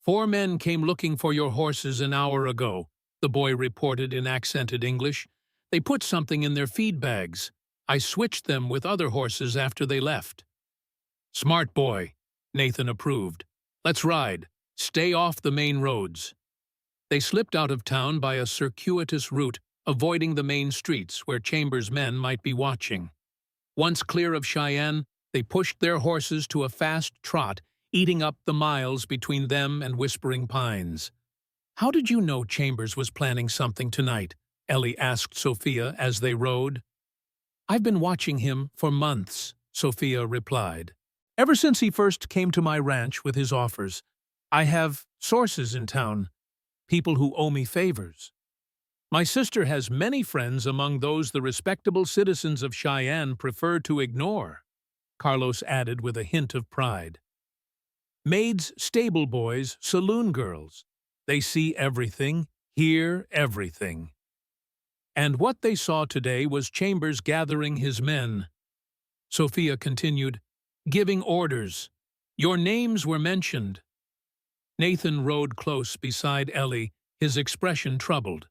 "4 men came looking for your horses an hour ago," the boy reported in accented English. "They put something in their feed bags. I switched them with other horses after they left." "Smart boy," Nathan approved. "Let's ride. Stay off the main roads." They slipped out of town by a circuitous route, avoiding the main streets where Chambers' men might be watching. Once clear of Cheyenne, they pushed their horses to a fast trot, eating up the miles between them and Whispering Pines. "How did you know Chambers was planning something tonight?" Ellie asked Sophia as they rode. "I've been watching him for months," Sophia replied. "Ever since he first came to my ranch with his offers. I have sources in town, people who owe me favors. My sister has many friends among those the respectable citizens of Cheyenne prefer to ignore," Carlos added with a hint of pride. "Maids, stable boys, saloon girls. They see everything, hear everything." And what they saw today was Chambers gathering his men. Sophia continued, "Giving orders. Your names were mentioned." Nathan rode close beside Ellie, his expression troubled.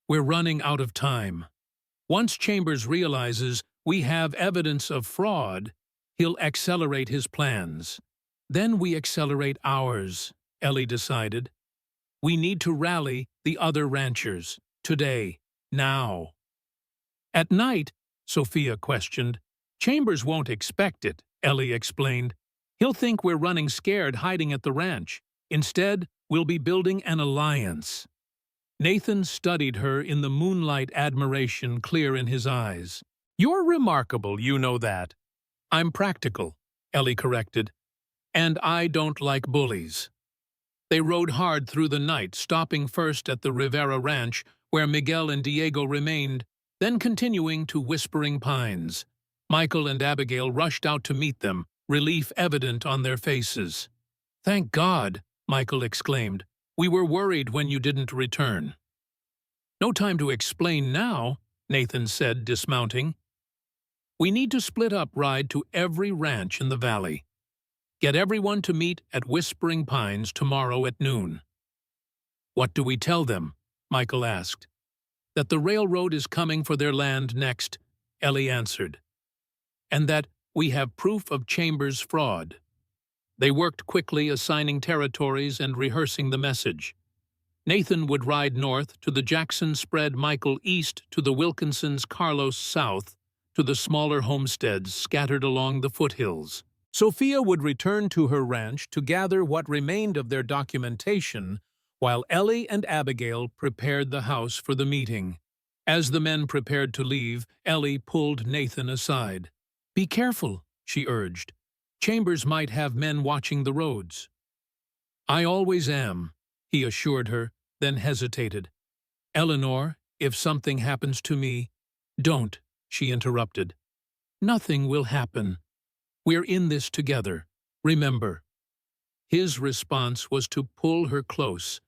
"We're running out of time. Once Chambers realizes we have evidence of fraud, he'll accelerate his plans. Then we accelerate ours," Ellie decided. "We need to rally the other ranchers. Today. Now." "At night?" Sophia questioned. "Chambers won't expect it," Ellie explained. "He'll think we're running scared hiding at the ranch. Instead, we'll be building an alliance." Nathan studied her in the moonlight, admiration clear in his eyes. "You're remarkable, you know that." "I'm practical," Ellie corrected. "And I don't like bullies." They rode hard through the night, stopping first at the Rivera Ranch, where Miguel and Diego remained, then continuing to Whispering Pines. Michael and Abigail rushed out to meet them, relief evident on their faces. "Thank God," Michael exclaimed. "We were worried when you didn't return." "No time to explain now," Nathan said, dismounting. "We need to split up, ride to every ranch in the valley. Get everyone to meet at Whispering Pines tomorrow at noon." "What do we tell them?" Michael asked. "That the railroad is coming for their land next," Ellie answered. "And that we have proof of Chambers' fraud." They worked quickly, assigning territories and rehearsing the message. Nathan would ride north to the Jackson spread, Michael east to the Wilkinsons, Carlos south to the smaller homesteads scattered along the foothills. Sophia would return to her ranch to gather what remained of their documentation, while Ellie and Abigail prepared the house for the meeting. As the men prepared to leave, Ellie pulled Nathan aside. "Be careful," she urged. "Chambers might have men watching the roads." "I always am," he assured her, then hesitated. "Eleanor, if something happens to me—" "Don't," she interrupted. "Nothing will happen. We're in this together, remember." His response was to pull her close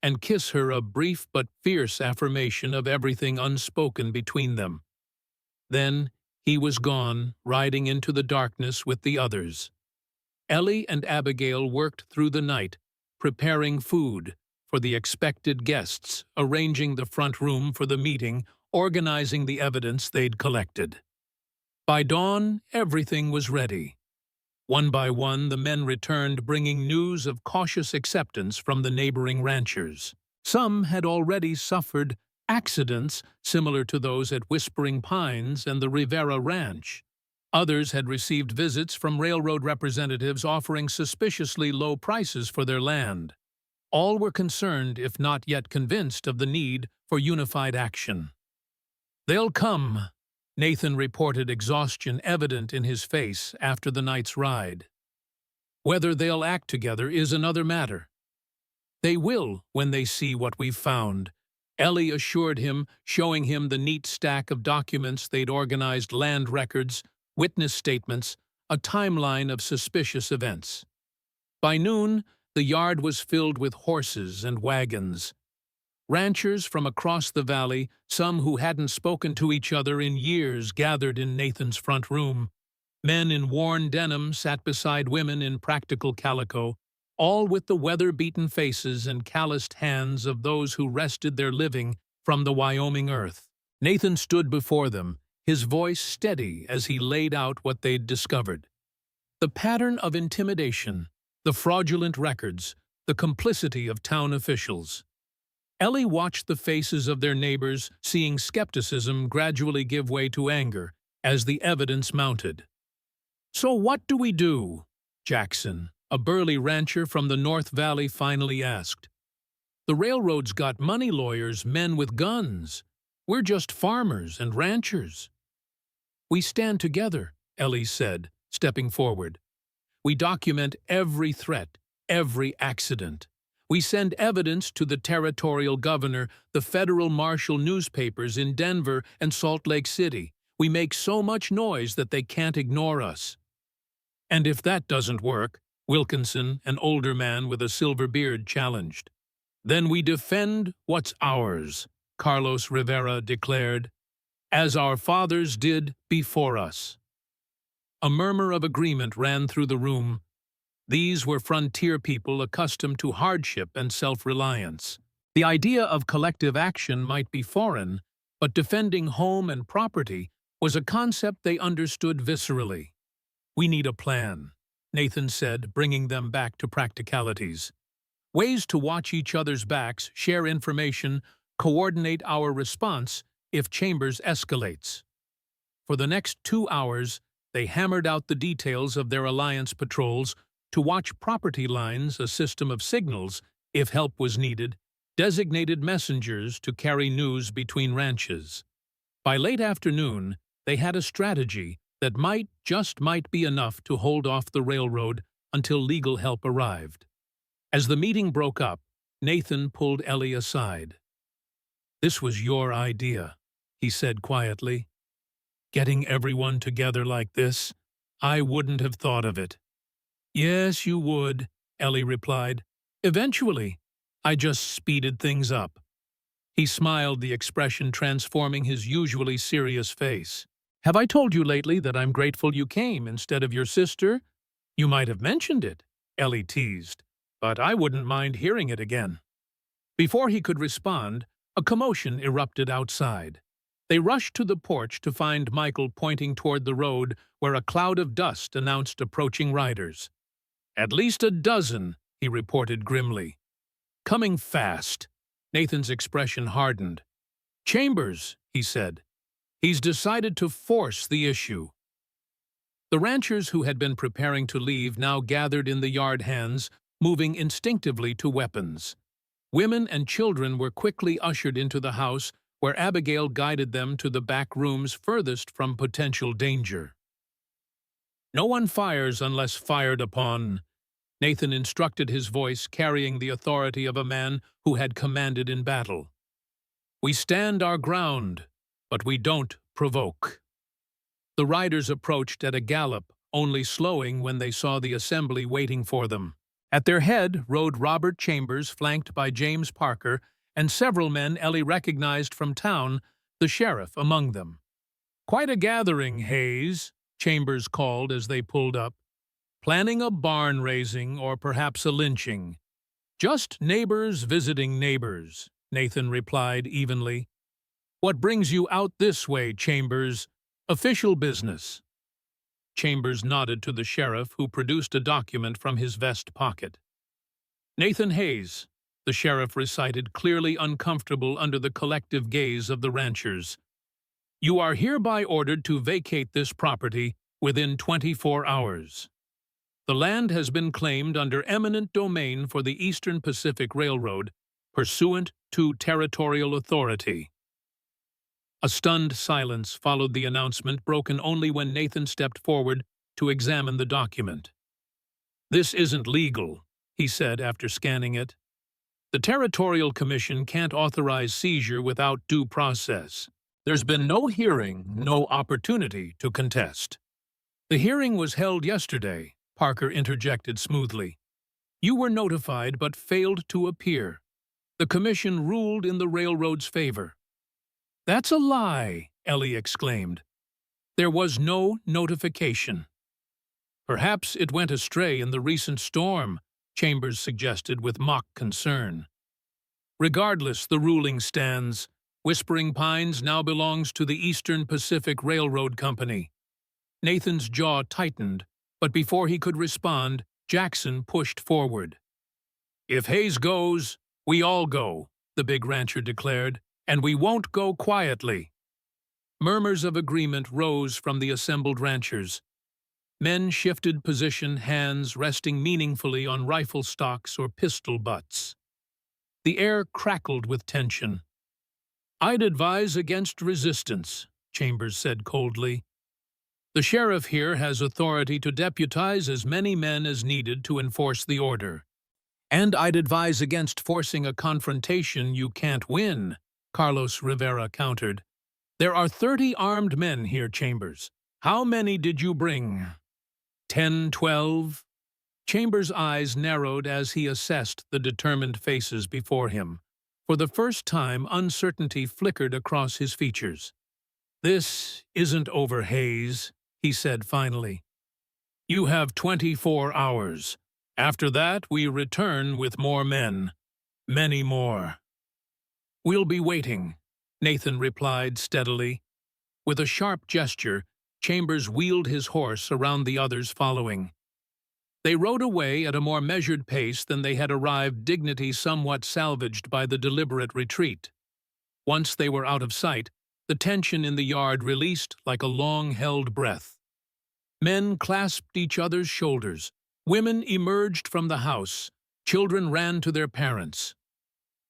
and kiss her, a brief but fierce affirmation of everything unspoken between them. Then he was gone, riding into the darkness with the others. Ellie and Abigail worked through the night, preparing food for the expected guests, arranging the front room for the meeting, organizing the evidence they'd collected. By dawn, everything was ready. One by one, the men returned, bringing news of cautious acceptance from the neighboring ranchers. Some had already suffered accidents similar to those at Whispering Pines and the Rivera Ranch. Others had received visits from railroad representatives offering suspiciously low prices for their land. All were concerned, if not yet convinced, of the need for unified action. "They'll come," Nathan reported, exhaustion evident in his face after the night's ride. "Whether they'll act together is another matter. They will when they see what we've found, Ellie assured him, showing him the neat stack of documents they'd organized: land records, witness statements, a timeline of suspicious events. By noon, the yard was filled with horses and wagons. Ranchers from across the valley, some who hadn't spoken to each other in years, gathered in Nathan's front room. Men in worn denim sat beside women in practical calico, all with the weather-beaten faces and calloused hands of those who wrested their living from the Wyoming earth. Nathan stood before them, his voice steady as he laid out what they'd discovered. The pattern of intimidation, the fraudulent records, the complicity of town officials. Ellie watched the faces of their neighbors, seeing skepticism gradually give way to anger as the evidence mounted. "So what do we do?" Jackson, a burly rancher from the North Valley, finally asked. "The railroad's got money lawyers, men with guns. We're just farmers and ranchers." "We stand together," Ellie said, stepping forward. "We document every threat, every accident. We send evidence to the territorial governor, the federal marshal newspapers in Denver and Salt Lake City. We make so much noise that they can't ignore us." "And if that doesn't work," Wilkinson, an older man with a silver beard, challenged. "Then we defend what's ours," Carlos Rivera declared, "as our fathers did before us." A murmur of agreement ran through the room. These were frontier people accustomed to hardship and self-reliance. The idea of collective action might be foreign, but defending home and property was a concept they understood viscerally. "We need a plan," Nathan said, bringing them back to practicalities. "Ways to watch each other's backs, share information, coordinate our response if Chambers escalates." For the next 2 hours, they hammered out the details of their alliance patrols, to watch property lines, a system of signals, if help was needed, designated messengers to carry news between ranches. By late afternoon, they had a strategy that just might be enough to hold off the railroad until legal help arrived. As the meeting broke up, Nathan pulled Ellie aside. "This was your idea," he said quietly. "Getting everyone together like this, I wouldn't have thought of it." "Yes, you would," Ellie replied. "Eventually. I just speeded things up." He smiled, the expression transforming his usually serious face. "Have I told you lately that I'm grateful you came instead of your sister?" "You might have mentioned it," Ellie teased, "but I wouldn't mind hearing it again." Before he could respond, a commotion erupted outside. They rushed to the porch to find Michael pointing toward the road where a cloud of dust announced approaching riders. "At least a dozen," he reported grimly. "Coming fast." Nathan's expression hardened. "Chambers," he said. "He's decided to force the issue." The ranchers who had been preparing to leave now gathered in the yard hands, moving instinctively to weapons. Women and children were quickly ushered into the house, where Abigail guided them to the back rooms furthest from potential danger. "No one fires unless fired upon," Nathan instructed, his voice carrying the authority of a man who had commanded in battle. "We stand our ground, but we don't provoke." The riders approached at a gallop, only slowing when they saw the assembly waiting for them. At their head rode Robert Chambers, flanked by James Parker, and several men Ellie recognized from town, the sheriff among them. "Quite a gathering, Hayes," Chambers called as they pulled up. "Planning a barn raising or perhaps a lynching." "Just neighbors visiting neighbors," Nathan replied evenly. "What brings you out this way, Chambers? Official business." Chambers nodded to the sheriff, who produced a document from his vest pocket. "Nathan Hayes," the sheriff recited, clearly uncomfortable under the collective gaze of the ranchers. "You are hereby ordered to vacate this property within 24 hours. The land has been claimed under eminent domain for the Eastern Pacific Railroad, pursuant to territorial authority." A stunned silence followed the announcement, broken only when Nathan stepped forward to examine the document. "This isn't legal," he said after scanning it. The Territorial Commission can't authorize seizure without due process. There's been no hearing, no opportunity to contest. The hearing was held yesterday, Parker interjected smoothly. You were notified but failed to appear. The commission ruled in the railroad's favor. That's a lie, Ellie exclaimed. There was no notification. Perhaps it went astray in the recent storm, Chambers suggested with mock concern. Regardless, the ruling stands. Whispering Pines now belongs to the Eastern Pacific Railroad Company. Nathan's jaw tightened, but before he could respond, Jackson pushed forward. If Hayes goes, we all go, the big rancher declared, and we won't go quietly. Murmurs of agreement rose from the assembled ranchers. Men shifted position, hands resting meaningfully on rifle stocks or pistol butts. The air crackled with tension. I'd advise against resistance, Chambers said coldly. The sheriff here has authority to deputize as many men as needed to enforce the order. And I'd advise against forcing a confrontation you can't win, Carlos Rivera countered. There are 30 armed men here, Chambers. How many did you bring? 10, 12? Chambers' eyes narrowed as he assessed the determined faces before him. For the first time, uncertainty flickered across his features. This isn't over, Hayes, he said finally. You have 24 hours. After that, we return with more men. Many more. We'll be waiting, Nathan replied steadily. With a sharp gesture, Chambers wheeled his horse around the others following. They rode away at a more measured pace than they had arrived, dignity somewhat salvaged by the deliberate retreat. Once they were out of sight, the tension in the yard released like a long-held breath. Men clasped each other's shoulders. Women emerged from the house. Children ran to their parents.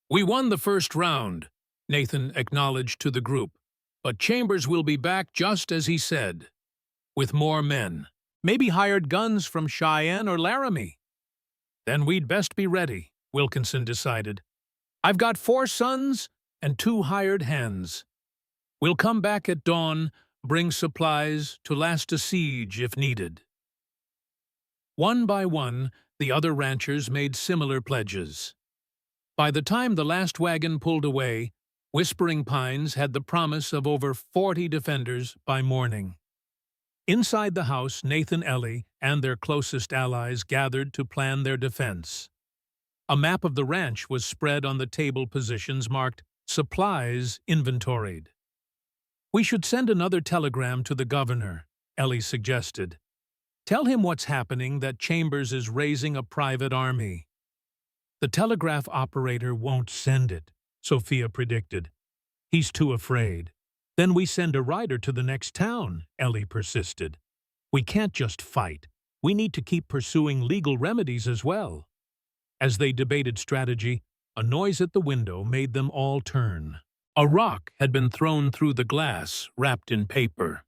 We won the first round, Nathan acknowledged to the group, but Chambers will be back just as he said, with more men. Maybe hired guns from Cheyenne or Laramie. Then we'd best be ready, Wilkinson decided. I've got 4 sons and 2 hired hands. We'll come back at dawn, bring supplies to last a siege if needed. One by one, the other ranchers made similar pledges. By the time the last wagon pulled away, Whispering Pines had the promise of over 40 defenders by morning. Inside the house, Nathan, Ellie, and their closest allies gathered to plan their defense. A map of the ranch was spread on the table positions marked Supplies Inventoried. We should send another telegram to the governor, Ellie suggested. Tell him what's happening, that Chambers is raising a private army. The telegraph operator won't send it, Sophia predicted. He's too afraid. Then we send a rider to the next town, Ellie persisted. We can't just fight. We need to keep pursuing legal remedies as well. As they debated strategy, a noise at the window made them all turn. A rock had been thrown through the glass, wrapped in paper.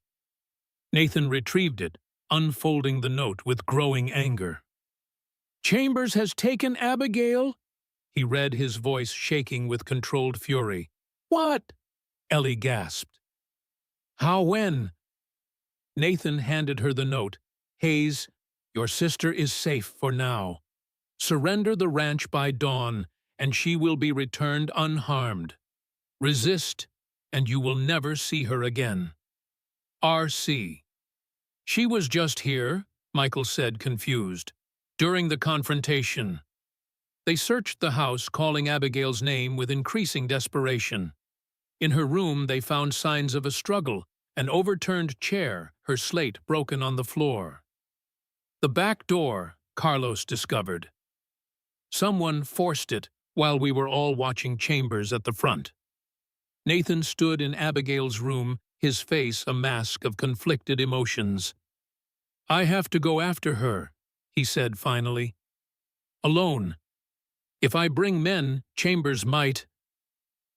Nathan retrieved it, unfolding the note with growing anger. Chambers has taken Abigail? He read, his voice shaking with controlled fury. What? Ellie gasped. How, when? Nathan handed her the note. Hayes, your sister is safe for now. Surrender the ranch by dawn, and she will be returned unharmed. Resist, and you will never see her again. R.C. She was just here, Michael said, confused, during the confrontation. They searched the house, calling Abigail's name with increasing desperation. In her room, they found signs of a struggle, an overturned chair, her slate broken on the floor. The back door, Carlos discovered. Someone forced it while we were all watching Chambers at the front. Nathan stood in Abigail's room, his face a mask of conflicted emotions. I have to go after her, he said finally. Alone. If I bring men, Chambers might.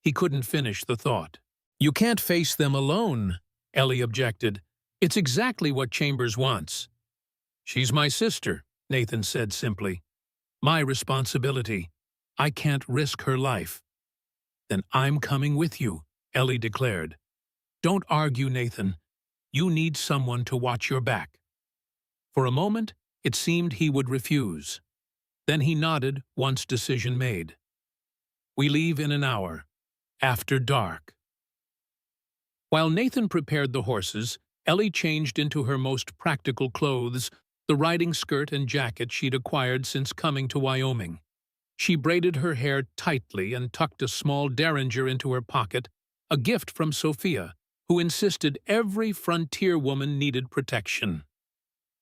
He couldn't finish the thought. You can't face them alone, Ellie objected. It's exactly what Chambers wants. She's my sister, Nathan said simply. My responsibility. I can't risk her life." "Then I'm coming with you," Ellie declared. "Don't argue, Nathan. You need someone to watch your back." For a moment, it seemed he would refuse. Then he nodded once decision made. "We leave in an hour, after dark." While Nathan prepared the horses, Ellie changed into her most practical clothes, the riding skirt and jacket she'd acquired since coming to Wyoming. She braided her hair tightly and tucked a small derringer into her pocket, a gift from Sophia, who insisted every frontier woman needed protection.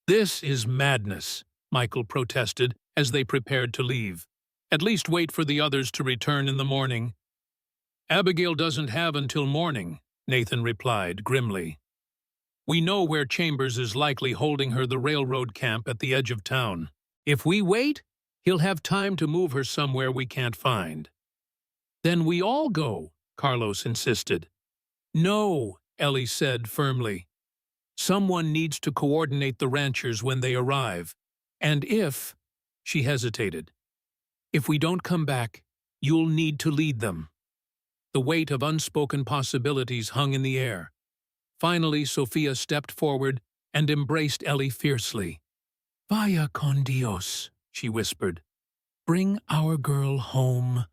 "This is madness," Michael protested as they prepared to leave. "At least wait for the others to return in the morning." "Abigail doesn't have until morning," Nathan replied grimly. "We know where Chambers is likely holding her the railroad camp at the edge of town. If we wait, he'll have time to move her somewhere we can't find." "Then we all go," Carlos insisted. "No," Ellie said firmly. "Someone needs to coordinate the ranchers when they arrive. And if—" she hesitated. "If we don't come back, you'll need to lead them." The weight of unspoken possibilities hung in the air. Finally, Sophia stepped forward and embraced Ellie fiercely. "Vaya con Dios," she whispered. "Bring our girl home."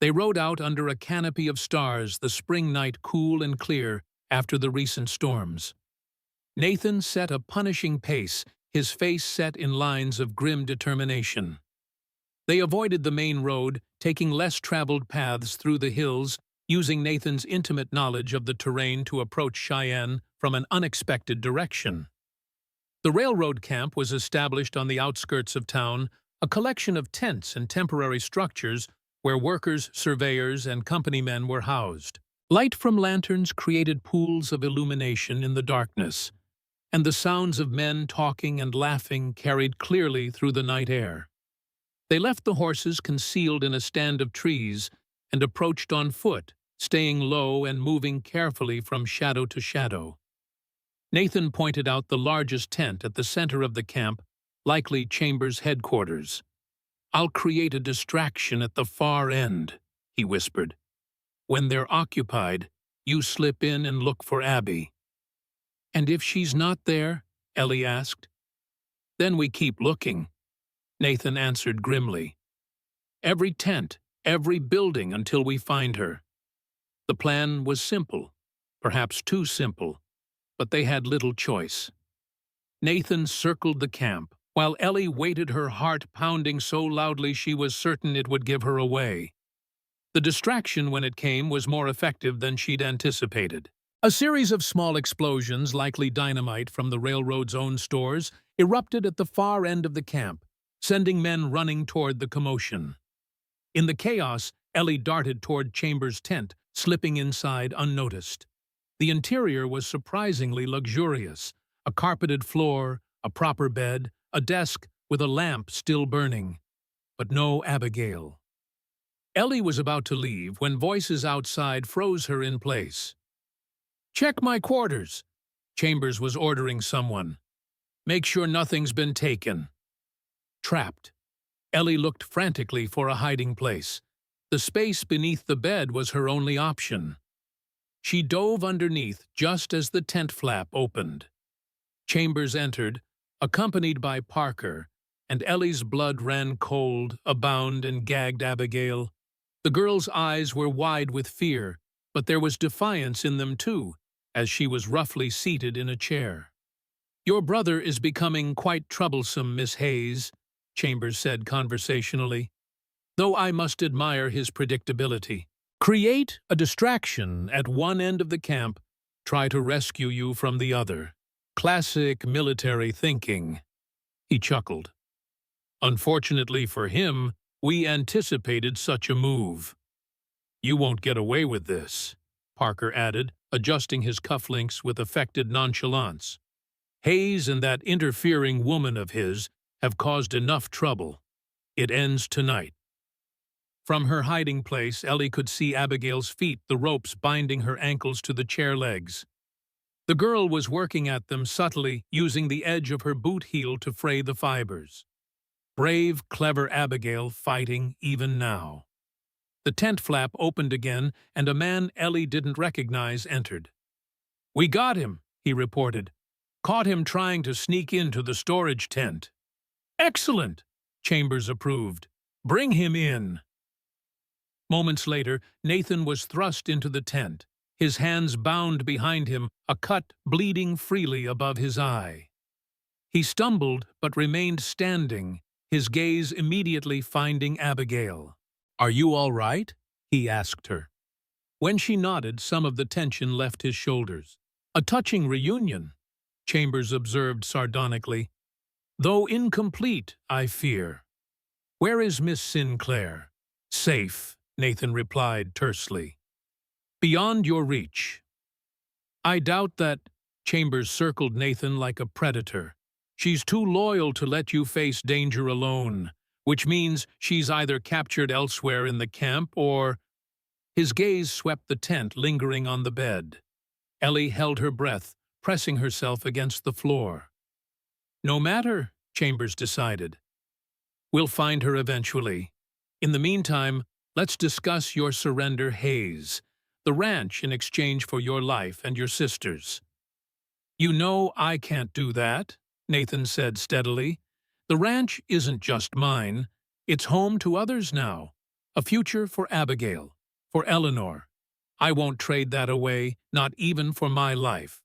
They rode out under a canopy of stars, the spring night cool and clear after the recent storms. Nathan set a punishing pace, his face set in lines of grim determination. They avoided the main road, taking less traveled paths through the hills, using Nathan's intimate knowledge of the terrain to approach Cheyenne from an unexpected direction. The railroad camp was established on the outskirts of town, a collection of tents and temporary structures where workers, surveyors, and company men were housed. Light from lanterns created pools of illumination in the darkness, and the sounds of men talking and laughing carried clearly through the night air. They left the horses concealed in a stand of trees and approached on foot, staying low and moving carefully from shadow to shadow. Nathan pointed out the largest tent at the center of the camp, likely Chambers' headquarters. "I'll create a distraction at the far end," he whispered. "When they're occupied, you slip in and look for Abby." "And if she's not there?" Ellie asked. "Then we keep looking," Nathan answered grimly. "Every tent, every building until we find her." The plan was simple, perhaps too simple, but they had little choice. Nathan circled the camp, while Ellie waited, her heart pounding so loudly she was certain it would give her away. The distraction, when it came, was more effective than she'd anticipated. A series of small explosions, likely dynamite from the railroad's own stores, erupted at the far end of the camp, sending men running toward the commotion. In the chaos, Ellie darted toward Chambers' tent, slipping inside unnoticed. The interior was surprisingly luxurious, a carpeted floor, a proper bed, a desk with a lamp still burning. But no Abigail. Ellie was about to leave when voices outside froze her in place. "Check my quarters," Chambers was ordering someone. "Make sure nothing's been taken." Trapped. Ellie looked frantically for a hiding place. The space beneath the bed was her only option. She dove underneath just as the tent flap opened. Chambers entered, accompanied by Parker, and Ellie's blood ran cold, abound, and gagged Abigail. The girl's eyes were wide with fear, but there was defiance in them too, as she was roughly seated in a chair. "Your brother is becoming quite troublesome, Miss Hayes," Chambers said conversationally, "though I must admire his predictability. Create a distraction at one end of the camp, try to rescue you from the other. Classic military thinking." He chuckled. "Unfortunately for him, we anticipated such a move." "You won't get away with this," Parker added, adjusting his cufflinks with affected nonchalance. "Hayes and that interfering woman of his have caused enough trouble. It ends tonight." From her hiding place, Ellie could see Abigail's feet, the ropes binding her ankles to the chair legs. The girl was working at them subtly, using the edge of her boot heel to fray the fibers. Brave, clever Abigail fighting even now. The tent flap opened again, and a man Ellie didn't recognize entered. "We got him," he reported. "Caught him trying to sneak into the storage tent." "Excellent," Chambers approved. "Bring him in." Moments later, Nathan was thrust into the tent, his hands bound behind him, a cut bleeding freely above his eye. He stumbled but remained standing, his gaze immediately finding Abigail. "Are you all right?" he asked her. When she nodded, some of the tension left his shoulders. "A touching reunion," Chambers observed sardonically. "Though incomplete, I fear. Where is Miss Sinclair?" "Safe," Nathan replied tersely. "Beyond your reach." "I doubt that," Chambers circled Nathan like a predator. "She's too loyal to let you face danger alone, which means she's either captured elsewhere in the camp or—" His gaze swept the tent lingering on the bed. Ellie held her breath, pressing herself against the floor. "No matter," Chambers decided. "We'll find her eventually. In the meantime, let's discuss your surrender, Hayes, the ranch in exchange for your life and your sister's." "You know I can't do that," Nathan said steadily. "The ranch isn't just mine. It's home to others now. A future for Abigail, for Eleanor. I won't trade that away, not even for my life."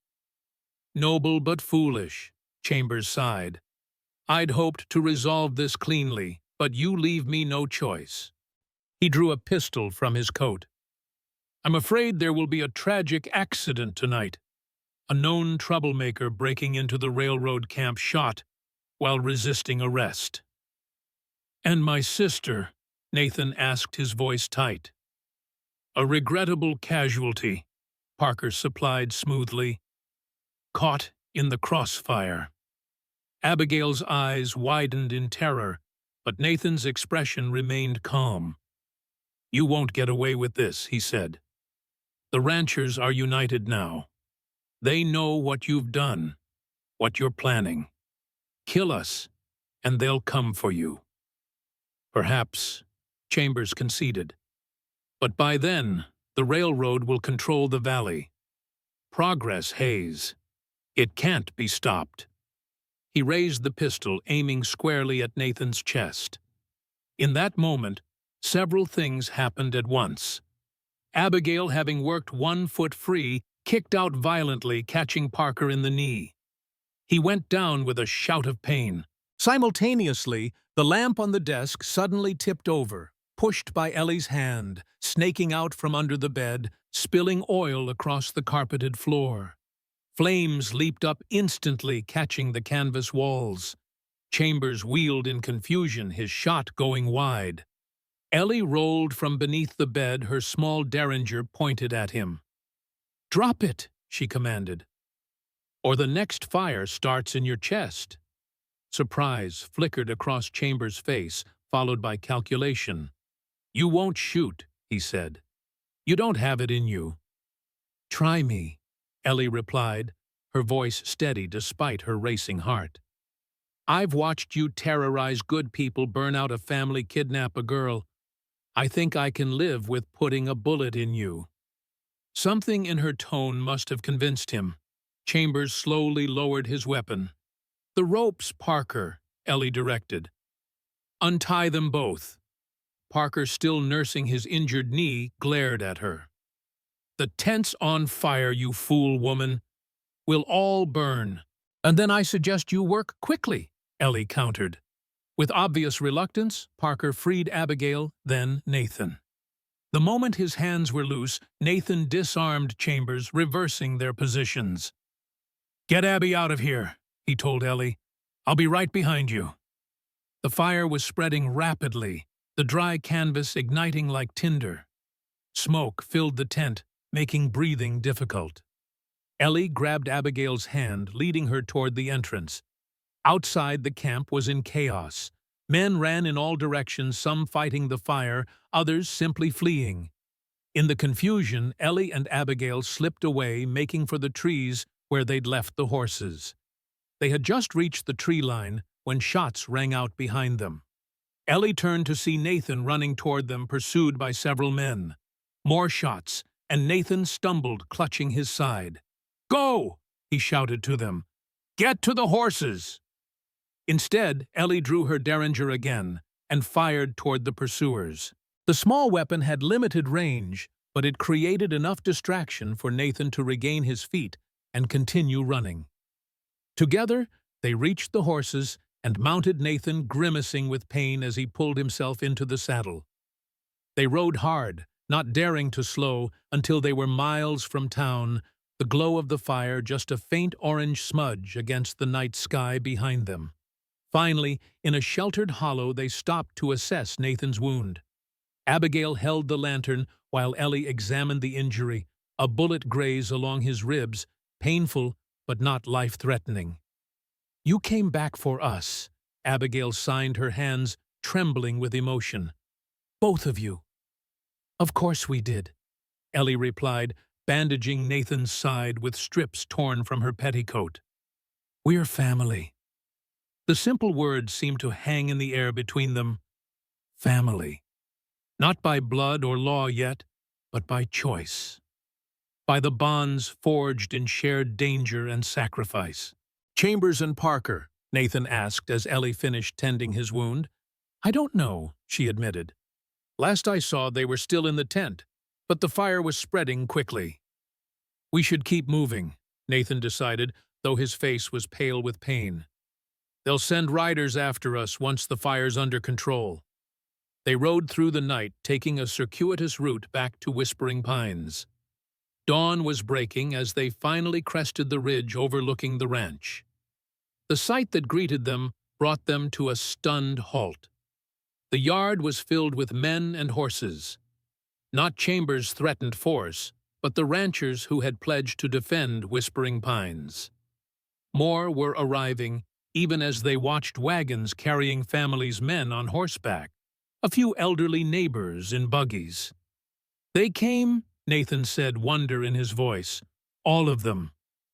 "Noble but foolish," Chambers sighed. "I'd hoped to resolve this cleanly, but you leave me no choice." He drew a pistol from his coat. "I'm afraid there will be a tragic accident tonight. A known troublemaker breaking into the railroad camp shot while resisting arrest." "And my sister?" Nathan asked, his voice tight. "A regrettable casualty," Parker supplied smoothly. "Caught in the crossfire." Abigail's eyes widened in terror, but Nathan's expression remained calm. "You won't get away with this," he said. "The ranchers are united now. They know what you've done, what you're planning. Kill us, and they'll come for you." "Perhaps," Chambers conceded. "But by then, the railroad will control the valley. Progress, Hayes. It can't be stopped." He raised the pistol, aiming squarely at Nathan's chest. In that moment, several things happened at once. Abigail, having worked one foot free, kicked out violently, catching Parker in the knee. He went down with a shout of pain. Simultaneously, the lamp on the desk suddenly tipped over, pushed by Ellie's hand, snaking out from under the bed, spilling oil across the carpeted floor. Flames leaped up instantly, catching the canvas walls. Chambers wheeled in confusion, his shot going wide. Ellie rolled from beneath the bed, her small derringer pointed at him. "Drop it," she commanded, "or the next fire starts in your chest." Surprise flickered across Chambers' face, followed by calculation. "You won't shoot," he said. "You don't have it in you." "Try me," Ellie replied, her voice steady despite her racing heart. "I've watched you terrorize good people, burn out a family, kidnap a girl. I think I can live with putting a bullet in you." Something in her tone must have convinced him. Chambers slowly lowered his weapon. "The ropes, Parker," Ellie directed. "Untie them both." Parker, still nursing his injured knee, glared at her. "The tent's on fire, you fool woman. We'll all burn. And then I suggest you work quickly," Ellie countered. With obvious reluctance, Parker freed Abigail, then Nathan. The moment his hands were loose, Nathan disarmed Chambers, reversing their positions. "Get Abby out of here," he told Ellie. "I'll be right behind you." The fire was spreading rapidly, the dry canvas igniting like tinder. Smoke filled the tent, making breathing difficult. Ellie grabbed Abigail's hand, leading her toward the entrance. Outside, the camp was in chaos. Men ran in all directions, some fighting the fire, others simply fleeing. In the confusion, Ellie and Abigail slipped away, making for the trees where they'd left the horses. They had just reached the tree line when shots rang out behind them. Ellie turned to see Nathan running toward them, pursued by several men. More shots, and Nathan stumbled, clutching his side. "Go!" he shouted to them. "Get to the horses!" Instead, Ellie drew her derringer again and fired toward the pursuers. The small weapon had limited range, but it created enough distraction for Nathan to regain his feet and continue running. Together, they reached the horses and mounted Nathan, grimacing with pain as he pulled himself into the saddle. They rode hard, not daring to slow until they were miles from town, the glow of the fire just a faint orange smudge against the night sky behind them. Finally, in a sheltered hollow, they stopped to assess Nathan's wound. Abigail held the lantern while Ellie examined the injury, a bullet graze along his ribs, painful but not life-threatening. "You came back for us," Abigail signed, her hands trembling with emotion. "Both of you." "Of course we did," Ellie replied, bandaging Nathan's side with strips torn from her petticoat. "We're family." The simple words seemed to hang in the air between them. Family. Not by blood or law yet, but by choice. By the bonds forged in shared danger and sacrifice. "Chambers and Parker?" Nathan asked as Ellie finished tending his wound. "I don't know," she admitted. "Last I saw, they were still in the tent, but the fire was spreading quickly." "We should keep moving," Nathan decided, though his face was pale with pain. "They'll send riders after us once the fire's under control." They rode through the night, taking a circuitous route back to Whispering Pines. Dawn was breaking as they finally crested the ridge overlooking the ranch. The sight that greeted them brought them to a stunned halt. The yard was filled with men and horses. Not Chambers' threatened force, but the ranchers who had pledged to defend Whispering Pines. More were arriving, even as they watched wagons carrying families' men on horseback, a few elderly neighbors in buggies. "They came," Nathan said, wonder in his voice. "All of them."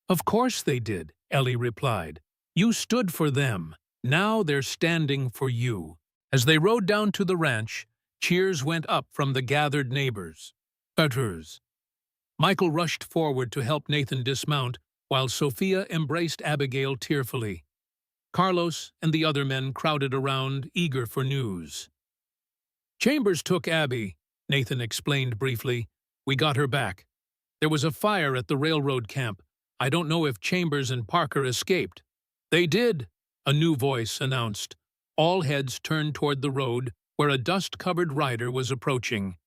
"Of course they did," Ellie replied. "You stood for them. Now they're standing for you." As they rode down to the ranch, cheers went up from the gathered neighbors. Michael rushed forward to help Nathan dismount, while Sophia embraced Abigail tearfully. Carlos and the other men crowded around, eager for news. "Chambers took Abby," Nathan explained briefly. "We got her back. There was a fire at the railroad camp. I don't know if Chambers and Parker escaped." "They did," a new voice announced. All heads turned toward the road, where a dust-covered rider was approaching.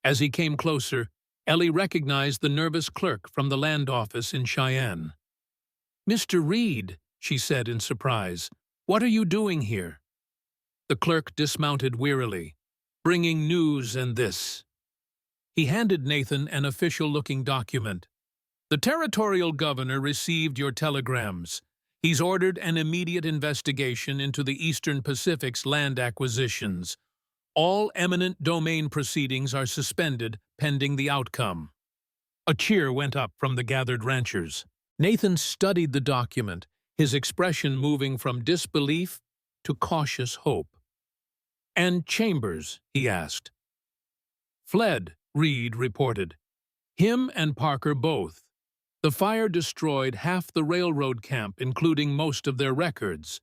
As he came closer, Ellie recognized the nervous clerk from the land office in Cheyenne. "Mr. Reed," she said in surprise, "what are you doing here?" The clerk dismounted wearily. "Bringing news and this." He handed Nathan an official-looking document. "The territorial governor received your telegrams. He's ordered an immediate investigation into the Eastern Pacific's land acquisitions. All eminent domain proceedings are suspended pending the outcome." A cheer went up from the gathered ranchers. Nathan studied the document, his expression moving from disbelief to cautious hope. "And Chambers?" he asked. "Fled," Reed reported. "Him and Parker both. The fire destroyed half the railroad camp, including most of their records.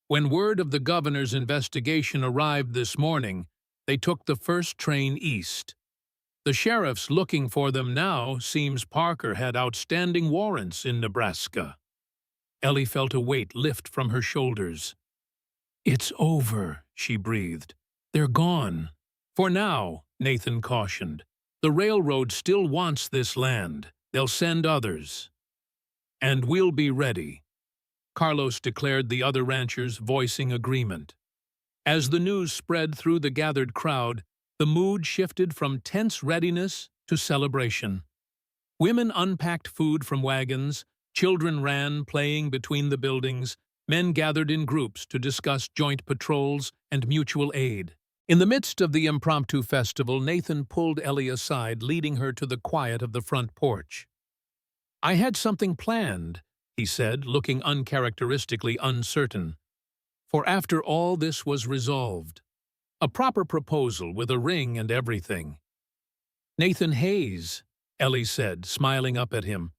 When word of the governor's investigation arrived this morning, they took the first train east. The sheriff's looking for them now. Seems Parker had outstanding warrants in Nebraska." Ellie felt a weight lift from her shoulders. "It's over," she breathed. "They're gone." "For now," Nathan cautioned. "The railroad still wants this land. They'll send others." "And we'll be ready," Carlos declared, the other ranchers voicing agreement. As the news spread through the gathered crowd, the mood shifted from tense readiness to celebration. Women unpacked food from wagons, children ran, playing between the buildings, men gathered in groups to discuss joint patrols and mutual aid. In the midst of the impromptu festival, Nathan pulled Ellie aside, leading her to the quiet of the front porch. "I had something planned," he said, looking uncharacteristically uncertain. For after all this was resolved, a proper proposal with a ring and everything. "Nathan Hayes," Ellie said, smiling up at him,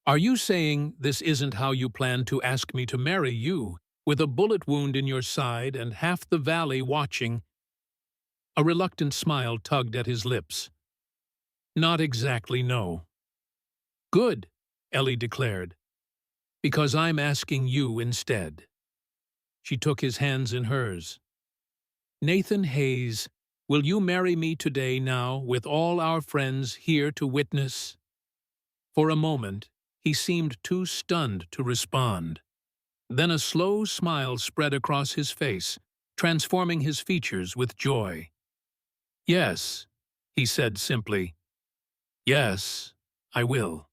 "are you saying this isn't how you plan to ask me to marry you, with a bullet wound in your side and half the valley watching?" A reluctant smile tugged at his lips. "Not exactly, no." "Good," Ellie declared, "because I'm asking you instead." She took his hands in hers. "Nathan Hayes, will you marry me today now, with all our friends here to witness?" For a moment, he seemed too stunned to respond. Then a slow smile spread across his face, transforming his features with joy. "Yes," he said simply. "Yes, I will."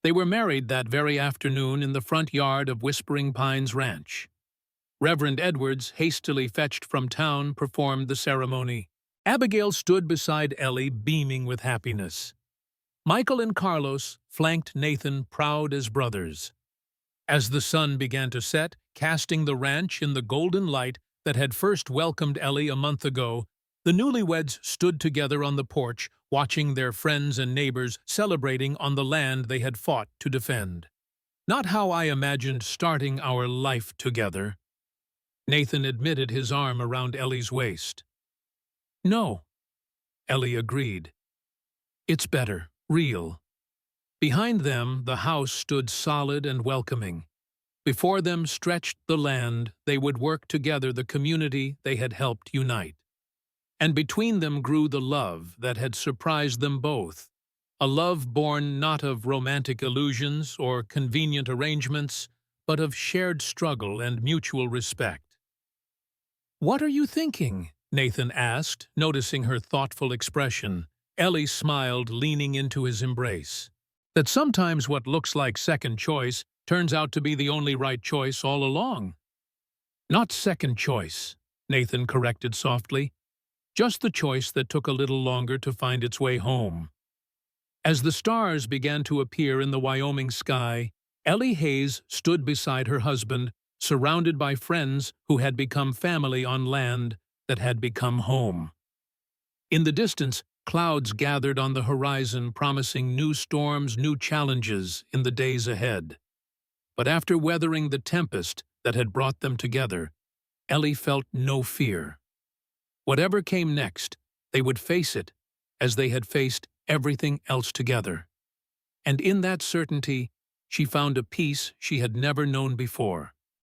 They were married that very afternoon in the front yard of Whispering Pines Ranch. Reverend Edwards, hastily fetched from town, performed the ceremony. Abigail stood beside Ellie, beaming with happiness. Michael and Carlos flanked Nathan, proud as brothers. As the sun began to set, casting the ranch in the golden light that had first welcomed Ellie a month ago, the newlyweds stood together on the porch, watching their friends and neighbors celebrating on the land they had fought to defend. "Not how I imagined starting our life together." Nathan admitted, his arm around Ellie's waist. "No," Ellie agreed. "It's better, real." Behind them, the house stood solid and welcoming. Before them stretched the land they would work together, the community they had helped unite. And between them grew the love that had surprised them both, a love born not of romantic illusions or convenient arrangements, but of shared struggle and mutual respect. "What are you thinking?" Nathan asked, noticing her thoughtful expression. Ellie smiled, leaning into his embrace. "That sometimes what looks like second choice turns out to be the only right choice all along." "Not second choice," Nathan corrected softly. "Just the choice that took a little longer to find its way home." As the stars began to appear in the Wyoming sky, Ellie Hayes stood beside her husband, surrounded by friends who had become family on land that had become home. In the distance, clouds gathered on the horizon, promising new storms, new challenges in the days ahead. But after weathering the tempest that had brought them together, Ellie felt no fear. Whatever came next, they would face it as they had faced everything else together. And in that certainty, she found a peace she had never known before.